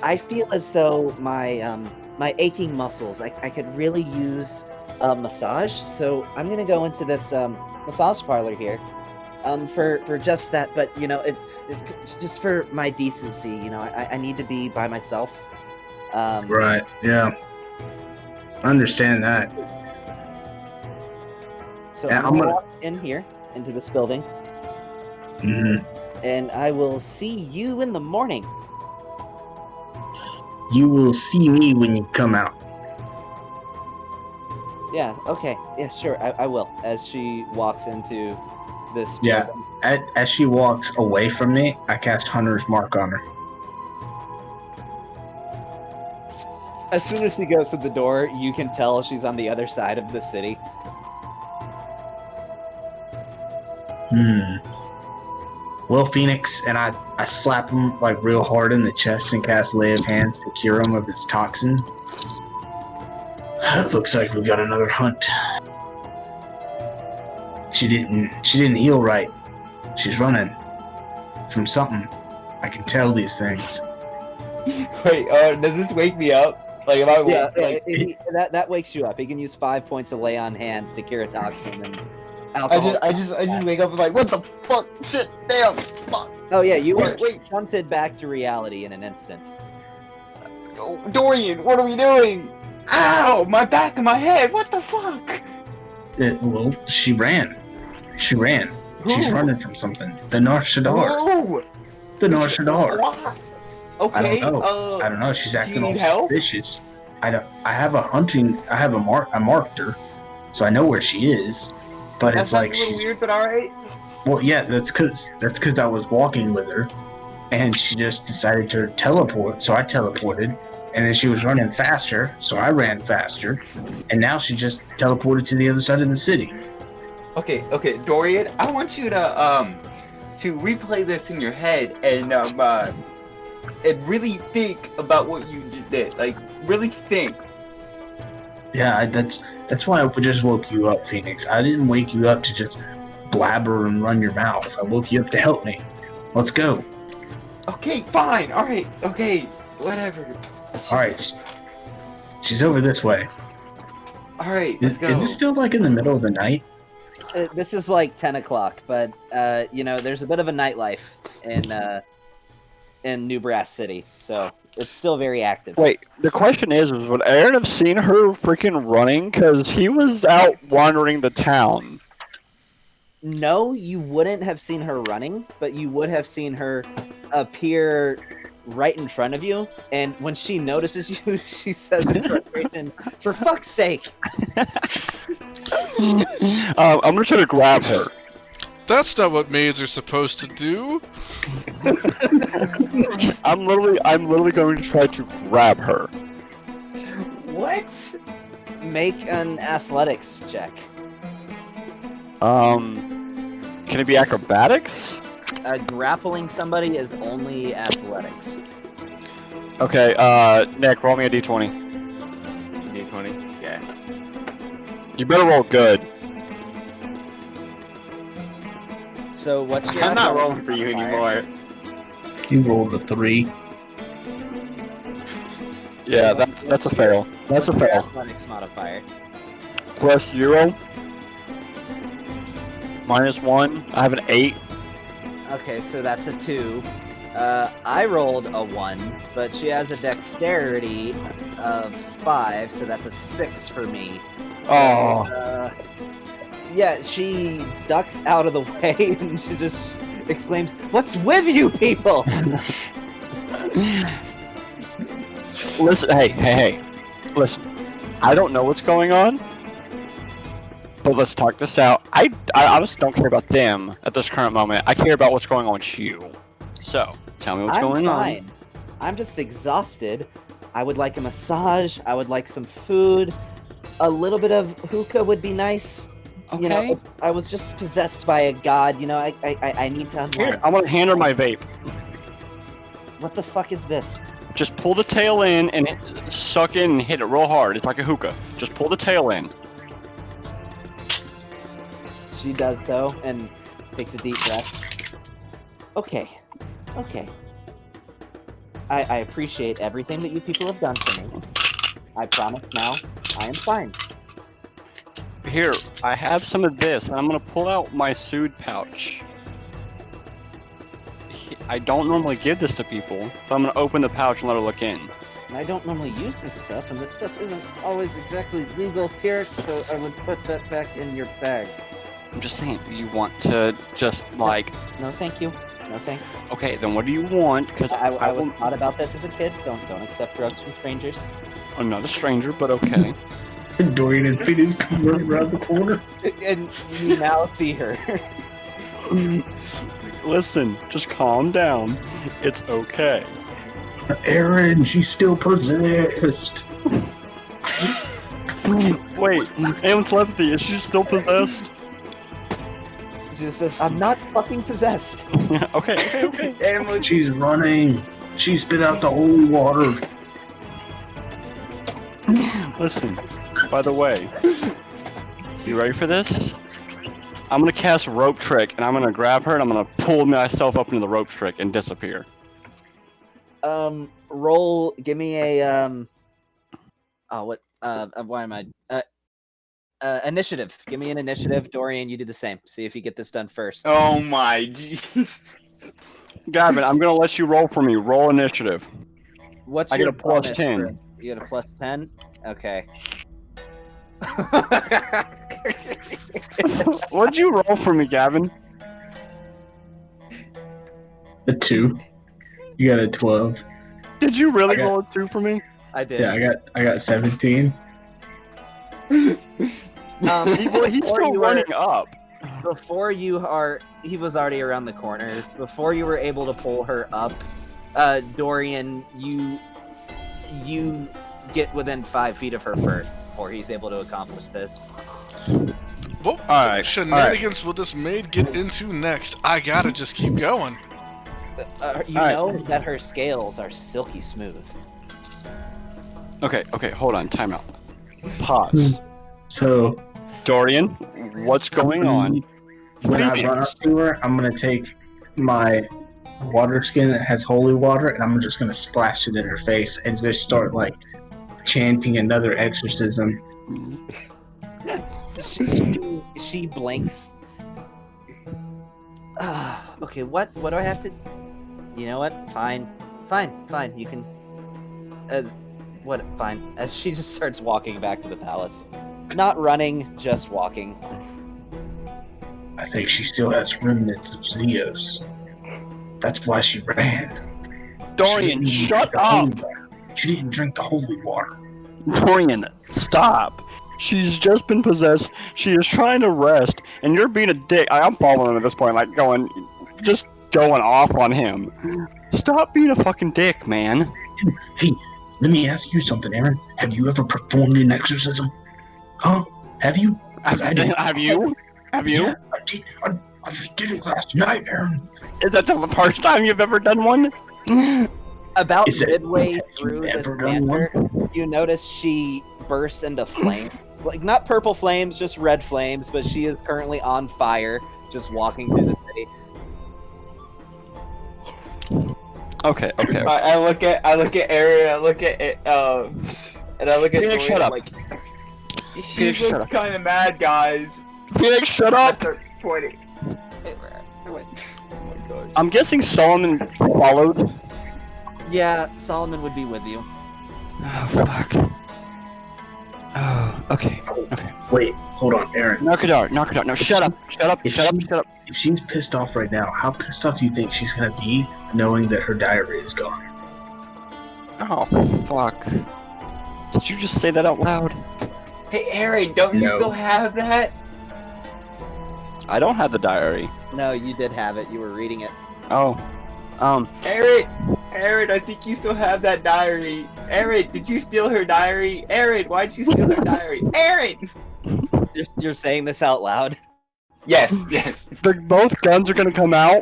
I feel as though my aching muscles, I could really use a massage. So I'm gonna go into this massage parlor here, for just that. But it just for my decency. I need to be by myself. Right. Yeah. I understand that. So Yeah, I'm gonna walk in here into this building, and I will see you in the morning. You will see me when you come out. Yeah, okay. Yeah, sure, I will. As she walks into this Yeah. building. As she walks away from me, I cast Hunter's Mark on her. As soon as she goes to the door, you can tell she's on the other side of the city. Well, Phoenix, and I slap him like real hard in the chest and cast Lay of Hands to cure him of his toxin. It looks like we got another hunt. She didn't heal right. She's running from something. I can tell these things. Wait, does this wake me up? Like, am I that wakes you up. You can use 5 points of Lay on Hands to cure a toxin and alcohol. I just wake up and like, what the fuck? Shit, damn, fuck. Oh yeah, you were Wait. shunted back to reality in an instant. Oh, Dorian, what are we doing? Ow, my back and my head. What the fuck? Well, she ran. She ran. She's running from something. The Narshadar. Whoa. The Narshadar. What? Okay. I don't know. She's acting all need help? suspicious. I marked her, so I know where she is. But That it's sounds like a little she's. weird, but all right. Well, yeah, that's because I was walking with her, and she just decided to teleport. So I teleported, and then she was running faster, so I ran faster, and now she just teleported to the other side of the city. Okay, Dorian, I want you to replay this in your head and really think about what you did. Like, really think. Yeah, that's why I just woke you up, Phoenix. I didn't wake you up to just blabber and run your mouth. I woke you up to help me. Let's go. Okay, fine. All right. Okay, whatever. All right. She's over this way. All right, let's go. Is this still like in the middle of the night? This is like 10 o'clock, but there's a bit of a nightlife in New Brass City, so it's still very active. Wait, the question is would Aaron have seen her freaking running? Because he was out wandering the town. No, you wouldn't have seen her running, but you would have seen her appear right in front of you. And when she notices you, she says in frustration, "For fuck's sake!" I'm gonna try to grab her. That's not what maids are supposed to do. I'm literally going to try to grab her. What? Make an athletics check. Can it be acrobatics? Grappling somebody is only athletics. Okay, Nick, roll me a d20. D20. Yeah. You better roll good. So what's your? I'm not athletics rolling for you modifier? anymore. You rolled a 3. Yeah, So that's a fail. That's a What's your fail. athletics modifier? Plus 0. -1. I have an 8. Okay, so that's a 2. I rolled a 1, but she has a dexterity of 5, so that's a 6 for me. Oh. Yeah, she ducks out of the way and she just exclaims, "What's with you people?" Listen, hey. Listen, I don't know what's going on, but let's talk this out. I honestly don't care about them at this current moment. I care about what's going on with you. So, tell me what's I'm going fine. I'm just exhausted. I would like a massage. I would like some food. A little bit of hookah would be nice. Okay. You know, I was just possessed by a god. You know, I need to on. unwind. Here, I'm gonna hand her my vape. What the fuck is this? Just pull the tail in and suck in and hit it real hard. It's like a hookah. Just pull the tail in. She does so and takes a deep breath. Okay. I appreciate everything that you people have done for me. I promise now I am fine. Here, I have some of this, and I'm gonna pull out my soothe pouch. I don't normally give this to people, but I'm gonna open the pouch and let her look in. I don't normally use this stuff, and this stuff isn't always exactly legal here, so I would put that back in your bag. I'm just saying, you want to just like, No, thank you. No, thanks. okay, then what do you want? Because I was taught about this as a kid. Don't accept drugs from strangers. I'm not a stranger, but okay. Dorian and Phoenix come running around the corner. And you now see her. Listen, just calm down. It's okay. Aaron, she's still possessed. Wait, Aim Telepathy, is she still possessed? She just says, "I'm not fucking possessed." okay. She's running. She spit out the holy water. Listen, by the way, you ready for this? I'm gonna cast Rope Trick, and I'm gonna grab her, and I'm gonna pull myself up into the Rope Trick and disappear. Roll. Give me a what? Why am I? Initiative. Give me an initiative, Dorian. You do the same. See if you get this done first. Oh my g. Gavin, I'm gonna let you roll for me. Roll initiative. What's I your get a plus bonus 10. for- You get a plus 10. Okay. What'd you roll for me, Gavin? A 2. You got a 12. Did you really I got- roll a 2 for me? I did. Yeah, I got 17. He's Before still you were- running up. Before he was already around the corner. Before you were able to pull her up, Dorian, you get within 5 feet of her first before he's able to accomplish this. What Alright, shenanigans will this maid get into next? I gotta just keep going. You Alright. know that her scales are silky smooth. Okay, hold on, time out. Pause. So Dorian, what's going on? when I run up to her, I'm gonna take my water skin that has holy water, and I'm just gonna splash it in her face and just start like chanting another exorcism. She blinks. Okay, what do I have to? You know what? Fine. You can. Fine. As she just starts walking back to the palace, not running, just walking. I think she still has remnants of Zeos. That's why she ran. Dorian, She didn't even shut drink the holy up! water. She didn't drink the holy water. Dorian, stop! She's just been possessed. She is trying to rest, and you're being a dick. I'm following him at this point, like going off on him. Stop being a fucking dick, man. Hey, let me ask you something, Aaron. Have you ever performed an exorcism? Huh? Have you? 'Cause I did. Have you? Have you? Yeah, I did. I just did it last night, Aaron. Is that the first time you've ever done one? About Is it- midway have you through this ever done banter, you notice she bursts into flames. Like, not purple flames, just red flames, but she is currently on fire, just walking through the city. Okay. I look at Aaron. I look at it. And I look at Phoenix, Dorian, shut up. like, she Phoenix, shut looks up. kind of mad, guys. Phoenix, shut I up! start pointing. Oh my gosh. I'm guessing Solomon followed. Yeah, Solomon would be with you. Oh, fuck. Oh, okay. Wait, hold on, Aaron. Knock it out. No, shut up. If she's pissed off right now, how pissed off do you think she's gonna be knowing that her diary is gone? Oh, fuck. Did you just say that out loud? Hey, Aaron, don't you No. still have that? I don't have the diary. No, you did have it. You were reading it. Oh. Aaron, I think you still have that diary. Aaron, did you steal her diary? Aaron, why'd you steal her diary? Aaron! You're saying this out loud. Yes. Both guns are gonna come out.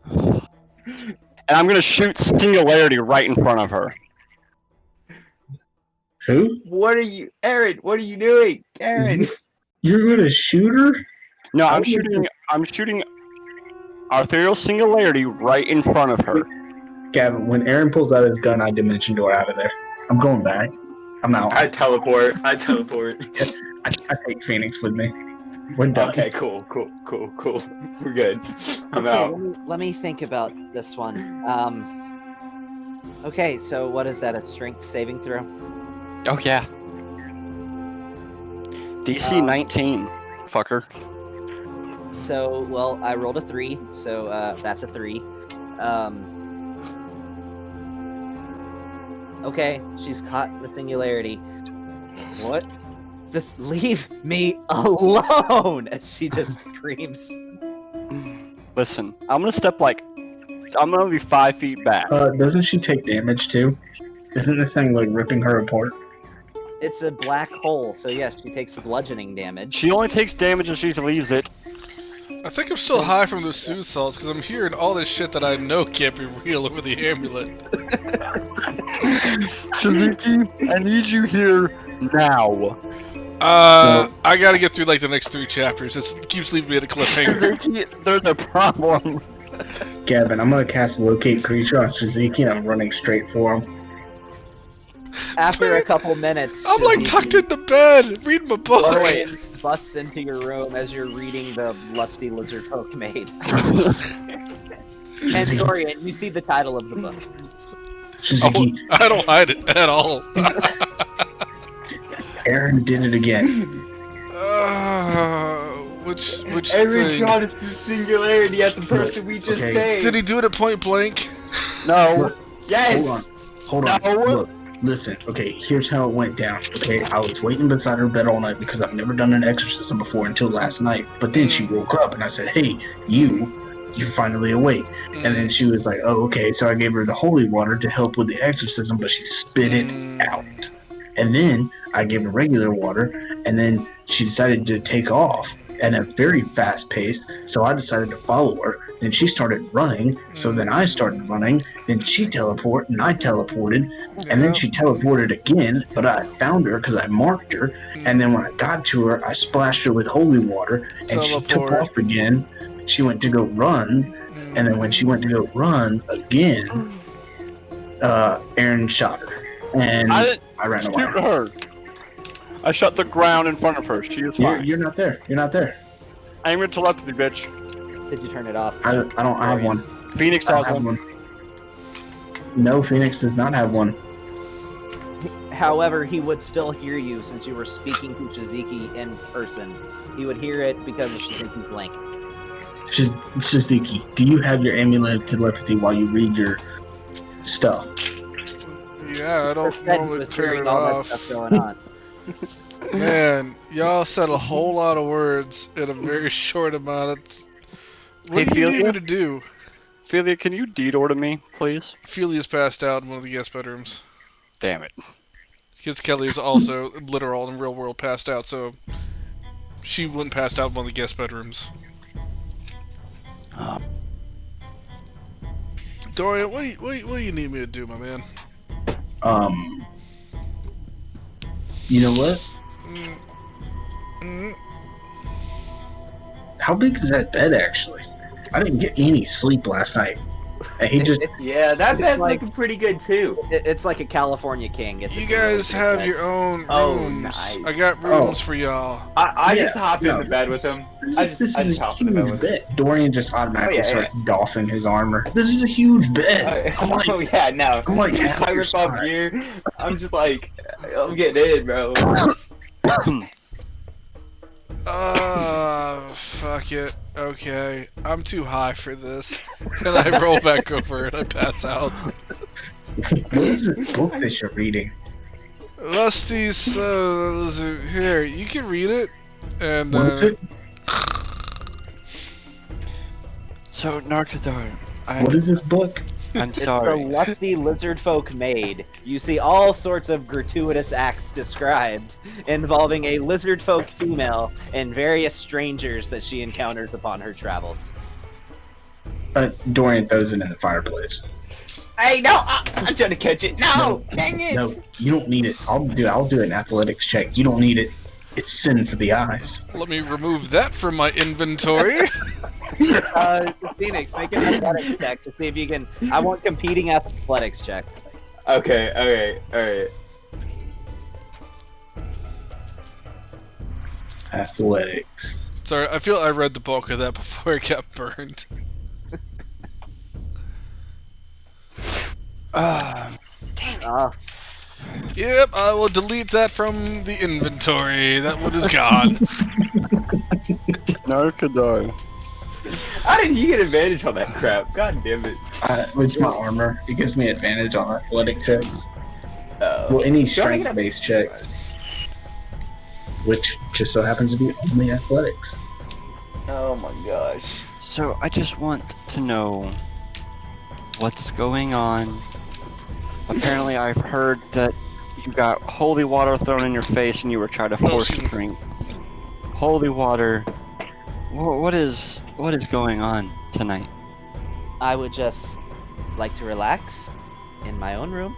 And I'm gonna shoot Singularity right in front of her. Who? What are you, Aaron? What are you doing, Aaron? You're gonna shoot her? No, I'm Oh. shooting Arterial Singularity right in front of her. Gavin, when Aaron pulls out his gun, I dimension door out of there. I'm going back. I'm out. I teleport. I take Phoenix with me. We're done. Okay, cool. We're good. I'm Okay, out. let me think about this one. Okay, so what is that? A strength saving throw? Oh yeah. DC 19, fucker. So, well, I rolled a 3, so that's a 3. Okay, she's caught in the singularity. What? Just leave me alone! As she just screams. Listen, I'm gonna be 5 feet back. Doesn't she take damage too? Isn't this thing like ripping her apart? It's a black hole, so yes, she takes bludgeoning damage. She only takes damage if she leaves it. I think I'm still high from the sooth salts because I'm hearing all this shit that I know can't be real over the amulet. Shizuki, I need you here now. I gotta get through like the next 3 chapters. It keeps leaving me at a cliffhanger. Shizuki, there's a problem. Gavin, I'm gonna cast Locate Creature on Shizuki and I'm running straight for him. After a couple minutes, I'm like Shizuki tucked into bed, reading my book. Dorian busts into your room as you're reading the Lusty Lizard Folk Maid. And Dorian, you see the title of the book. Shizuki, I don't hide it at all. Aaron did it again. Which Aaron thing? shot us the singularity at the person we just Okay. saved. Did he do it at point blank? No. Yes. Hold on. No. Look, listen. Okay, here's how it went down. Okay, I was waiting beside her bed all night because I've never done an exorcism before until last night. But then she woke up and I said, "Hey, you're finally awake." And then she was like, "Oh, okay." So I gave her the holy water to help with the exorcism, but she spit it out. And then I gave her regular water, and then she decided to take off at a very fast pace. So I decided to follow her. Then she started running. So then I started running. Then she teleported, and I teleported. And then she teleported again, but I found her because I marked her. And then when I got to her, I splashed her with holy water, and she took Teleport. off again. She went to go run, and then when she went to go run again, Aaron shot her, and I didn't I ran shoot away. her. I shot the ground in front of her. She is fine. You're not there. You're not there. I'm in telepathy, bitch. Did you turn it off? I don't have one. Phoenix I don't has have one. one. No, Phoenix does not have one. However, he would still hear you since you were speaking to Shiziki in person. He would hear it because of Shiziki's link. Shiziki, do you have your amulet of telepathy while you read your stuff? Yeah, I don't Said he normally was turn hearing it all that off. stuff going on. Man, y'all said a whole lot of words in a very short amount of... What Hey, do you need Ophelia? me to do? Ophelia, can you deed order me, please? Ophelia's passed out in one of the guest bedrooms. Damn it. Because Kelly is also literal and real world passed out, so she wouldn't pass out in one of the guest bedrooms. Dorian, what do you need me to do, my man? You know what? Mm. How big is that bed actually? I didn't get any sleep last night. And he just Yeah, that it's bed's like- looking pretty good too. It's like a California king. It's You a really guys big have bed. your own rooms. Oh, nice. I got rooms for y'all. I Yeah, just hop no. in the bed with him. this, I is- just this is a hop in the bed huge with him. bed. Dorian just automatically Oh, yeah, starts doffing his armor. This is a huge bed. I'm like, Oh yeah, no. I'm like half I your rip off size. gear. I'm just like, I'm getting in, bro. Fuck it. Okay, I'm too high for this. And I roll back over and I pass out. What is this book that you're reading? Lusty Souls. Here, you can read it. And, What is it? So, Narcadar, What is this book? I'm It's sorry. the lusty lizard folk maid. You see all sorts of gratuitous acts described involving a lizard folk female and various strangers that she encounters upon her travels. Dorian throws it in the fireplace. Hey, no, I'm trying to catch it. No, dang it. No, you don't need it. I'll do an athletics check. You don't need it. It's sin for the eyes. let me remove that from my inventory. Phoenix, make an athletics check to see if you can. I want competing athletics checks. Okay, alright. Athletics. Sorry, I feel I read the bulk of that before it got burned. Uh, Yep, I will delete that from the inventory. That one is gone. Narcadar. How did you get advantage on that crap? God damn it. It's my armor. It gives me advantage on athletic checks. Well, any Do you wanna get strength-based checks, which just so happens to be only athletics. Oh my gosh. So, I just want to know what's going on. Apparently, I've heard that you got holy water thrown in your face and you were trying to force a drink. Holy water. What is going on tonight? I would just like to relax in my own room.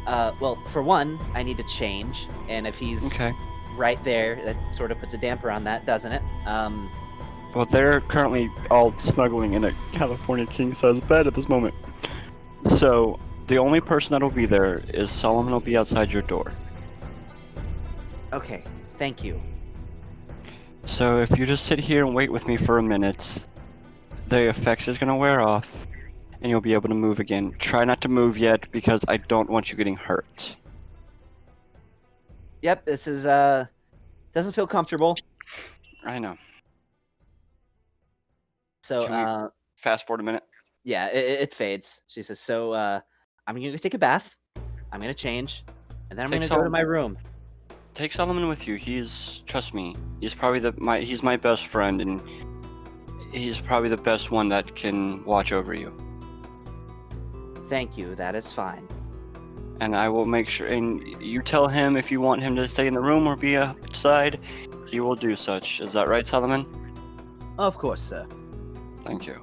Well, for one, I need to change, and if he's Okay. right there, that sort of puts a damper on that, doesn't it? Well, they're currently all snuggling in a California king-size bed at this moment. So, the only person that'll be there is Solomon will be outside your door. Okay, thank you. So, if you just sit here and wait with me for a minute, the effects is gonna wear off, and you'll be able to move again. Try not to move yet, because I don't want you getting hurt. Yep, this is doesn't feel comfortable. I know. So Can we- Fast forward a minute. yeah, it fades. She says, "So I'm gonna go take a bath. I'm gonna change, and then I'm Take gonna go to some- my room." Take Solomon with you. Trust me, he's probably he's my best friend, and he's probably the best one that can watch over you. Thank you. That is fine. And I will make sure, and you tell him if you want him to stay in the room or be outside, he will do such. Is that right, Solomon? Of course, sir. Thank you.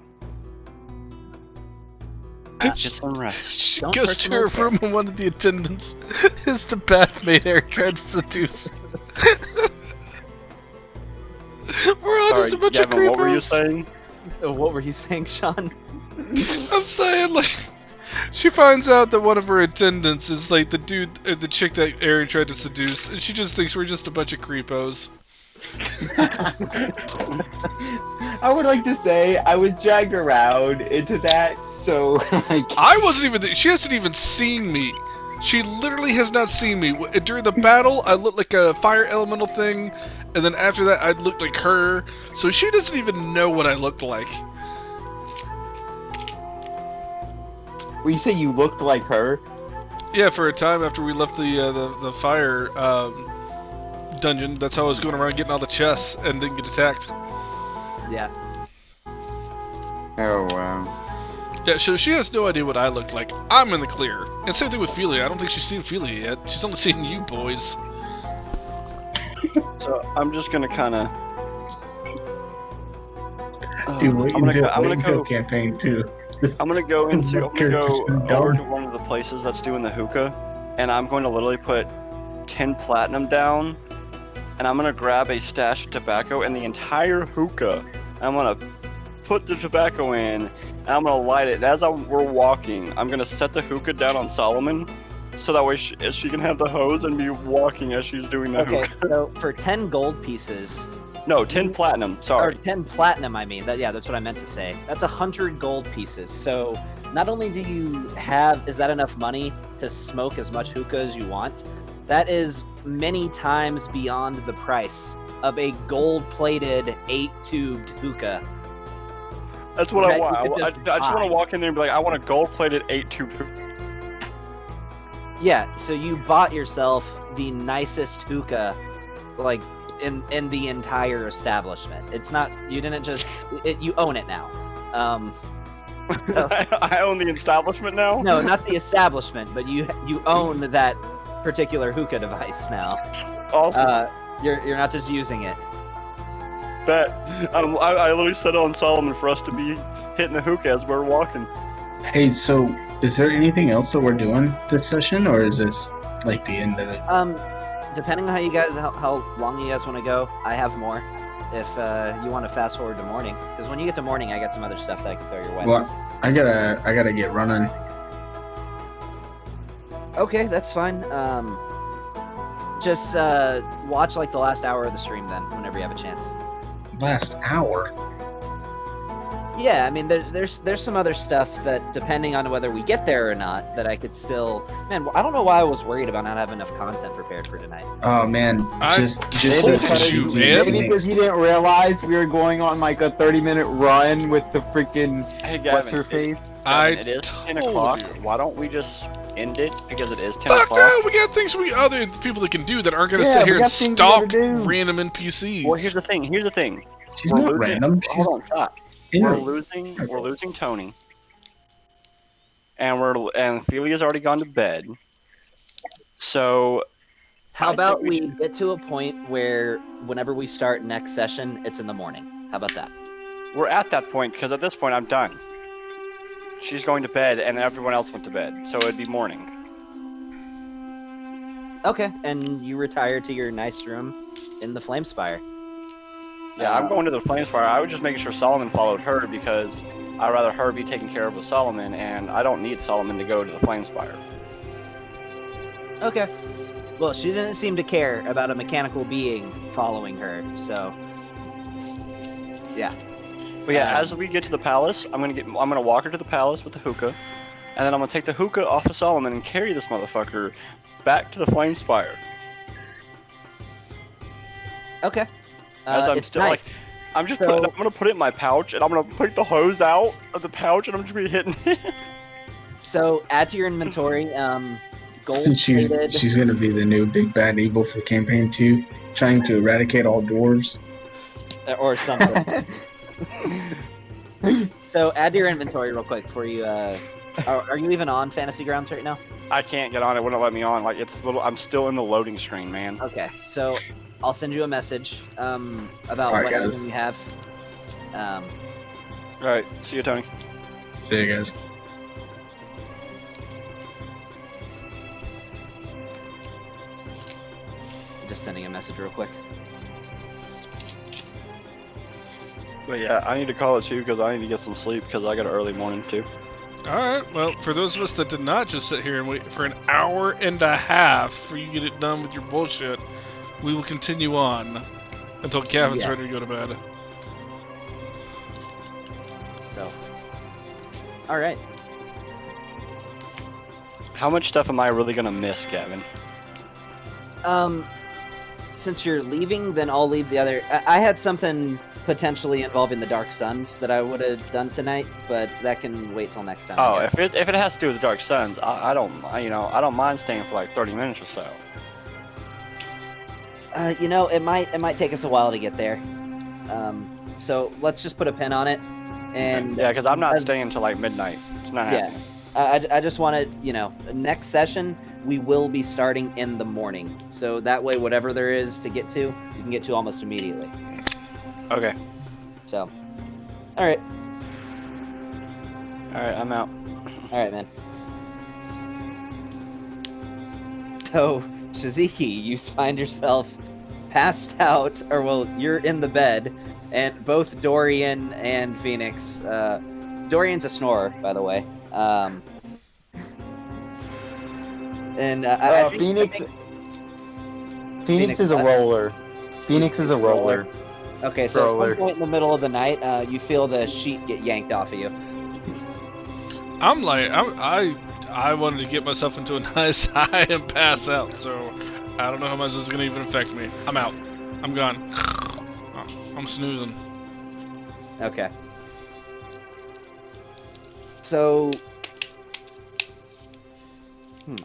Uh, Get some rest. She Don't goes hurt to them her over. room and one of the attendants is the bathmaid Eric tried to seduce. We're all just a bunch of Gavin, what were you creepos. saying? What were you saying, Sean? I'm saying, like, she finds out that one of her attendants is like the dude, or the chick that Aaron tried to seduce, and she just thinks we're just a bunch of creepos. I would like to say I was dragged around into that, so like I wasn't even. She hasn't even seen me. She literally has not seen me. During the battle, I looked like a fire elemental thing, and then after that, I looked like her. So she doesn't even know what I looked like. Well, you say you looked like her? Yeah, for a time after we left the fire dungeon, that's how I was going around getting all the chests and didn't get attacked. Yeah. Oh, wow. Yeah, so she has no idea what I look like. I'm in the clear. And same thing with Felia. I don't think she's seen Felia yet. She's only seen you boys. So I'm just gonna kind of. Dude, wait I'm until gonna go. campaign 2. I'm gonna go over Dumb. to one of the places that's doing the hookah, and I'm going to literally put 10 platinum down, and I'm gonna grab a stash of tobacco and the entire hookah. I'm gonna put the tobacco in, and I'm gonna light it. And as we're walking, I'm gonna set the hookah down on Solomon, so that way she can have the hose and be walking as she's doing the Okay, hookah. so for 10 gold pieces, No, 10 platinum. Sorry. or 10 platinum, I mean. That's what I meant to say. That's 100 gold pieces. So not only do you is that enough money to smoke as much hookah as you want, that is many times beyond the price of a gold-plated 8-tubed hookah. That's what I That want. you could I just just want buy. to walk in there and be like, I want a gold-plated 8-tube hookah. Yeah, so you bought yourself the nicest hookah, like, in the entire establishment. It's not, you didn't just, you own it now. I own the establishment now? No, not the establishment, but you own that particular hookah device now. Awesome. You're not just using it. Bet. I literally set it on Solomon for us to be hitting the hookah as we're walking. Hey, so is there anything else that we're doing this session, or is this like the end of it? Depending on how long you guys want to go, I have more. If you want to fast forward to morning, because when you get to morning, I got some other stuff that I can throw your way. Well, I gotta get running. Okay, that's fine. Just watch like the last hour of the stream then, whenever you have a chance. Last hour. Yeah, I mean, there's some other stuff that, depending on whether we get there or not, that I could still. Man, I don't know why I was worried about not having enough content prepared for tonight. Oh man, just told so you, you man. Maybe because you didn't realize we were going on like a 30-minute run with the freaking Hey, Gavin. what's her face? It is 10 told o'clock. you. Why don't we just end it? Because it is 10 Fuck o'clock. no, we got things other people that can do that aren't gonna Yeah, sit we here and got things we stalk gotta do. random NPCs. Well, here's the thing. She's We're not losing- random. She's Hold on, stop. in We're her- losing Tony. And Felia's already gone to bed. So How I about think we we get to a point where whenever we start next session, it's in the morning? How about that? we're at that point, because at this point I'm done. She's going to bed, and everyone else went to bed, so it'd be morning. Okay, and you retire to your nice room in the Flame Spire. Yeah, I'm going to the Flamespire. I was just making sure Solomon followed her, because I'd rather her be taken care of with Solomon, and I don't need Solomon to go to the Flamespire. Okay. Well, she didn't seem to care about a mechanical being following her, so yeah. But yeah, as we get to the palace, I'm gonna walk her to the palace with the hookah, and then I'm gonna take the hookah off of Solomon and carry this motherfucker back to the Flamespire. Okay. As I'm it's still nice. I'm So- gonna put it in my pouch, and I'm gonna take the hose out of the pouch, and I'm just gonna be hitting it. So add to your inventory, gold plated. She's gonna be the new big bad evil for campaign 2, trying to eradicate all dwarves. Or something. So add to your inventory real quick before you. Are you even on Fantasy Grounds right now? I can't get on. It wouldn't let me on. Like I'm still in the loading screen, man. Okay, so I'll send you a message about Alright, what guys. everything you have. All right, see you, Tony. See you guys. Just sending a message real quick. But yeah, I need to call it too because I need to get some sleep because I got an early morning too. Alright, well, for those of us that did not just sit here and wait for an hour and a half for you to get it done with your bullshit, we will continue on until Gavin's Yeah. ready to go to bed. So, all right. How much stuff am I really gonna miss, Gavin? Since you're leaving, then I'll leave the other. I had something potentially involving the Dark Suns that I would have done tonight, but that can wait till next time. Oh, if it has to do with the Dark Suns, I don't mind staying for like 30 minutes or so. It might take us a while to get there. So let's just put a pin on it. And yeah, because I'm not staying until like midnight. It's not happening. I just wanted, next session we will be starting in the morning. So that way, whatever there is to get to, you can get to almost immediately. Okay. So, all right. All right, I'm out. All right, man. So, Shiziki, you find yourself passed out, or well, you're in the bed, and both Dorian and Phoenix. Dorian's a snorer, by the way. Phoenix is a roller. Phoenix is a roller. Okay, so at some point in the middle of the night, you feel the sheet get yanked off of you. I wanted to get myself into a nice high and pass out, so I don't know how much this is gonna even affect me. I'm out. I'm gone. I'm snoozing. Okay. So,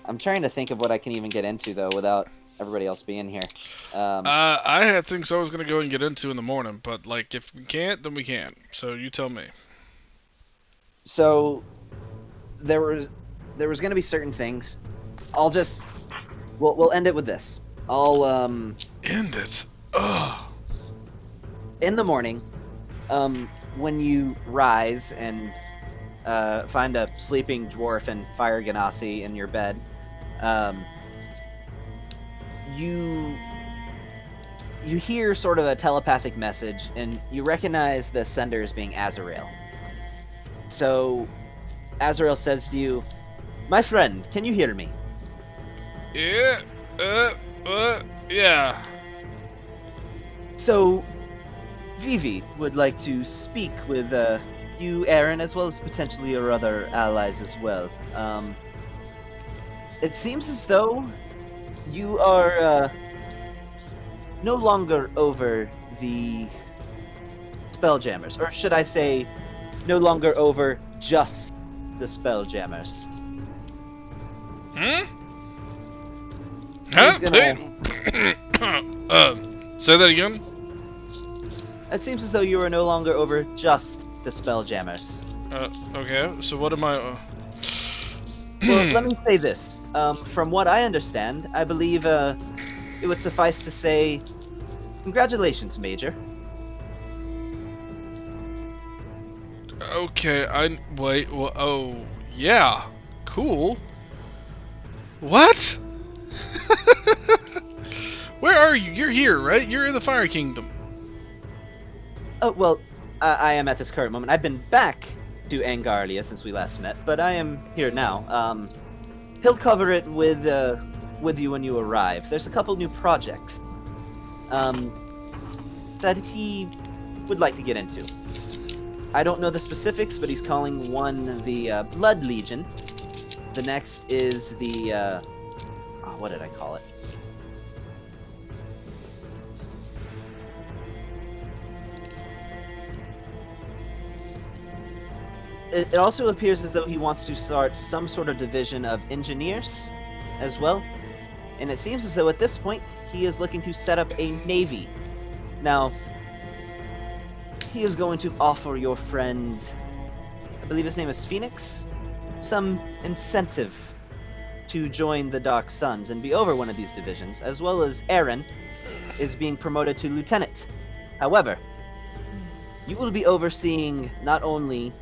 I'm trying to think of what I can even get into though without everybody else being here. I had things I was gonna go and get into in the morning, but like if we can't, then we can't. So you tell me. So, there was gonna be certain things. We'll end it with this. End it. Ugh. In the morning, when you rise and find a sleeping dwarf and Fire Ganassi in your bed, you hear sort of a telepathic message, and you recognize the sender as being Azrael. So, Azrael says to you, "My friend, can you hear me?" Yeah. Yeah. So, Vivi would like to speak with you, Aaron, as well as potentially your other allies as well. It seems as though you are no longer over the Spelljammers, or should I say, no longer over just the Spelljammers. Huh? Say that again? It seems as though you are no longer over just the Spelljammers. Okay, so what am I... Well, let me say this. From what I understand, I believe it would suffice to say, congratulations, Major. Okay, wait, well, oh, yeah, cool. What? Where are you? You're here, right? You're in the Fire Kingdom. Oh, well, I am at this current moment. I've been back to Angarlia since we last met, but I am here now. He'll cover it with you when you arrive. There's a couple new projects that he would like to get into. I don't know the specifics, but he's calling one the Blood Legion. The next is the what did I call it? It also appears as though he wants to start some sort of division of engineers as well. And it seems as though at this point he is looking to set up a navy. Now, he is going to offer your friend, I believe his name is Phoenix, some incentive to join the Dark Suns and be over one of these divisions, as well as Aaron is being promoted to lieutenant. However, you will be overseeing not only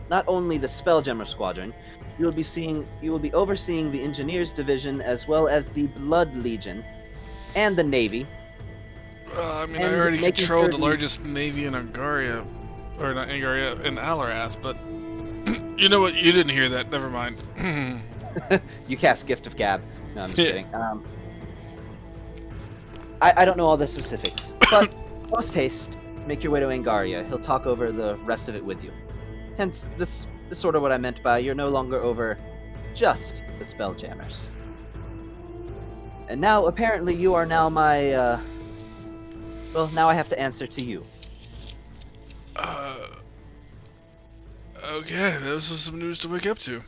the Spelljammer Squadron, you will be overseeing the Engineers Division as well as the Blood Legion and the Navy. I mean, I already controlled the largest navy in Angaria, or not Angaria, in Alarath, but you know what? You didn't hear that. Never mind. You cast Gift of Gab. No, I'm just kidding. I don't know all the specifics, but post haste, make your way to Angaria. He'll talk over the rest of it with you. Hence, this is sort of what I meant by you're no longer over just the Spelljammers. And now, apparently, you are now my, well, now I have to answer to you. Okay, this was some news to wake up to.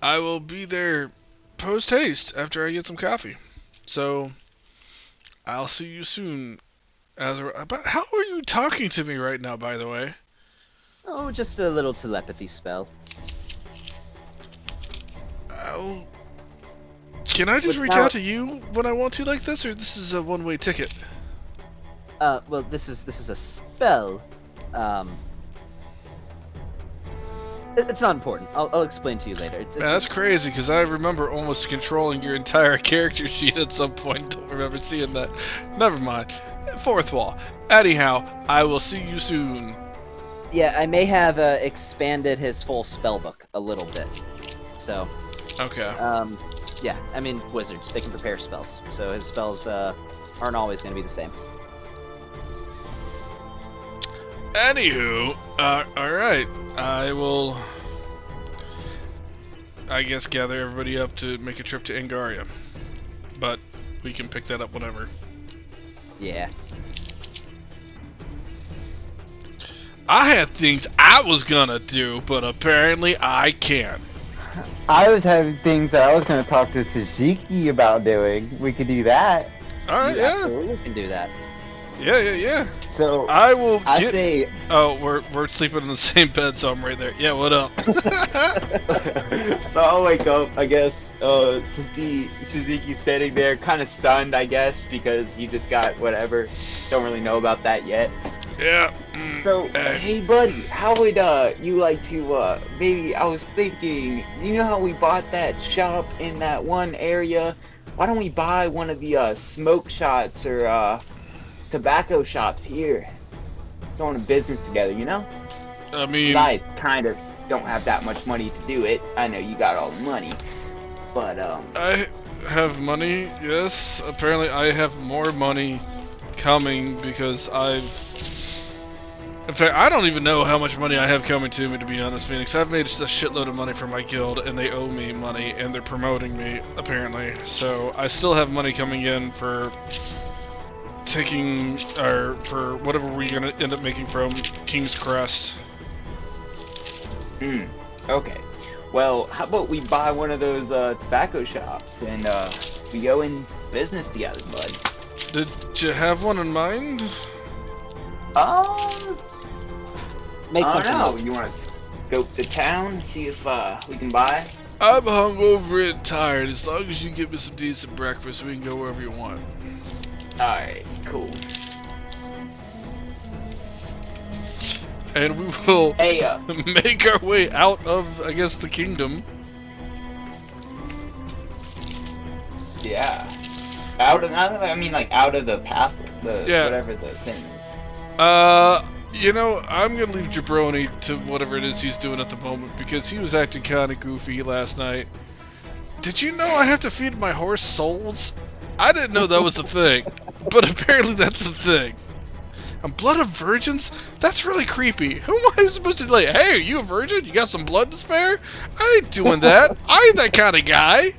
I will be there post-haste after I get some coffee. So, I'll see you soon. But how are you talking to me right now, by the way? Oh, just a little telepathy spell. Can I just reach Without- out to you when I want to like this, or this is a one-way ticket? Well, this is a spell. It's not important. I'll explain to you later. That's crazy, because I remember almost controlling your entire character sheet at some point. Don't remember seeing that. Never mind. Fourth wall. Anyhow, I will see you soon. Yeah, I may have expanded his full spell book a little bit. So, Okay. yeah, I mean, wizards, they can prepare spells. So his spells aren't always going to be the same. Anywho, alright. I will, I guess, gather everybody up to make a trip to Angaria. But we can pick that up whenever. Yeah. I had things I was gonna do, but apparently I can't. I was having things that I was going to talk to Sajiki about doing. We could do that. Alright, You yeah. absolutely can do that. Yeah. So I will I get... say, Oh, we're sleeping in the same bed, so I'm right there. Yeah, what up? So I'll wake up, I guess, to see Suzuki standing there, kind of stunned, I guess, because you just got whatever. Don't really know about that yet. Yeah. So, hey buddy, how would you like to, maybe I was thinking, you know how we bought that shop in that one area? Why don't we buy one of the smoke shots or tobacco shops here? Going to business together, you know? I mean, I kind of don't have that much money to do it. I know you got all the money, but I have money, yes. Apparently I have more money coming because in fact, I don't even know how much money I have coming to me, to be honest, Phoenix. I've made just a shitload of money for my guild, and they owe me money, and they're promoting me, apparently. So I still have money coming in for taking, or for whatever we're gonna end up making from King's Crest. Okay. Well, how about we buy one of those tobacco shops and we go in business together, bud? Did you have one in mind? Make I something don't know. up. You want to scope the town, see if we can buy? I'm hungover and tired. As long as you give me some decent breakfast, we can go wherever you want. Alright, cool. And we will Hey, make our way out of, I guess, the kingdom. yeah. Out of the castle, Yeah. whatever the thing is. You know, I'm gonna leave Jabroni to whatever it is he's doing at the moment because he was acting kinda goofy last night. Did you know I have to feed my horse souls? I didn't know that was a thing, but apparently that's the thing. And blood of virgins? That's really creepy. Who am I supposed to be like, hey, are you a virgin? You got some blood to spare? I ain't doing that. I ain't that kind of guy.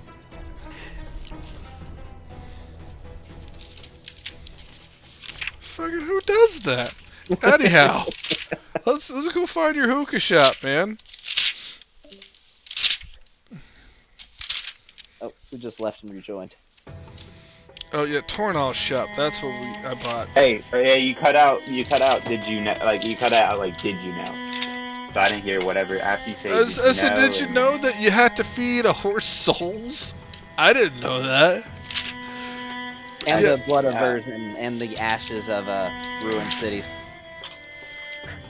Fucking who does that? Anyhow, let's go find your hookah shop, man. Oh, we just left and rejoined. Oh yeah, Tornall's shop. That's what I bought. Hey, you cut out. Did you know? Like you cut out. Like did you know? So I didn't hear whatever after you say. I said, did you know that you had to feed a horse souls? I didn't know that. And Yeah. the blood of virgin and the ashes of ruined cities.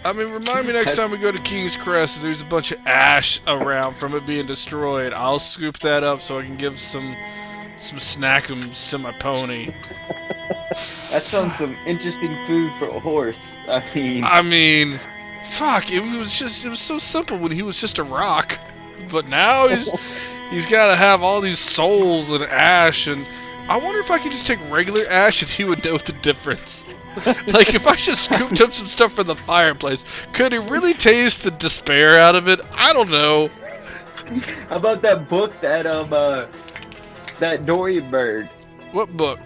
I mean, remind me next time we go to King's Crest, there's a bunch of ash around from it being destroyed. I'll scoop that up so I can give some snackums to my pony. That sounds some interesting food for a horse. I mean, fuck, it was so simple when he was just a rock. But now he's got to have all these souls and ash, and I wonder if I could just take regular ash and he would know the difference. Like, if I just scooped up some stuff from the fireplace, could he really taste the despair out of it? I don't know. How about that book that Dorian bird? What book?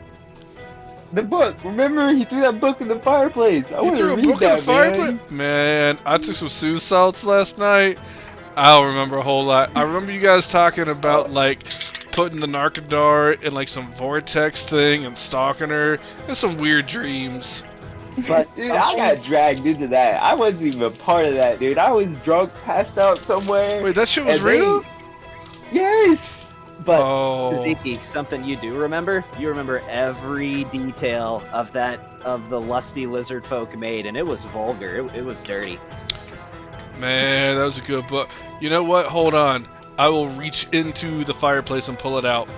The book. Remember, he threw that book in the fireplace. I You want to threw a read book in the that, fireplace? man. Man, I took some Sue salts last night. I don't remember a whole lot. I remember you guys talking about like putting the Narcadar in like some vortex thing and stalking her. There's some weird dreams. But Dude, I got dragged into that. I wasn't even a part of that, dude. I was drunk, passed out somewhere. Wait, that shit was and they- real? Yes. But Oh. Suzuki, something you do remember? You remember every detail of the lusty lizard folk made, and it was vulgar. It was dirty. Man, that was a good book. You know what? Hold on. I will reach into the fireplace and pull it out.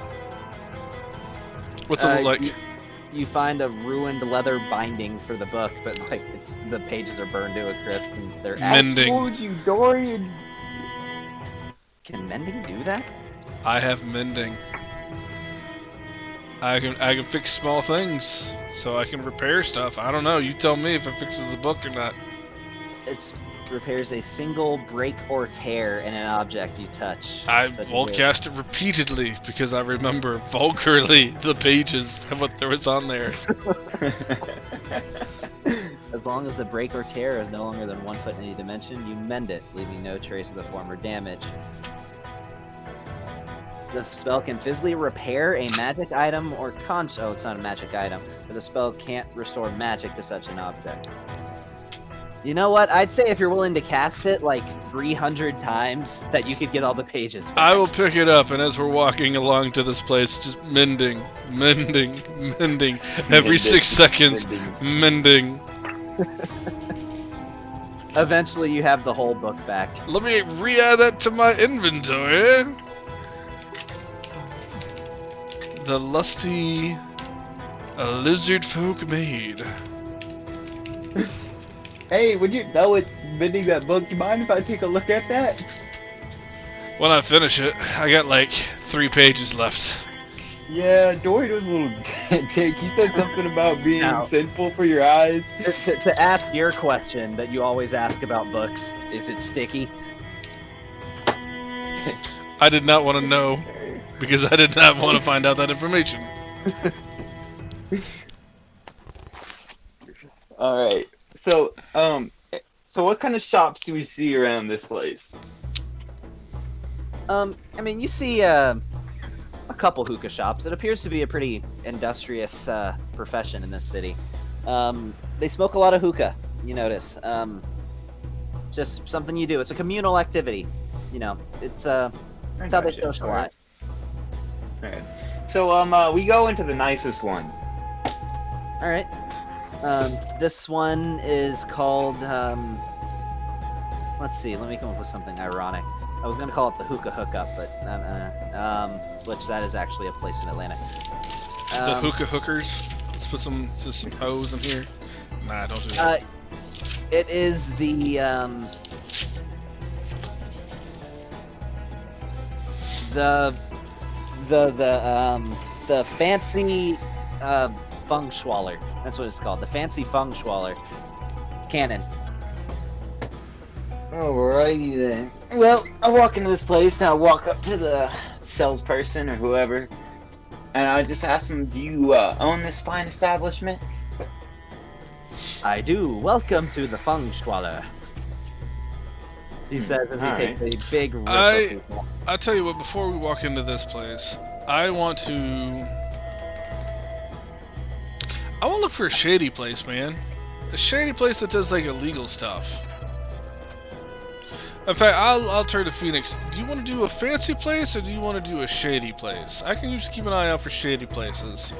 What's it look like? You find a ruined leather binding for the book, but like the pages are burned to a crisp, and they're Mending. I told you, Dorian. Can mending do that? I have mending. I can fix small things, so I can repair stuff. I don't know. You tell me if it fixes the book or not. It repairs a single break or tear in an object you touch. I such as will a- cast it repeatedly because I remember vulgarly the pages and what there was on there. As long as the break or tear is no longer than 1 foot in any dimension, you mend it, leaving no trace of the former damage. The spell can physically repair a magic item or oh, it's not a magic item, but the spell can't restore magic to such an object. You know what? I'd say if you're willing to cast it like 300 times, that you could get all the pages back. I will pick it up, and as we're walking along to this place, just mending. Every 6 seconds, mending. Eventually, you have the whole book back. Let me re-add that to my inventory. The lusty lizard folk maid. Hey, when you're done with mending that book, you mind if I take a look at that? When I finish it, I got like 3 pages left. Yeah, Dorian was a little dick. He said something about being Now- sinful for your eyes. To ask your question that you always ask about books, is it sticky? I did not want to know because I did not want to find out that information. All right. So, so what kind of shops do we see around this place? I mean, you see a couple hookah shops. It appears to be a pretty industrious profession in this city. They smoke a lot of hookah, you notice. It's just something you do. It's a communal activity. You know, it's how they Gotcha. socialize. All right. So, we go into the nicest one. All right. This one is called. Let's see. Let me come up with something ironic. I was gonna call it the hookah hookup, but which that is actually a place in Atlanta. The hookah hookers. Let's put some hoes in here. Nah, don't do that. It is the fancy feng schwaller. That's what it's called. The fancy feng schwaller cannon. Alrighty then. Well, I walk into this place and I walk up to the salesperson or whoever, and I just ask them, "Do you own this fine establishment?" I do. Welcome to the feng schwaller. He says as he alright. takes a big rip I- of hookah. I'll tell you what, before we walk into this place, I want to look for a shady place, man. A shady place that does like illegal stuff. In fact, I'll turn to Phoenix. Do you want to do a fancy place or do you want to do a shady place? I can just keep an eye out for shady places.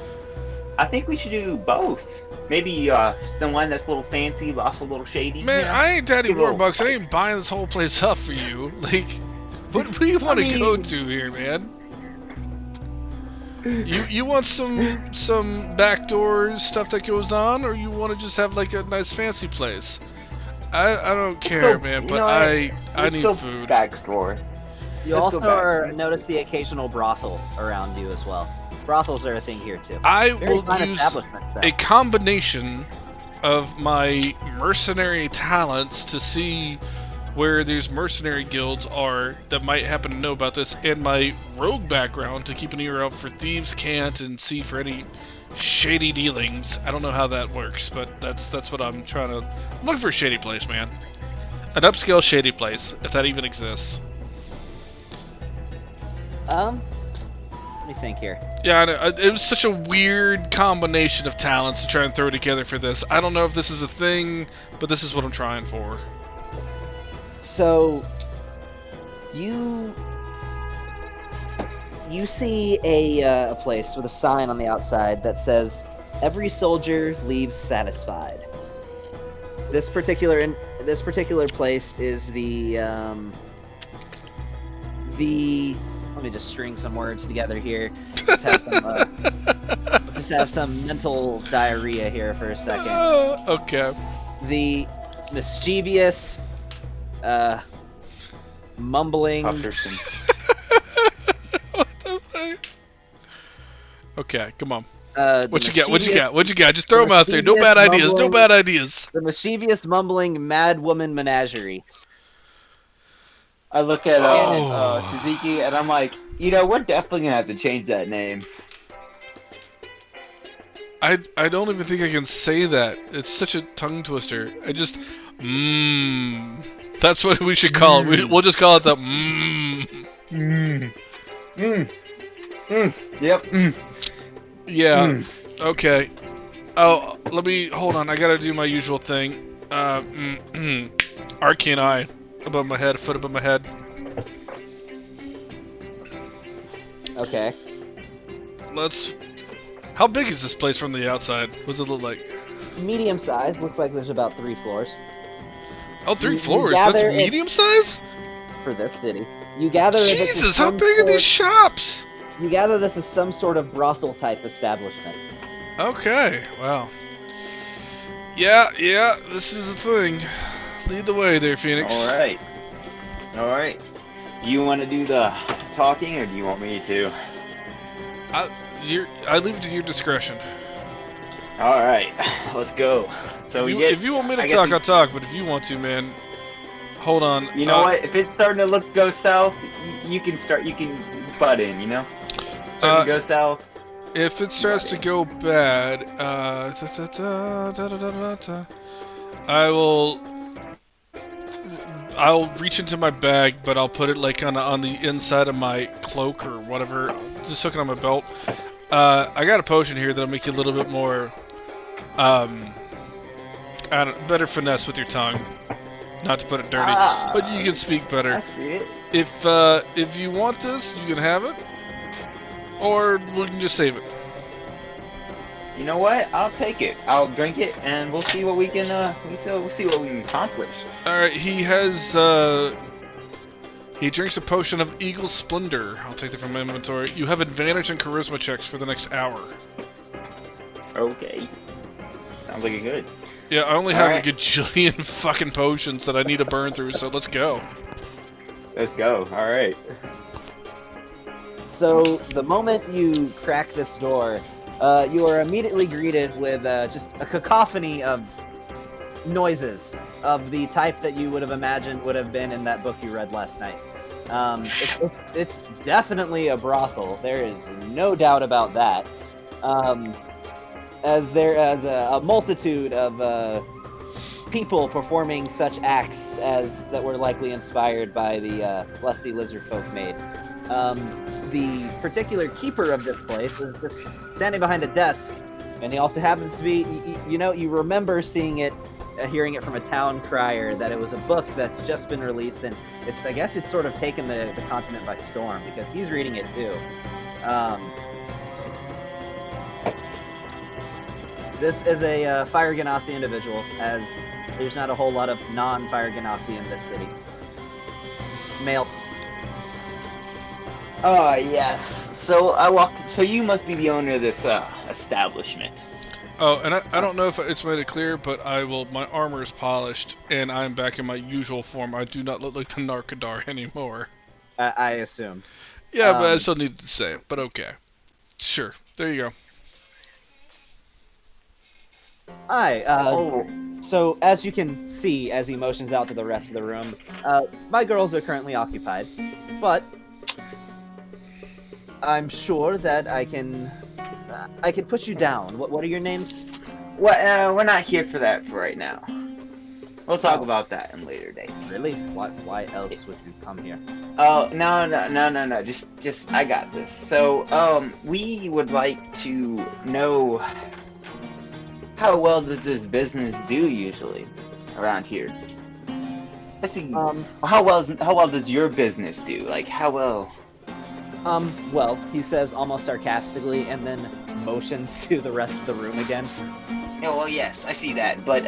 I think we should do both. Maybe the one that's a little fancy, but also a little shady. Man, you know? I ain't Daddy Give it a little Warbucks. I ain't spice. buying this whole place up for you. Like, what do you want to go mean- to here, man? You want some backdoor stuff that goes on, or you want to just have like a nice fancy place? I don't Let's care, go- man. you But know what? I Let's need go food. Backstore. You Let's also go back. notice the occasional brothel around you as well. Brothels are a thing here too. I Very will fine use establishments, though. a combination of my mercenary talents to see where these mercenary guilds are that might happen to know about this, and my rogue background to keep an ear out for thieves can't and see for any shady dealings. I don't know how that works, but that's what I'm trying to. I'm looking for a shady place, man. An upscale shady place, if that even exists. Let me think here. Yeah, I know. It was such a weird combination of talents to try and throw together for this. I don't know if this is a thing, but this is what I'm trying for. So, you see a place with a sign on the outside that says, "Every soldier leaves satisfied." This particular place is the let me just string some words together here. Let's just have some mental diarrhea here for a second. Okay. The mischievous, mumbling. Hutcherson. What the fuck? Okay, come on. What you mischievous- got? What you got? Just throw them out there. No bad ideas. No bad ideas. The mischievous, mumbling, mad woman menagerie. I look at Oh. Suzuki and I'm like, we're definitely gonna have to change that name. I don't even think I can say that. It's such a tongue twister. I just That's what we should call it. We'll just call it the Yep. Yeah. Okay. Oh, hold on. I gotta do my usual thing. Arcane eye above my head, foot above my head. Okay. How big is this place from the outside? What does it look like? Medium size. Looks like there's about 3 floors Oh, 3 You floors. That's gather it- medium size? for this city. You gather that this is Jesus, how some big are sort- these shops? You gather this is some sort of brothel type establishment. Okay, wow. Yeah, this is a thing. Lead the way there, Phoenix. All right. You want to do the talking, or do you want me to? I leave it to your discretion. All right, let's go. So If you want me to talk, I'll talk. But if you want to, man, hold on. You know what? If it's starting to go south, you can start. You can butt in. Starting to go south. If it starts to go bad, I'll reach into my bag, but I'll put it like on the inside of my cloak or whatever, just hook it on my belt. I got a potion here that'll make you a little bit more, better finesse with your tongue. Not to put it dirty, but you can speak better. I see it. If you want this, you can have it, or we can just save it. You know what? I'll take it. I'll drink it, and we'll see what we can. We'll see what we can accomplish. All right, he has. He drinks a potion of Eagle Splendor. I'll take that from my inventory. You have advantage on charisma checks for the next hour. Okay. Sounds like good. Yeah, I only have Alright. a gajillion fucking potions that I need to burn through, so let's go. Let's go. All right. So the moment you crack this door, you are immediately greeted with just a cacophony of noises of the type that you would have imagined would have been in that book you read last night. It's definitely a brothel. There is no doubt about that. As a multitude of people performing such acts as that were likely inspired by the lusty lizard folk made. The particular keeper of this place is just standing behind a desk, and he also happens to be, you remember seeing it, hearing it from a town crier, that it was a book that's just been released, and I guess it's sort of taken the continent by storm, because he's reading it too. This is a Fire Ganassi individual, as there's not a whole lot of non-Fire Ganassi in this city. Male. Yes. So you must be the owner of this establishment. Oh, and I don't know if it's made it clear, but my armor is polished, and I'm back in my usual form. I do not look like the Narkadar anymore. I assumed. Yeah, but I still need to say it, but okay. Sure, there you go. Hi, So, as you can see, as he motions out to the rest of the room, my girls are currently occupied, but I'm sure that I can put you down. What are your names? Well, we're not here for that for right now. We'll talk Oh. about that in later dates. Really? Why else would you come here? Oh, no. Just, I got this. So, we would like to know how well does this business do usually around here? Let's see. How well does your business do? Like, how well? Well, he says almost sarcastically, and then motions to the rest of the room again. Yeah, well, yes, I see that. But,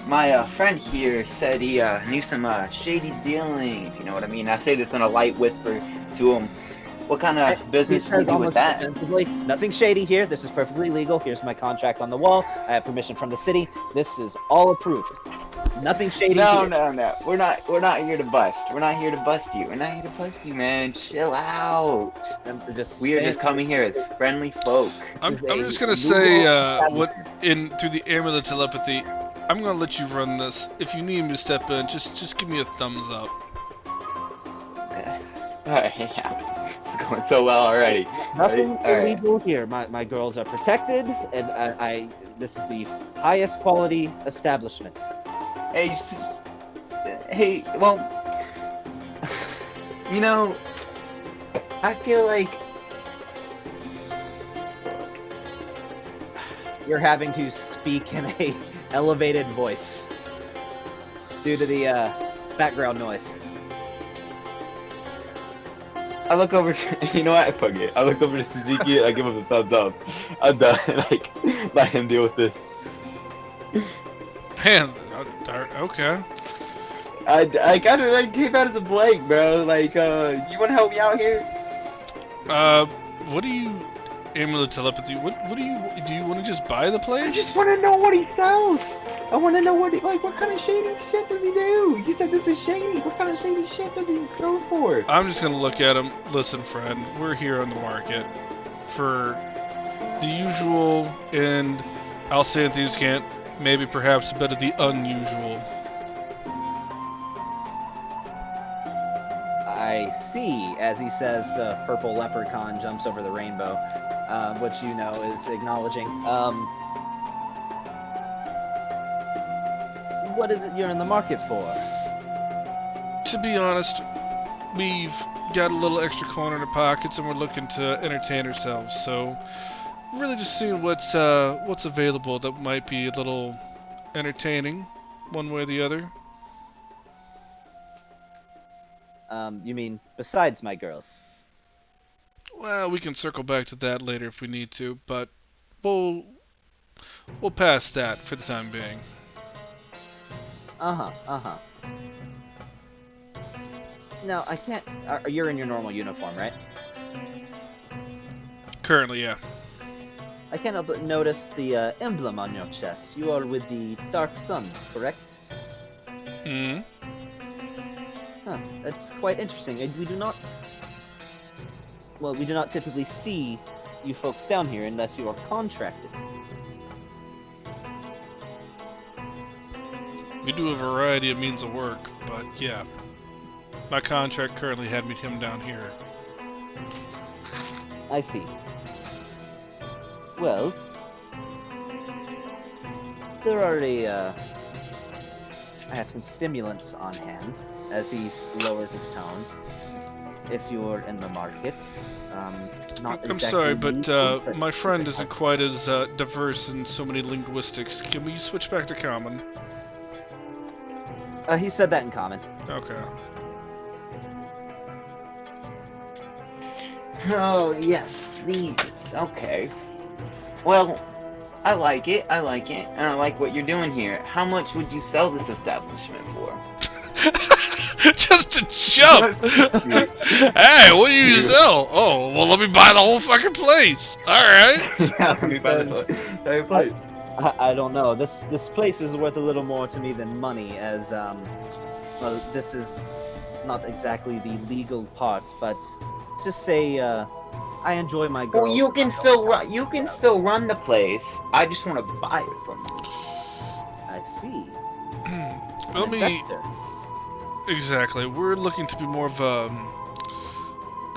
my friend here said he knew some shady dealing, if you know what I mean. I say this in a light whisper to him. What kind of business He do you says do with almost that? defensively, nothing shady here. This is perfectly legal. Here's my contract on the wall. I have permission from the city. This is all approved. Nothing shady No, here. no. We're not here to bust. We're not here to bust you. We're not here to bust you, man. Chill out. We are just coming here as friendly folk. I'm just gonna say through the air of telepathy. I'm gonna let you run this. If you need me to step in, just give me a thumbs up. Okay. Alright, yeah. It's going so well already. Nothing Alright. illegal here. My girls are protected, and this is the highest quality establishment. Hey, well, you know, I feel like You're having to speak in a elevated voice due to the background noise. I look over. You know what? Fuck it. I look over to Suzuki and I give him a thumbs up. I'm done. Like, let him deal with this. Man, okay. I came out as a blank, bro. Like, you wanna help me out here? What do you amulet telepathy? What do you want to just buy the place? I just wanna know what he sells. I wanna know what kind of shady shit does he do? You said this is shady. What kind of shady shit does he go for? I'm just gonna look at him. Listen, friend, we're here on the market for the usual, and I'll say enthusiastic, maybe perhaps a bit of the unusual. I see, as he says, the purple leprechaun jumps over the rainbow, which you know is acknowledging. What is it you're in the market for? To be honest, we've got a little extra coin in our pockets and we're looking to entertain ourselves, so really just seeing what's available that might be a little entertaining, one way or the other. You mean besides my girls? Well, we can circle back to that later if we need to, but we'll pass that for the time being. No, I can't. You're in your normal uniform, right? Currently, yeah. I can't help but notice the emblem on your chest. You are with the Dark Suns, correct? Hmm. Huh, that's quite interesting. And we do not typically see you folks down here unless you are contracted. We do a variety of means of work, but yeah. My contract currently had me him down here. I see. Well, there are I have some stimulants on hand, as he's lowered his tone. If you're in the market, not I'm exactly sorry, but legal, my friend isn't quite as diverse in so many linguistics. Can we switch back to common? He said that in common. Okay. Oh yes, these. Okay. Well, I like it, and I like what you're doing here. How much would you sell this establishment for? Just a jump! Hey, what do you sell? Oh, well, let me buy the whole fucking place. Alright. Yeah, let me buy the entire place. I don't know. This place is worth a little more to me than money, as well, this is not exactly the legal part, but let's just say I enjoy my girl. Well, you can still run the place. I just want to buy it from you. I see. Let An me investor. exactly. We're looking to be more of a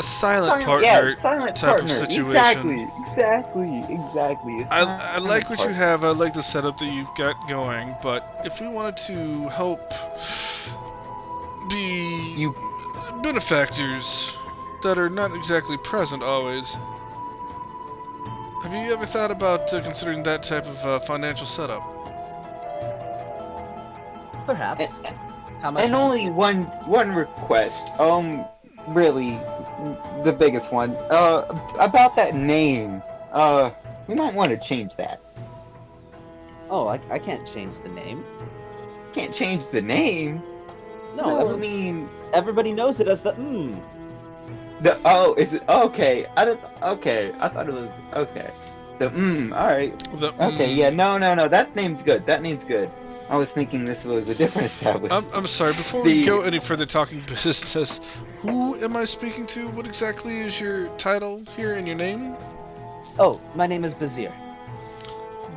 silent partner Yeah, silent type partner. of situation. Exactly. I like what you have. I like the setup that you've got going. But if we wanted to help be You benefactors that are not exactly present always, have you ever thought about considering that type of financial setup? Perhaps. How much? and would you only give? one request. Really, the biggest one. About that name. We might want to change that. Oh, I can't change the name. Can't change the name. No, I mean, everybody knows it as the is it okay? Okay. I thought it was okay. All right. The, Okay, yeah, no. That name's good. I was thinking this was a different establishment. I'm sorry. Before we go any further talking business, who am I speaking to? What exactly is your title here and your name? Oh, my name is Bazir.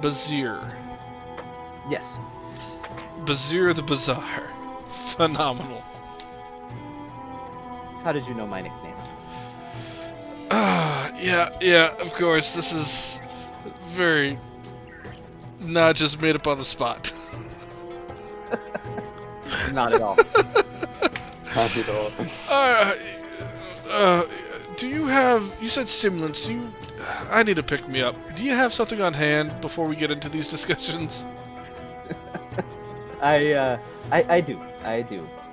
Bazir. Yes. Bazir the Bazaar. Phenomenal. How did you know my nickname? Yeah, of course. This is very not just made up on the spot. Not at all. Not at all. Do you have? You said stimulants. I need to pick me up. Do you have something on hand before we get into these discussions? I do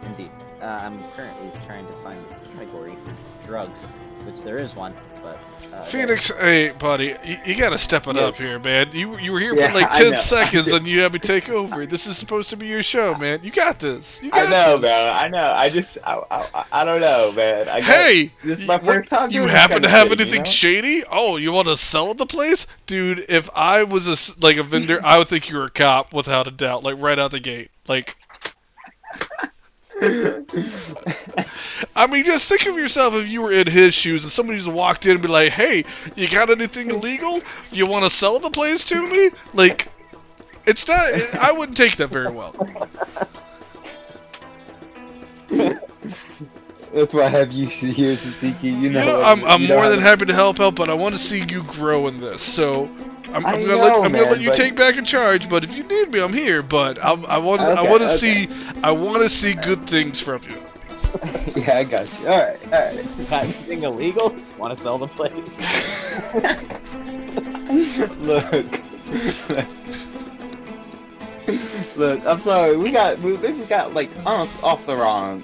indeed. I'm currently trying to find the category for drugs, which there is one, but Phoenix, hey buddy, you gotta step it up here, man. You were here Yeah, for like I 10 know. seconds and you had me take over. This is supposed to be your show, man. You got this. You I got know, this. man. I know. I don't know, man. Hey, this is my first time you doing this happen kind to of have thing, anything you know? shady? Oh, you want to sell the place, dude? If I was a vendor, I would think you were a cop without a doubt, like right out the gate. Like, I mean, just think of yourself if you were in his shoes and somebody just walked in and be like, "Hey, you got anything illegal? You want to sell the place to me?" Like, it's not. I wouldn't take that very well. That's why I have you here, Suzuki. You know, I'm you don't more have than a- happy to help out, but I want to see you grow in this. So I'm I gonna know, let man, you but- take back in charge. But if you need me, I'm here. But I want to Okay. see good things from you. Yeah, I got you. All right. got anything illegal? Want to sell the place? Look. I'm sorry. We got like off the wrong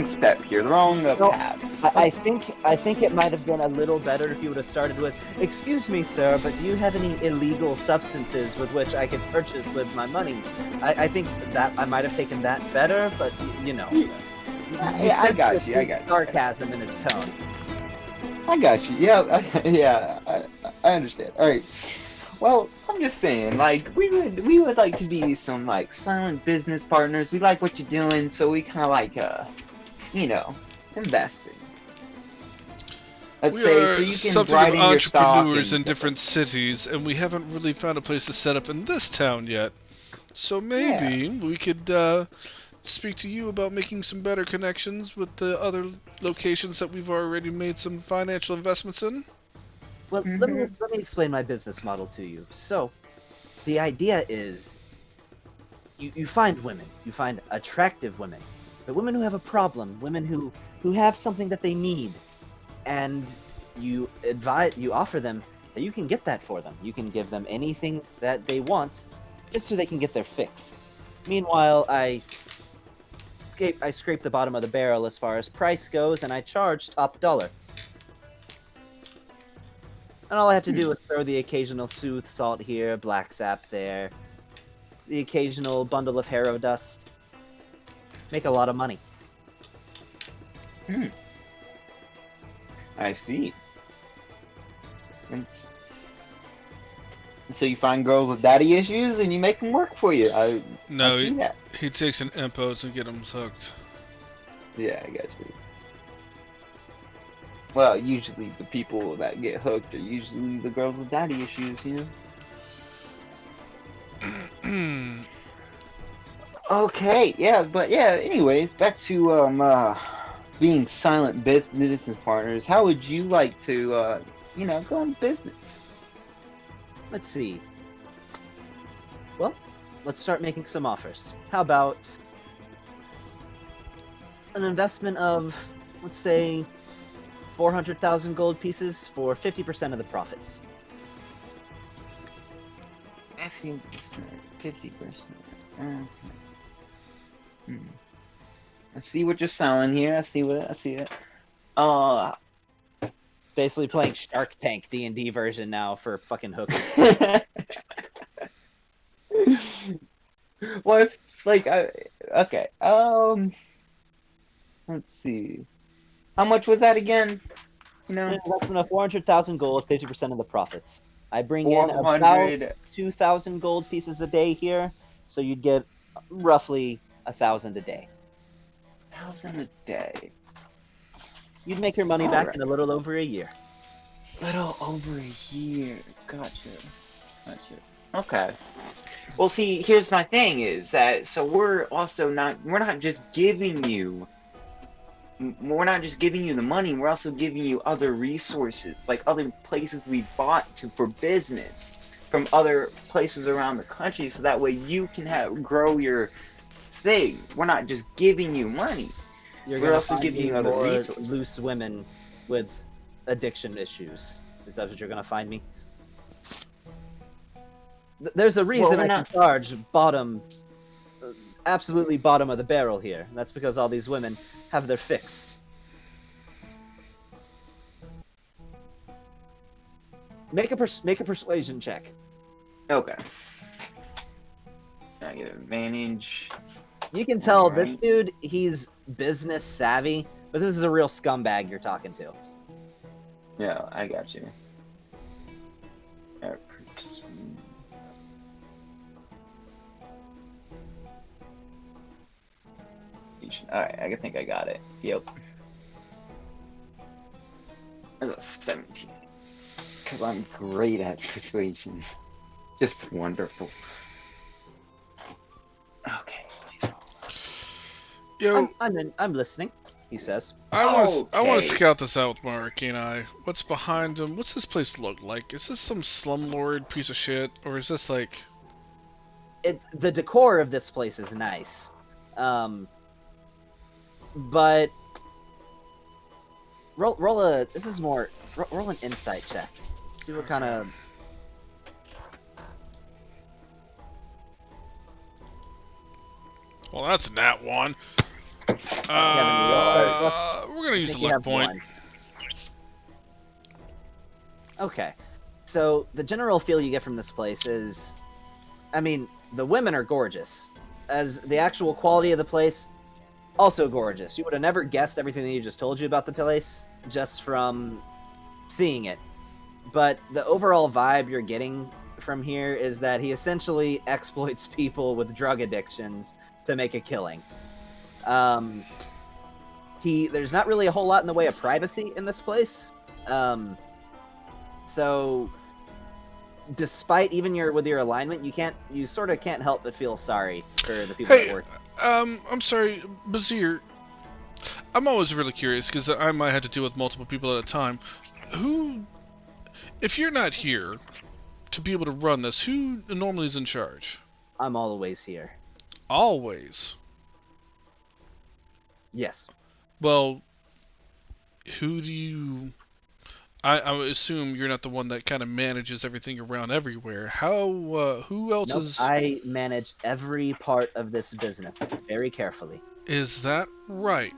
step here. The wrong No. path. I think it might have been a little better if you would have started with, "Excuse me, sir, but do you have any illegal substances with which I could purchase with my money?" I think that I might have taken that better, but you know. Yeah, I got you. Sarcasm in his tone. I got you. Yeah, I understand. All right. Well, I'm just saying, like, we would like to be some like silent business partners. We like what you're doing, so we kind of like investing. Let's We say are so you can something write of in your stock entrepreneurs and in different cities, and we haven't really found a place to set up in this town yet. So maybe we could speak to you about making some better connections with the other locations that we've already made some financial investments in. Well, let me explain my business model to you. So, the idea is, you find women, you find attractive women, but women who have a problem, women who have something that they need, and you offer them that you can get that for them. You can give them anything that they want, just so they can get their fix. Meanwhile, I scrape the bottom of the barrel as far as price goes, and I charge top dollar. And all I have to do is throw the occasional sooth salt here, black sap there, the occasional bundle of harrow dust. Make a lot of money. I see. So you find girls with daddy issues and you make them work for you. I No, see that. he takes an impulse and get him hooked. Yeah, I got you. Well, usually the people that get hooked are usually the girls with daddy issues, you know? Okay, yeah, but yeah. Anyways, back to being silent business partners. How would you like to go in business? Let's see. Well, let's start making some offers. How about an investment of, let's say, 400,000 gold pieces for 50% of the profits? 50%. 50%. I see what you're selling here. I see it. Basically playing Shark Tank D&D version now for fucking hookers. What? Okay. Let's see. How much was that again? An investment of 400,000 gold, 50% of the profits. I bring in about 400. 2,000 gold pieces a day here, so you'd get roughly 1,000 a day. 1,000 a day. You'd make your money back Alright. in a little over a year. Little over a year. Gotcha. Okay. Well, see, here's my thing is that so we're not just giving you the money, we're also giving you other resources, like other places we bought for business from other places around the country, so that way you can grow your thing. We're not just giving you money. We're also giving you other more resources. loose women with addiction issues. Is that what you're gonna find me? There's a reason I can charge absolutely bottom of the barrel here. That's because all these women have their fix. Make a persuasion check. Okay. I get advantage. You can tell Alright. this dude, he's business savvy, but this is a real scumbag you're talking to. Yeah, I got you. Alright, I think I got it. Yep. That's a 17. Because I'm great at persuasion. Just wonderful. Okay. Yo, I'm listening, he says. I want to Okay. scout this out with my arcane eye. What's behind him? What's this place look like? Is this some slumlord piece of shit, or is this like? The decor of this place is nice, but roll an insight check. See what kind of. Well, that's a nat one. We're gonna use the luck point. Okay, so the general feel you get from this place is, I mean, the women are gorgeous. As the actual quality of the place, also gorgeous. You would have never guessed everything that he just told you about the place just from seeing it. But the overall vibe you're getting from here is that he essentially exploits people with drug addictions to make a killing. There's not really a whole lot in the way of privacy in this place. So despite even with your alignment, you sort of can't help but feel sorry for the people that work. I'm sorry, Bazir. I'm always really curious because I might have to deal with multiple people at a time. If you're not here to be able to run this, who normally is in charge? I'm always here. Always? Yes. Well, who do you... I would assume you're not the one that kind of manages everything around everywhere. Who else is... I manage every part of this business very carefully. Is that right?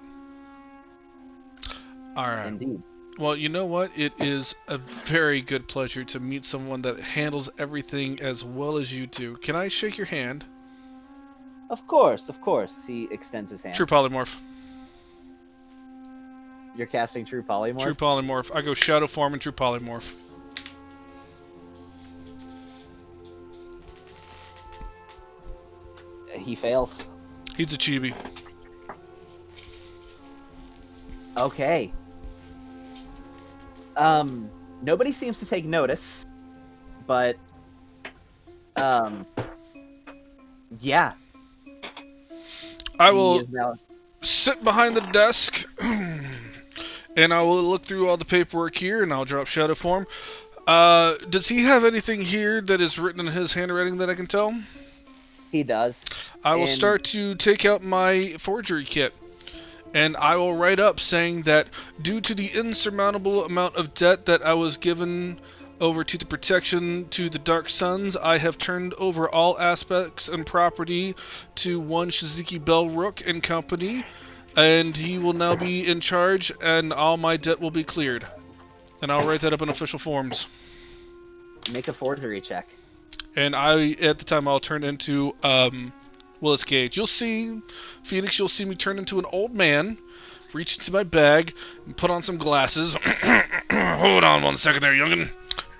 Alright. Indeed. Well, you know what? It is a very good pleasure to meet someone that handles everything as well as you do. Can I shake your hand? Of course. He extends his hand. True polymorph. You're casting True Polymorph? True polymorph. I go shadow form and true polymorph. He fails. He's a chibi. Okay. Nobody seems to take notice, but, yeah. I He will is now. sit behind the desk, and I will look through all the paperwork here, and I'll drop shadow form. Does he have anything here that is written in his handwriting that I can tell? He does. I will And- start to take out my forgery kit, and I will write up saying that due to the insurmountable amount of debt that I was given over to the protection to the Dark Suns, I have turned over all aspects and property to one Shiziki Belrook and Company, and he will now be in charge, and all my debt will be cleared. And I'll write that up in official forms. Make a forgery check. And at the time, I'll turn into Willis Gage. You'll see, Phoenix, you'll see me turn into an old man, reach into my bag, and put on some glasses. Hold on 1 second there, youngin'.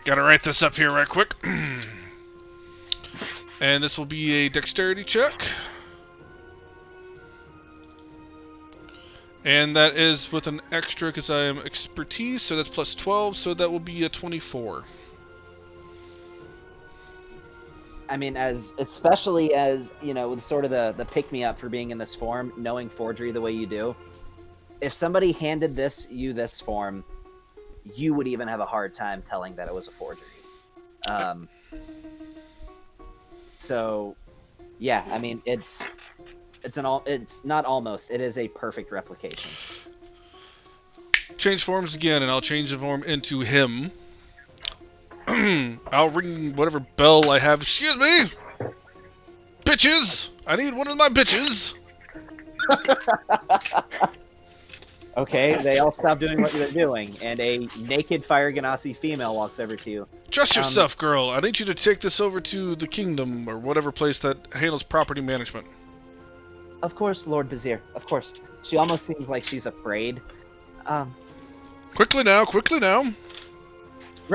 Gotta write this up here right quick. And this will be a dexterity check. And that is with an extra because I am expertise, so that's plus 12, so that will be a 24. I mean, especially as, you know, with sort of the pick-me-up for being in this form, knowing forgery the way you do, if somebody handed you this form, you would even have a hard time telling that it was a forgery. So, yeah, I mean, it is a perfect replication. Change forms again, and I'll change the form into him. I'll ring whatever bell I have. Excuse me! Bitches! I need one of my bitches! Okay, they all stop doing what they're doing, and a naked Fire Ganassi female walks over to you. Dress yourself, girl. I need you to take this over to the kingdom, or whatever place that handles property management. Of course, Lord Vizier. Of course. She almost seems like she's afraid. Quickly now, quickly now.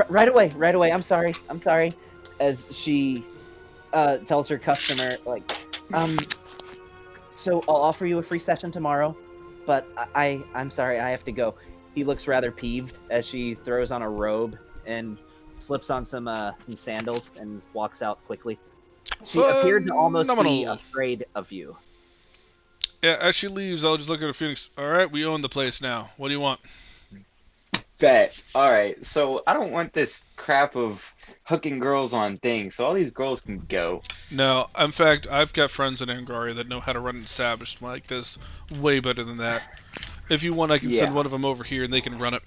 Right away. I'm sorry. As she tells her customer, like, so I'll offer you a free session tomorrow, but I'm sorry, I have to go. He looks rather peeved as she throws on a robe and slips on some sandals and walks out quickly. She appeared to almost be afraid of you. Yeah, as she leaves, I'll just look at her Phoenix. Alright, we own the place now. What do you want? Bet. Alright, so I don't want this crap of hooking girls on things, so all these girls can go. No, in fact, I've got friends in Angaria that know how to run an establishment like this way better than that. If you want, I can send one of them over here and they can run it.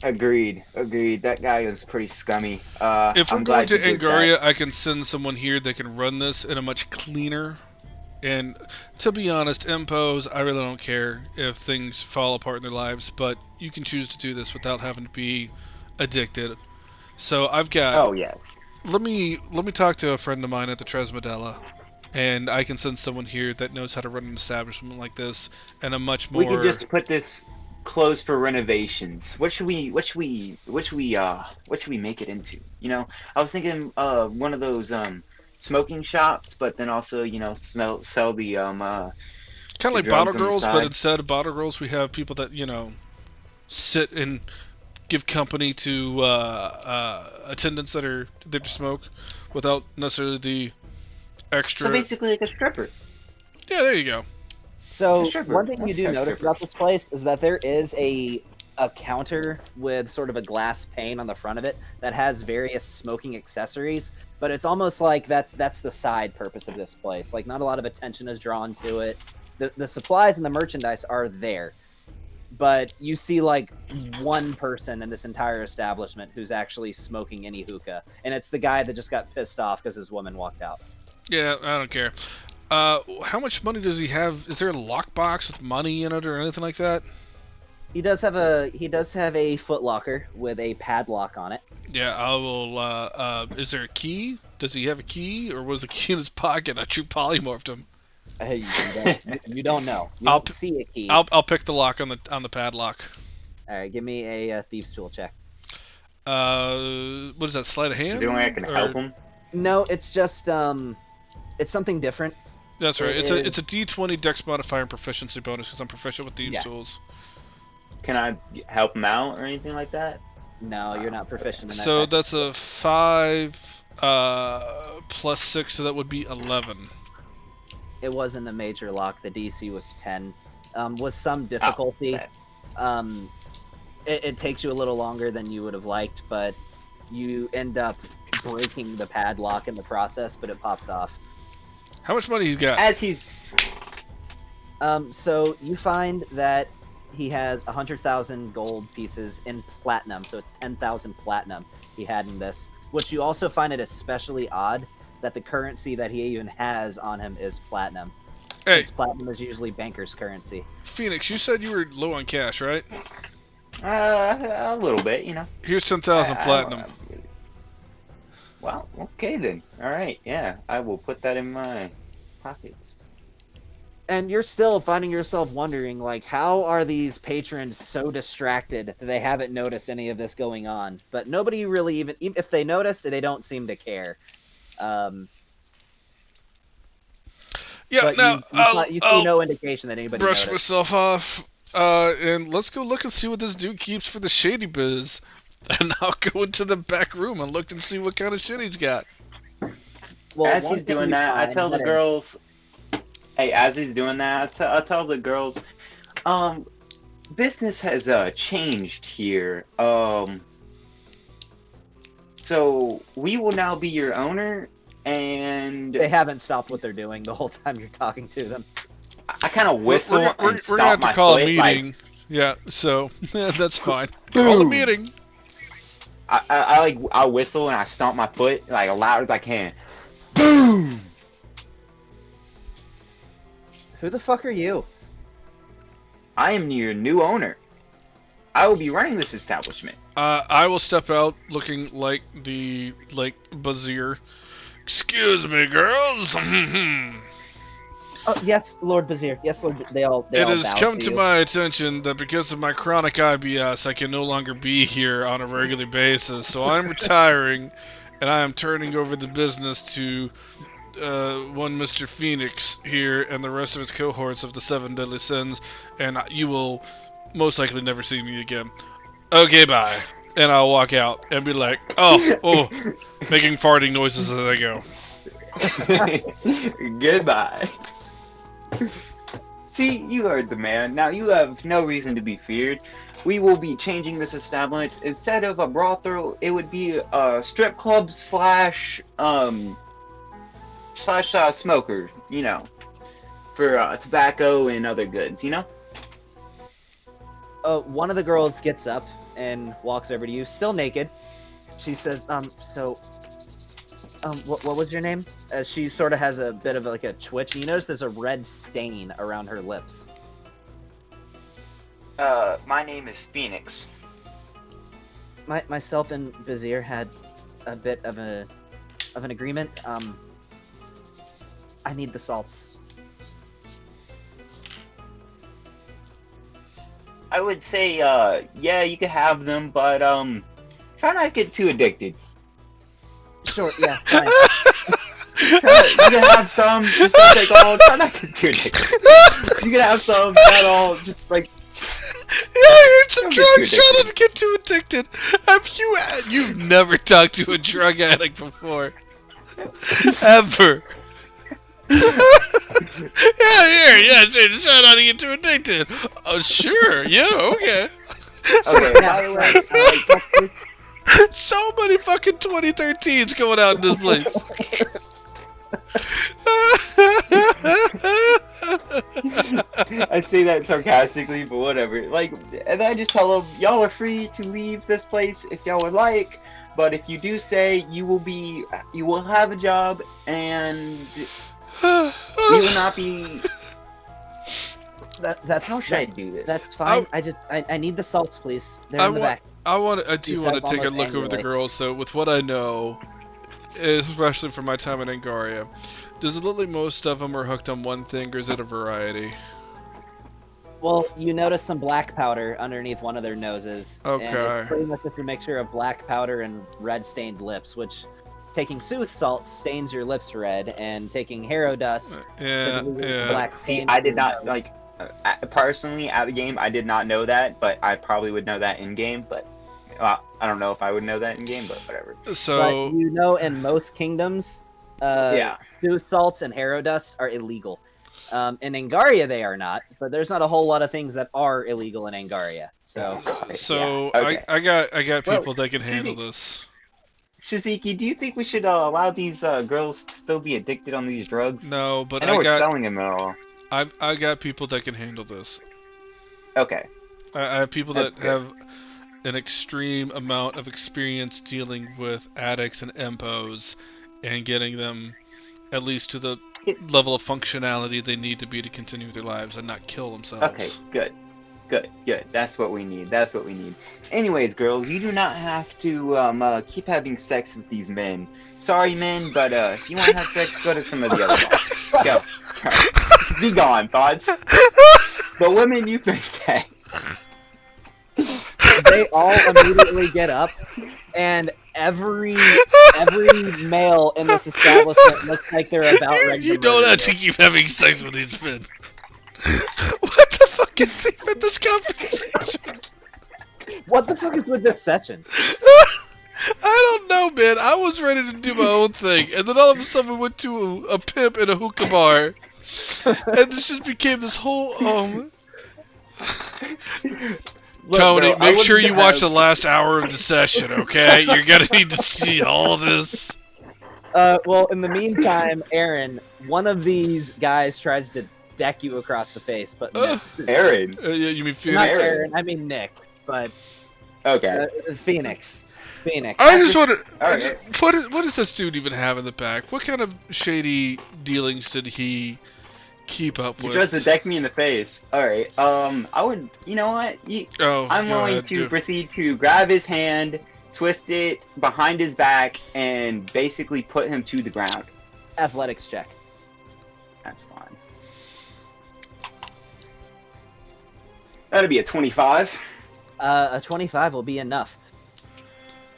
Agreed. That guy was pretty scummy. If we're I'm going glad to you did that. Angaria, I can send someone here that can run this in a much cleaner. And to be honest, impos, I really don't care if things fall apart in their lives, but you can choose to do this without having to be addicted. So I've got. Oh yes. Let me talk to a friend of mine at the Tresmadella, and I can send someone here that knows how to run an establishment like this, and a much more. We could just put this closed for renovations. What should we make it into? You know, I was thinking one of those smoking shops, but then also, you know, sell the kind of like bottle girls, but instead of bottle girls, we have people that, you know, sit and give company to attendants that are there to smoke without necessarily the extra. So basically, like a stripper. Yeah, there you go. So one thing you do notice about this place is that there is a counter with sort of a glass pane on the front of it that has various smoking accessories, but it's almost like that's the side purpose of this place. Like, not a lot of attention is drawn to it. The supplies and the merchandise are there, but you see like one person in this entire establishment who's actually smoking any hookah, and it's the guy that just got pissed off because his woman walked out. Yeah, I don't care. How much money does he have? Is there a lockbox with money in it or anything like that? He does have a foot locker with a padlock on it. Yeah, I will. Is there a key? Does he have a key, or was the key in his pocket? I true polymorphed him. You don't know. You don't see a key. I'll pick the lock on the padlock. All right, give me a thieves' tool check. What is that? Sleight of hand? Is there any way I can help him? No, it's just it's something different. That's right. It's a D20 Dex modifier and proficiency bonus because I'm proficient with thieves' tools. Can I help him out or anything like that? No, you're not proficient in that. So that's a 5 plus 6, so that would be 11. It wasn't a major lock. The DC was 10. With some difficulty, it takes you a little longer than you would have liked, but you end up breaking the padlock in the process, but it pops off. How much money he's got? As he's So you find that he has 100,000 gold pieces in platinum, so it's 10,000 platinum he had in this, which you also find it especially odd that the currency that he even has on him is platinum. Hey, Since platinum is usually banker's currency. Phoenix, you said you were low on cash, right? a little bit, you know. Here's 10,000 I platinum. don't really- Well, okay then. All right, yeah, I will put that in my pockets. And you're still finding yourself wondering, like, how are these patrons so distracted that they haven't noticed any of this going on? But nobody really even if they noticed, they don't seem to care. Yeah, But now you see no indication that anybody brush noticed. myself off, and let's go look and see what this dude keeps for the shady biz. And I'll go into the back room and look and see what kind of shit he's got. Well, As one he's thing doing you that, I find tell the that girls. Hey, as he's doing that, I tell the girls, business has changed here. So we will now be your owner, and they haven't stopped what they're doing the whole time you're talking to them. I kind of whistle We're and gonna stomp have to my call foot, a meeting. Yeah, so that's fine. Call a meeting. I whistle and I stomp my foot like as loud as I can. Boom! Who the fuck are you? I am your new owner. I will be running this establishment. I will step out looking like the Bazir. Excuse me, girls. Oh yes, Lord Bazir. Yes, Lord. They all It has bow come to to you. my attention that because of my chronic IBS, I can no longer be here on a regular basis. So I'm retiring, and I am turning over the business to one Mr. Phoenix here and the rest of his cohorts of the 7 Deadly Sins, and you will most likely never see me again. Okay, bye. And I'll walk out and be like, oh, making farting noises as I go. Goodbye. See, you heard the man. Now you have no reason to be feared. We will be changing this establishment. Instead of a brothel, it would be a strip club slash smoker, you know, for tobacco and other goods, you know? One of the girls gets up and walks over to you, still naked. She says, what was your name? As she sort of has a bit of like a twitch. You notice there's a red stain around her lips. My name is Phoenix. Myself and Bazir had a bit of an agreement. I need the salts. I would say, yeah, you can have them, but try not to get too addicted. Sure, yeah, fine. You can have some, just to take all. Try not to get too addicted. You can have some, not all, just like. Yeah, here's some Don't get drugs. too Try not to get too addicted. You've never talked to a drug addict before, ever. Yeah, try not to get too addicted. Oh, sure, yeah, okay. Okay, by the way, So many fucking 2013s going out in this place. I say that sarcastically, but whatever. Like, and I just tell them, y'all are free to leave this place if y'all would like. But if you do stay, you will have a job, and we will not be. That's How should I do this? That's fine. I need the salts, please. They're in the back. I She do want to says take a almost look over the angrily. girls, though, with what I know, especially from my time in Angaria. Does it look like most of them are hooked on one thing, or is it a variety? Well, you notice some black powder underneath one of their noses. And Okay. it's pretty much just a mixture of black powder and red stained lips, which taking sooth salt stains your lips red, and taking harrow dust Yeah, to yeah. black See, stain I your did not nose. personally at the game. I did not know that, but I probably would know that in game. But I don't know if I would know that in game, but whatever. So, But you know, in most kingdoms, Sooth salts and harrow dust are illegal. In Angaria, they are not, but there's not a whole lot of things that are illegal in Angaria. So, Okay. I got Well, people that can handle Susie- this. Shiziki, do you think we should allow these girls to still be addicted on these drugs? No, but I know we're got selling them all. I got people that can handle this. Okay. I have people That's that good. have an extreme amount of experience dealing with addicts and MPOs and getting them at least to the level of functionality they need to be to continue their lives and not kill themselves. Okay, good. That's what we need. Anyways, girls, you do not have to keep having sex with these men. Sorry, men, but if you want to have sex, go to some of the other bars. Go. Be gone, thoughts. But women, you can stay. they all immediately get up, and every male in this establishment looks like they're about ready to You don't murder have to you. keep having sex with these men. What the fuck is even this conversation? What the fuck is with this session? I don't know, man. I was ready to do my own thing, and then all of a sudden we went to a pimp in a hookah bar, and this just became this whole Look, Tony, bro, I make sure wouldn't you watch have- the last hour of the session, okay? You're gonna need to see all this. Well, in the meantime, Aaron, one of these guys tries to deck you across the face, but misses. Aaron. Yeah, you mean Not Phoenix? Aaron, I mean Nick, but Okay. Phoenix. I just want to. Alright. What does this dude even have in the back? What kind of shady dealings did he keep up He with? tries to deck me in the face. Alright, I would, you know what? I'm go willing ahead, to do- proceed to grab his hand, twist it behind his back, and basically put him to the ground. athletics check. That's fine. That'd be a 25. A 25 will be enough.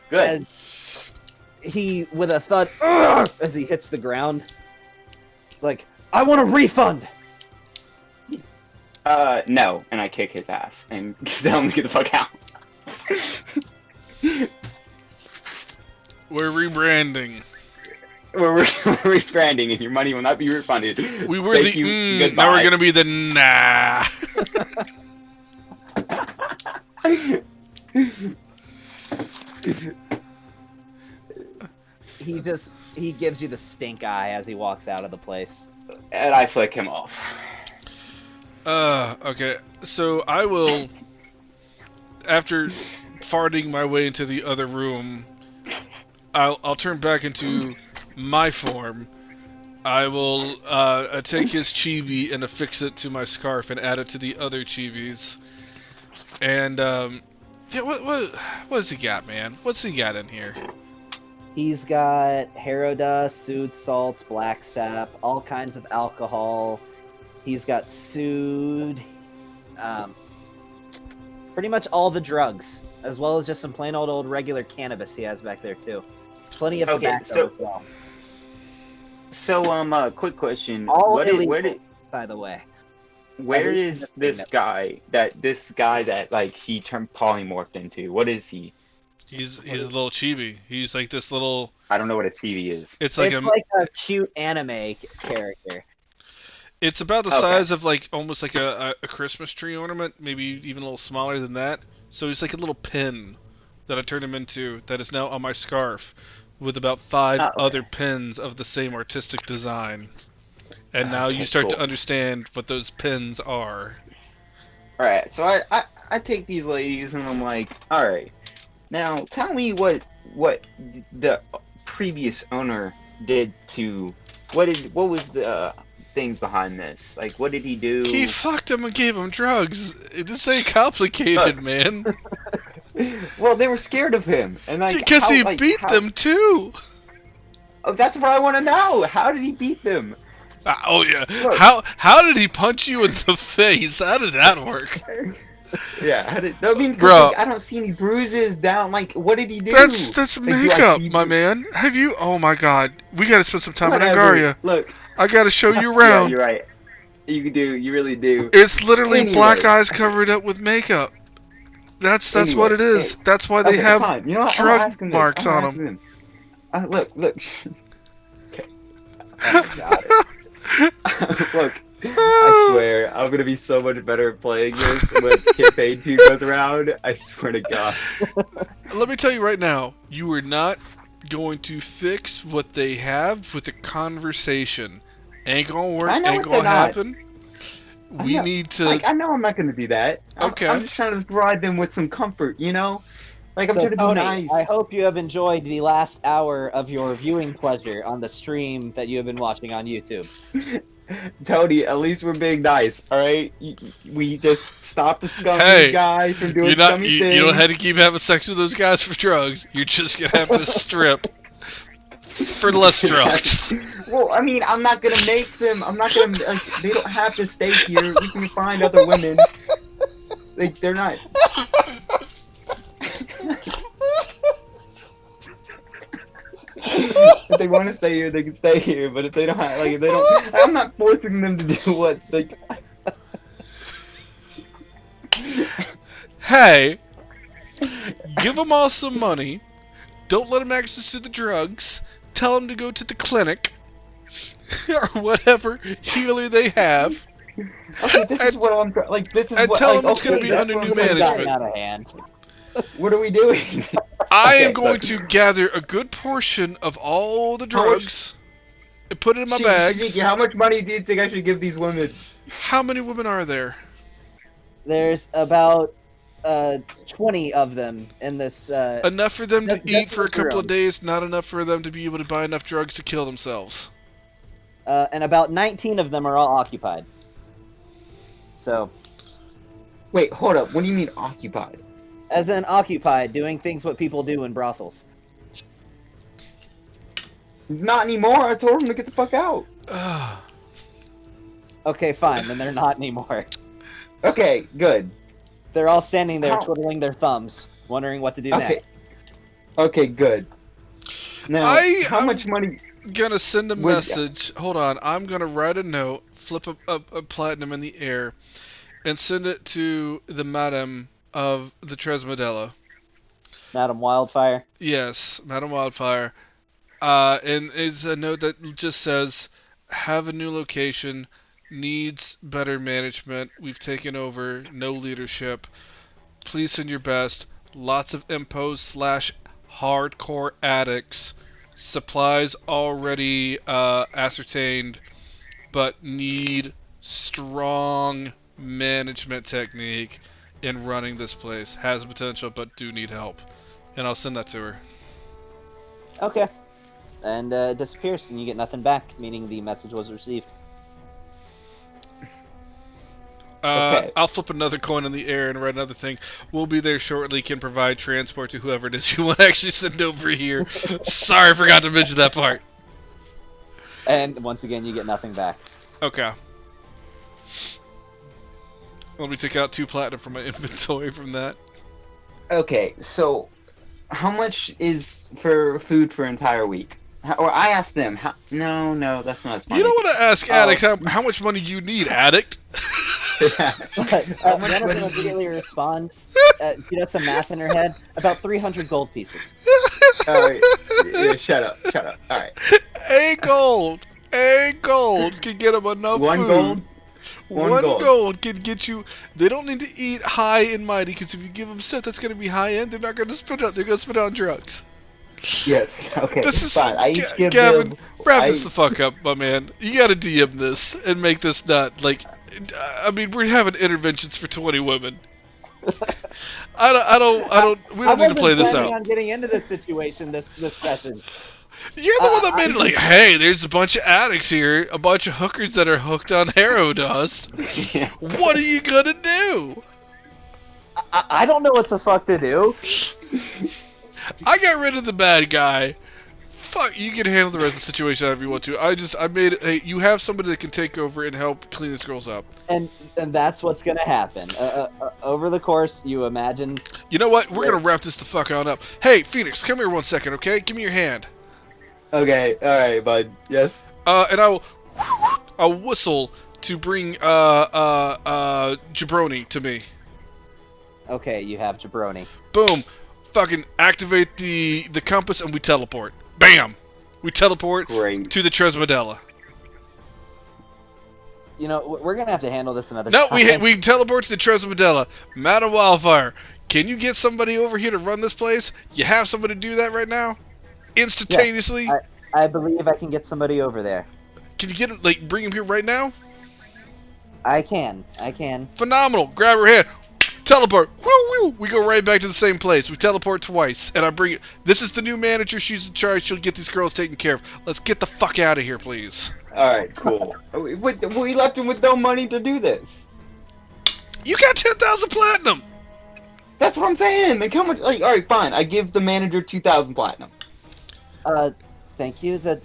Good. And he, with a thud, "Ugh!" as he hits the ground, it's like, I want a refund! No, and I kick his ass and tell him to get the fuck out. We're rebranding. We're rebranding, and your money will not be refunded. We were Thank the you, now we're goodbye. gonna be the nah. He gives you the stink eye as he walks out of the place. And I flick him off. Okay. So I will, after farting my way into the other room, I'll turn back into my form. I will take his chibi and affix it to my scarf and add it to the other chibis. And yeah, what does he got, man? What's he got in here? He's got harrow dust, sooth salts, black sap, all kinds of alcohol. He's got sood, pretty much all the drugs, as well as just some plain old regular cannabis he has back there too. Plenty of Okay, tobacco so- as well, So, quick question. All where illegal. did by the way. where Everything is that's this guy that like he turned polymorphed into? What is he? He's a little chibi. He's like this little. I don't know what a TV is. It's like It's like a cute anime character. It's about the Okay. size of like almost like a Christmas tree ornament, maybe even a little smaller than that. So he's like a little pin that I turned him into that is now on my scarf with about 5 okay. other pins of the same artistic design. And now you Okay, start to cool. understand what those pins are. All right, so I take these ladies and I'm like, all right, now tell me what the previous owner did to what was the things behind this? Like, what did he do? He fucked him and gave him drugs. This ain't complicated, Look. man. Well, they were scared of him, and like Because how- he like, beat how- them too. Oh, that's what I want to know. How did he beat them? Oh yeah. Look. How did he punch you in the face? How did that work? Yeah, I mean, 'cause, Bro. like, I don't see any bruises down. Like, what did he do? That's Like, do I makeup, see my bru- man. Have you? Oh my God, we gotta spend some time in Whatever. Angaria. Look, I gotta show you yeah, around. you're right. You do. You really do. It's literally black Anyways. eyes covered up with makeup. That's what it Anyways, is. That's why they Okay, have fine. You know what? I'm drug asking this. marks I'm on asking them. Look. Oh my god. Look, I swear, I'm gonna be so much better at playing this when campaign 2 goes around. I swear to God. Let me tell you right now, you are not going to fix what they have with a conversation. Ain't gonna work, I know ain't what they're gonna not. happen. I We know- need to... Like, I know I'm not gonna do that. Okay. I'm just trying to provide them with some comfort, you know? Like, I'm So, trying to be Tony, nice. I hope you have enjoyed the last hour of your viewing pleasure on the stream that you have been watching on YouTube. Tony, at least we're being nice, alright? We just stop the scummy Hey, guy from doing You're not, scummy you things. don't have to keep having sex with those guys for drugs. You're just gonna have to strip for less drugs. Well, I mean, I'm not gonna make them. I'm not gonna. Like, they don't have to stay here. We can find other women. Like, they're not. If they want to stay here, they can stay here. But if they don't, if they don't, I'm not forcing them to do what they. Hey, give them all some money. Don't let them access to the drugs. Tell them to go to the clinic or whatever healer they have. Okay, this is what I'm like. This is And what. tell Like, them it's okay, gonna be that's under what new I'm saying. management. Gotten out of hand. What are we doing? I Okay, am going look. to gather a good portion of all the How much- drugs and put it in my Shiki, bags. how much money do you think I should give these women? How many women are there? There's about 20 of them in this. Enough for them to Just eat for a this room. couple of days, not enough for them to be able to buy enough drugs to kill themselves. And about 19 of them are all occupied. So, Wait, hold up. What do you mean occupied? as in occupied, doing things what people do in brothels. Not anymore. I told them to get the fuck out. Ugh. Okay, fine, then they're not anymore. Okay, good. They're all standing there How- twiddling their thumbs, wondering what to do Okay. next. Okay, good. Now, how I'm much money? Gonna send a Would- message. Hold on. I'm gonna write a note, flip a platinum in the air, and send it to the madam of the Tresmadella. Madam Wildfire. Yes, Madam Wildfire. And it's a note that just says, have a new location, needs better management, we've taken over, no leadership, please send your best, lots of impos / hardcore addicts, supplies already ascertained, but need strong management technique in running this place, has potential but do need help. And I'll send that to her. Okay. And it disappears, and you get nothing back, meaning the message was received. Okay. I'll flip another coin in the air and write another thing. We'll be there shortly, can provide transport to whoever it is you want to actually send over here. Sorry, I forgot to mention that part. And once again, you get nothing back. Okay. Let me take out 2 platinum from my inventory from that. Okay, so how much is for food for an entire week? Or I asked them. No, that's not smart. You don't want to ask Oh. addicts how much money you need, addict. How much Jennifer money- immediately responds, she does some math in her head, about 300 gold pieces. Alright, yeah, shut up. Alright. A gold can get them enough One food. gold? One One gold. gold can get you. They don't need to eat high and mighty, because if you give them stuff that's going to be high end, they're not going to spit out. They're going to spit out on drugs. Yes, okay, This is fine. I each give Gavin. them... Wrap I- this the fuck up, my man. You got to DM this and make this not like. I mean, we're having interventions for 20 women. I don't. We don't need to play this planning out. on getting into this situation this session. You're the one that made it like, hey, there's a bunch of addicts here, a bunch of hookers that are hooked on hero dust. Yeah. What are you gonna do? I don't know what the fuck to do. I got rid of the bad guy. Fuck, you can handle the rest of the situation however you want to. I made it. Hey, you have somebody that can take over and help clean this girls up. And that's what's gonna happen. Over the course, you imagine. You know what? We're gonna wrap this the fuck on up. Hey, Phoenix, come here 1 second, okay? Give me your hand. Okay, alright, bud. Yes? And I'll whistle to bring Jabroni to me. Okay, you have Jabroni. Boom. Fucking activate the compass and we teleport. Bam! We teleport Great. to the Tresmadella. You know, we're gonna have to handle this another No, time. we teleport to the Treasure Medela. Madam Wildfire, can you get somebody over here to run this place? You have somebody to do that right now? Instantaneously? I believe I can get somebody over there. Can you get him, like, bring him here right now? I can. Phenomenal. Grab her hand. Teleport. Woo, woo. We go right back to the same place. We teleport twice, and I bring it. This is the new manager. She's in charge. She'll get these girls taken care of. Let's get the fuck out of here, please. Alright, cool. We left him with no money to do this. You got 10,000 platinum. That's what I'm saying. Like, how much? Like, alright, fine. I give the manager 2,000 platinum. Thank you. The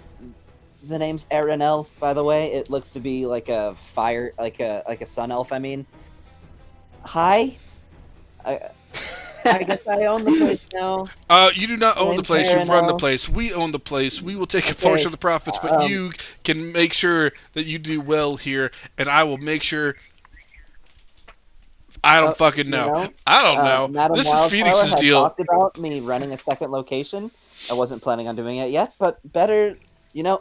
name's Arenel, by the way. It looks to be like a fire, like a sun elf. I mean, hi. I guess I own the place now. You do not own the place. You run the place. We own the place. We will take a portion of the profits, but you can make sure that you do well here, and I will make sure. I don't fucking know. I don't know. Madam This is Wildflower Phoenix's had deal. talked about me running a second location. I wasn't planning on doing it yet, but better, You know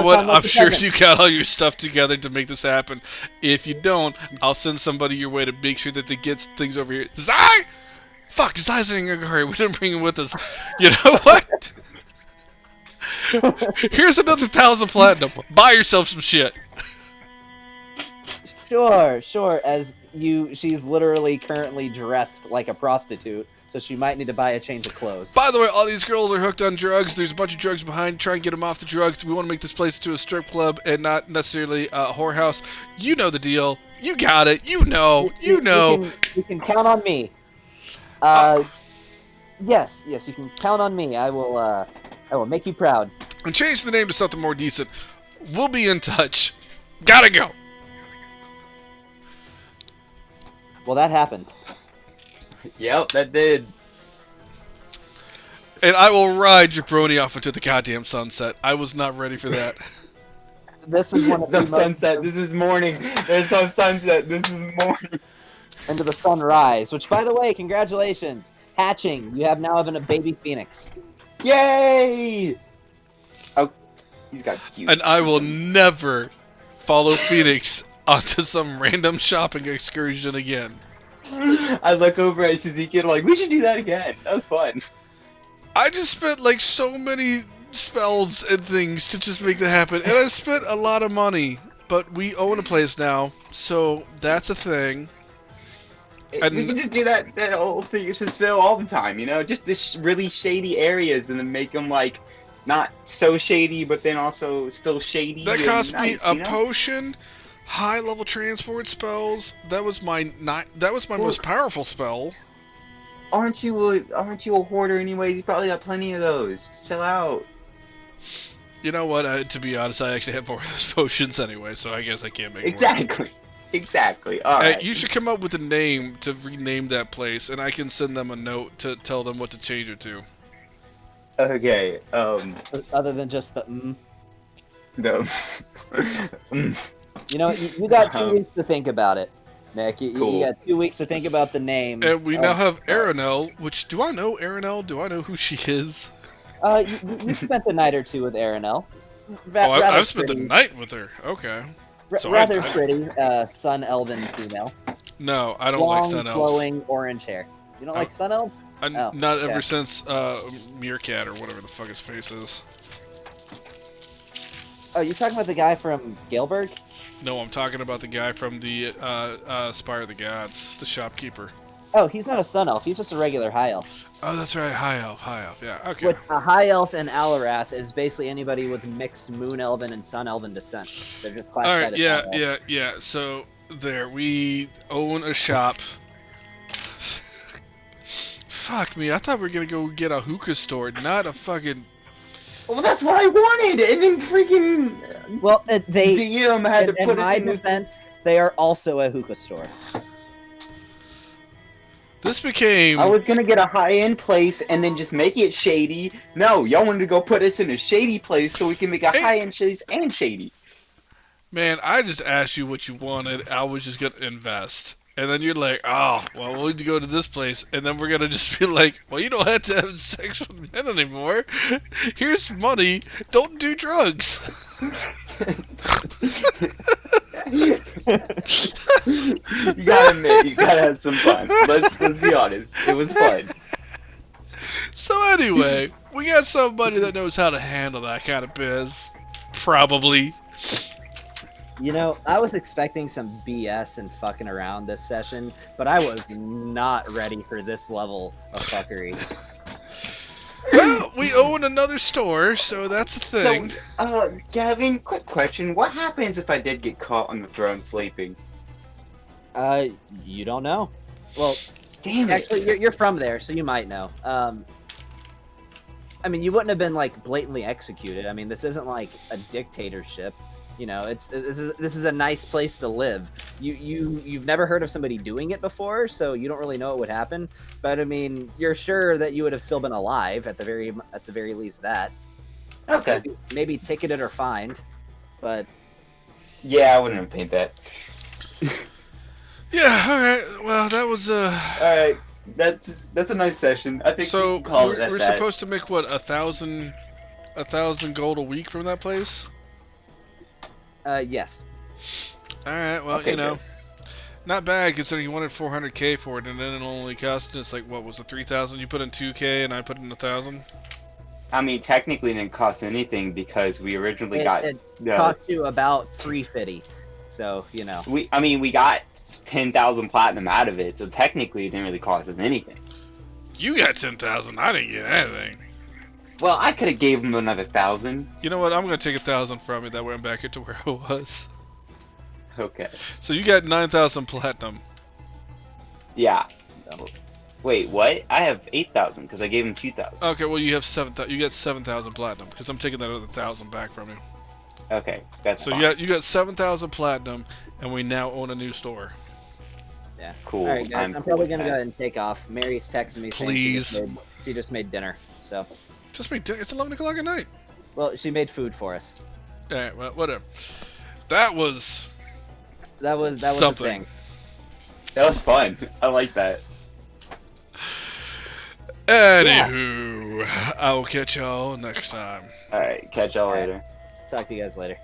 what? time like I'm the sure present. you got all your stuff together to make this happen. If you don't, I'll send somebody your way to make sure that they get things over here. Zai! Fuck, Zai's in a hurry. We didn't bring him with us. You know what? Here's another 1,000 platinum. Buy yourself some shit. Sure. She's literally currently dressed like a prostitute, so she might need to buy a change of clothes. By the way, all these girls are hooked on drugs. There's a bunch of drugs behind. Try and get them off the drugs. We want to make this place into a strip club and not necessarily a whorehouse. You know the deal. You got it. You know. You can count on me. Yes, you can count on me. I will make you proud. And change the name to something more decent. We'll be in touch. Gotta go. Well, that happened. Yep, that did. And I will ride Jabroni off into the goddamn sunset. I was not ready for that. This is one of There's the no sunset. This is morning. There's no sunset. This is morning. into the sunrise. Which, by the way, congratulations, hatching. You have now a baby phoenix. Yay! Oh, he's got cute. And I will never follow Phoenix onto some random shopping excursion again. I look over at Suzuki and I'm like, we should do that again. That was fun. I just spent like so many spells and things to just make that happen, and I spent a lot of money. But we own a place now, so that's a thing. And we can just do that whole thing. You should spill all the time, just this really shady areas, and then make them like not so shady, but then also still shady. that and cost me nice, a potion, high level transport spells. That was my most powerful spell. Aren't you a hoarder anyways? You probably got plenty of those. Chill out. You know what? To be honest, I actually have more of those potions anyway, so I guess I can't make more. Exactly. All right. You should come up with a name to rename that place, and I can send them a note to tell them what to change it to. Okay. Other than just the No. You got 2 weeks to think about it, Nick. Cool. You got 2 weeks to think about the name. And we now have Arenel, which, do I know Arenel? Do I know who she is? You spent a night or two with Arenel. I've spent the night with her. Okay. So rather pretty, sun elven female. No, I don't Long, like sun elves. flowing orange hair. You don't like sun elves? Not ever since Meerkat or whatever the fuck his face is. Oh, you talking about the guy from Galberg? No, I'm talking about the guy from the Spire of the Gods, the shopkeeper. Oh, he's not a sun elf. He's just a regular high elf. Oh, that's right, high elf. Yeah, okay. With a high elf and Alarath is basically anybody with mixed moon elven and sun elven descent. They're just classified Alright, as high elf. yeah. So there, we own a shop. Fuck me, I thought we were gonna go get a hookah store, not a fucking. Well, that's what I wanted, and then freaking. Well, they. DM had to in put my us in this. defense, they are also a hookah store. This became. I was gonna get a high-end place and then just make it shady. No, y'all wanted to go put us in a shady place so we can make a high-end place and shady. Man, I just asked you what you wanted. I was just gonna invest. And then you're like, oh, well, we'll need to go to this place. And then we're going to just be like, well, you don't have to have sex with men anymore. Here's money. Don't do drugs. You gotta admit, you gotta have some fun. Let's be honest. It was fun. So anyway, we got somebody that knows how to handle that kind of biz. Probably. You know, I was expecting some BS and fucking around this session, but I was not ready for this level of fuckery. Well, we own another store, so that's a thing. So, Gavin, quick question. What happens if I did get caught on the throne sleeping? You don't know. Well, Damn it. actually, you're from there, so you might know. I mean, you wouldn't have been like blatantly executed. I mean, this isn't like a dictatorship. You know, this is a nice place to live. You've never heard of somebody doing it before, so you don't really know what would happen. But I mean, you're sure that you would have still been alive at the very least. That Okay. maybe ticketed or fined, but Yeah, I wouldn't have paid that. Yeah, alright. Well, that was Alright. That's a nice session. I think we so can call it at we're that. supposed to make what, 1,000 gold a week from that place? yes. Alright, well, Okay, you know, not bad considering you wanted 400k for it, and then it only cost us like, what was it, 3,000? You put in 2k and I put in 1,000? I mean, technically it didn't cost anything because we originally got It cost you about 350. So you know. we got 10,000 platinum out of it, so technically it didn't really cost us anything. You got 10,000, I didn't get anything. Well, I could have gave him another 1,000. You know what, I'm gonna take 1,000 from you, that way I'm back into where I was. Okay. So you got 9,000 platinum. Yeah. Wait, what? I have 8,000 because I gave him 2,000. Okay, well you have 7,000. You got 7,000 platinum because I'm taking that other 1,000 back from you. Okay, that's So fine. you got 7,000 platinum, and we now own a new store. Yeah. Cool. All right, guys. I'm cool probably with gonna that. go ahead and take off. Mary's texting me saying Please. she just made dinner. So, Just make it's 11 o'clock at night. well, she made food for us. All right, well, whatever. That was That was something. a thing. That was fun. I like that. Anywho, I will catch y'all next time. Alright, catch y'all later. Talk to you guys later.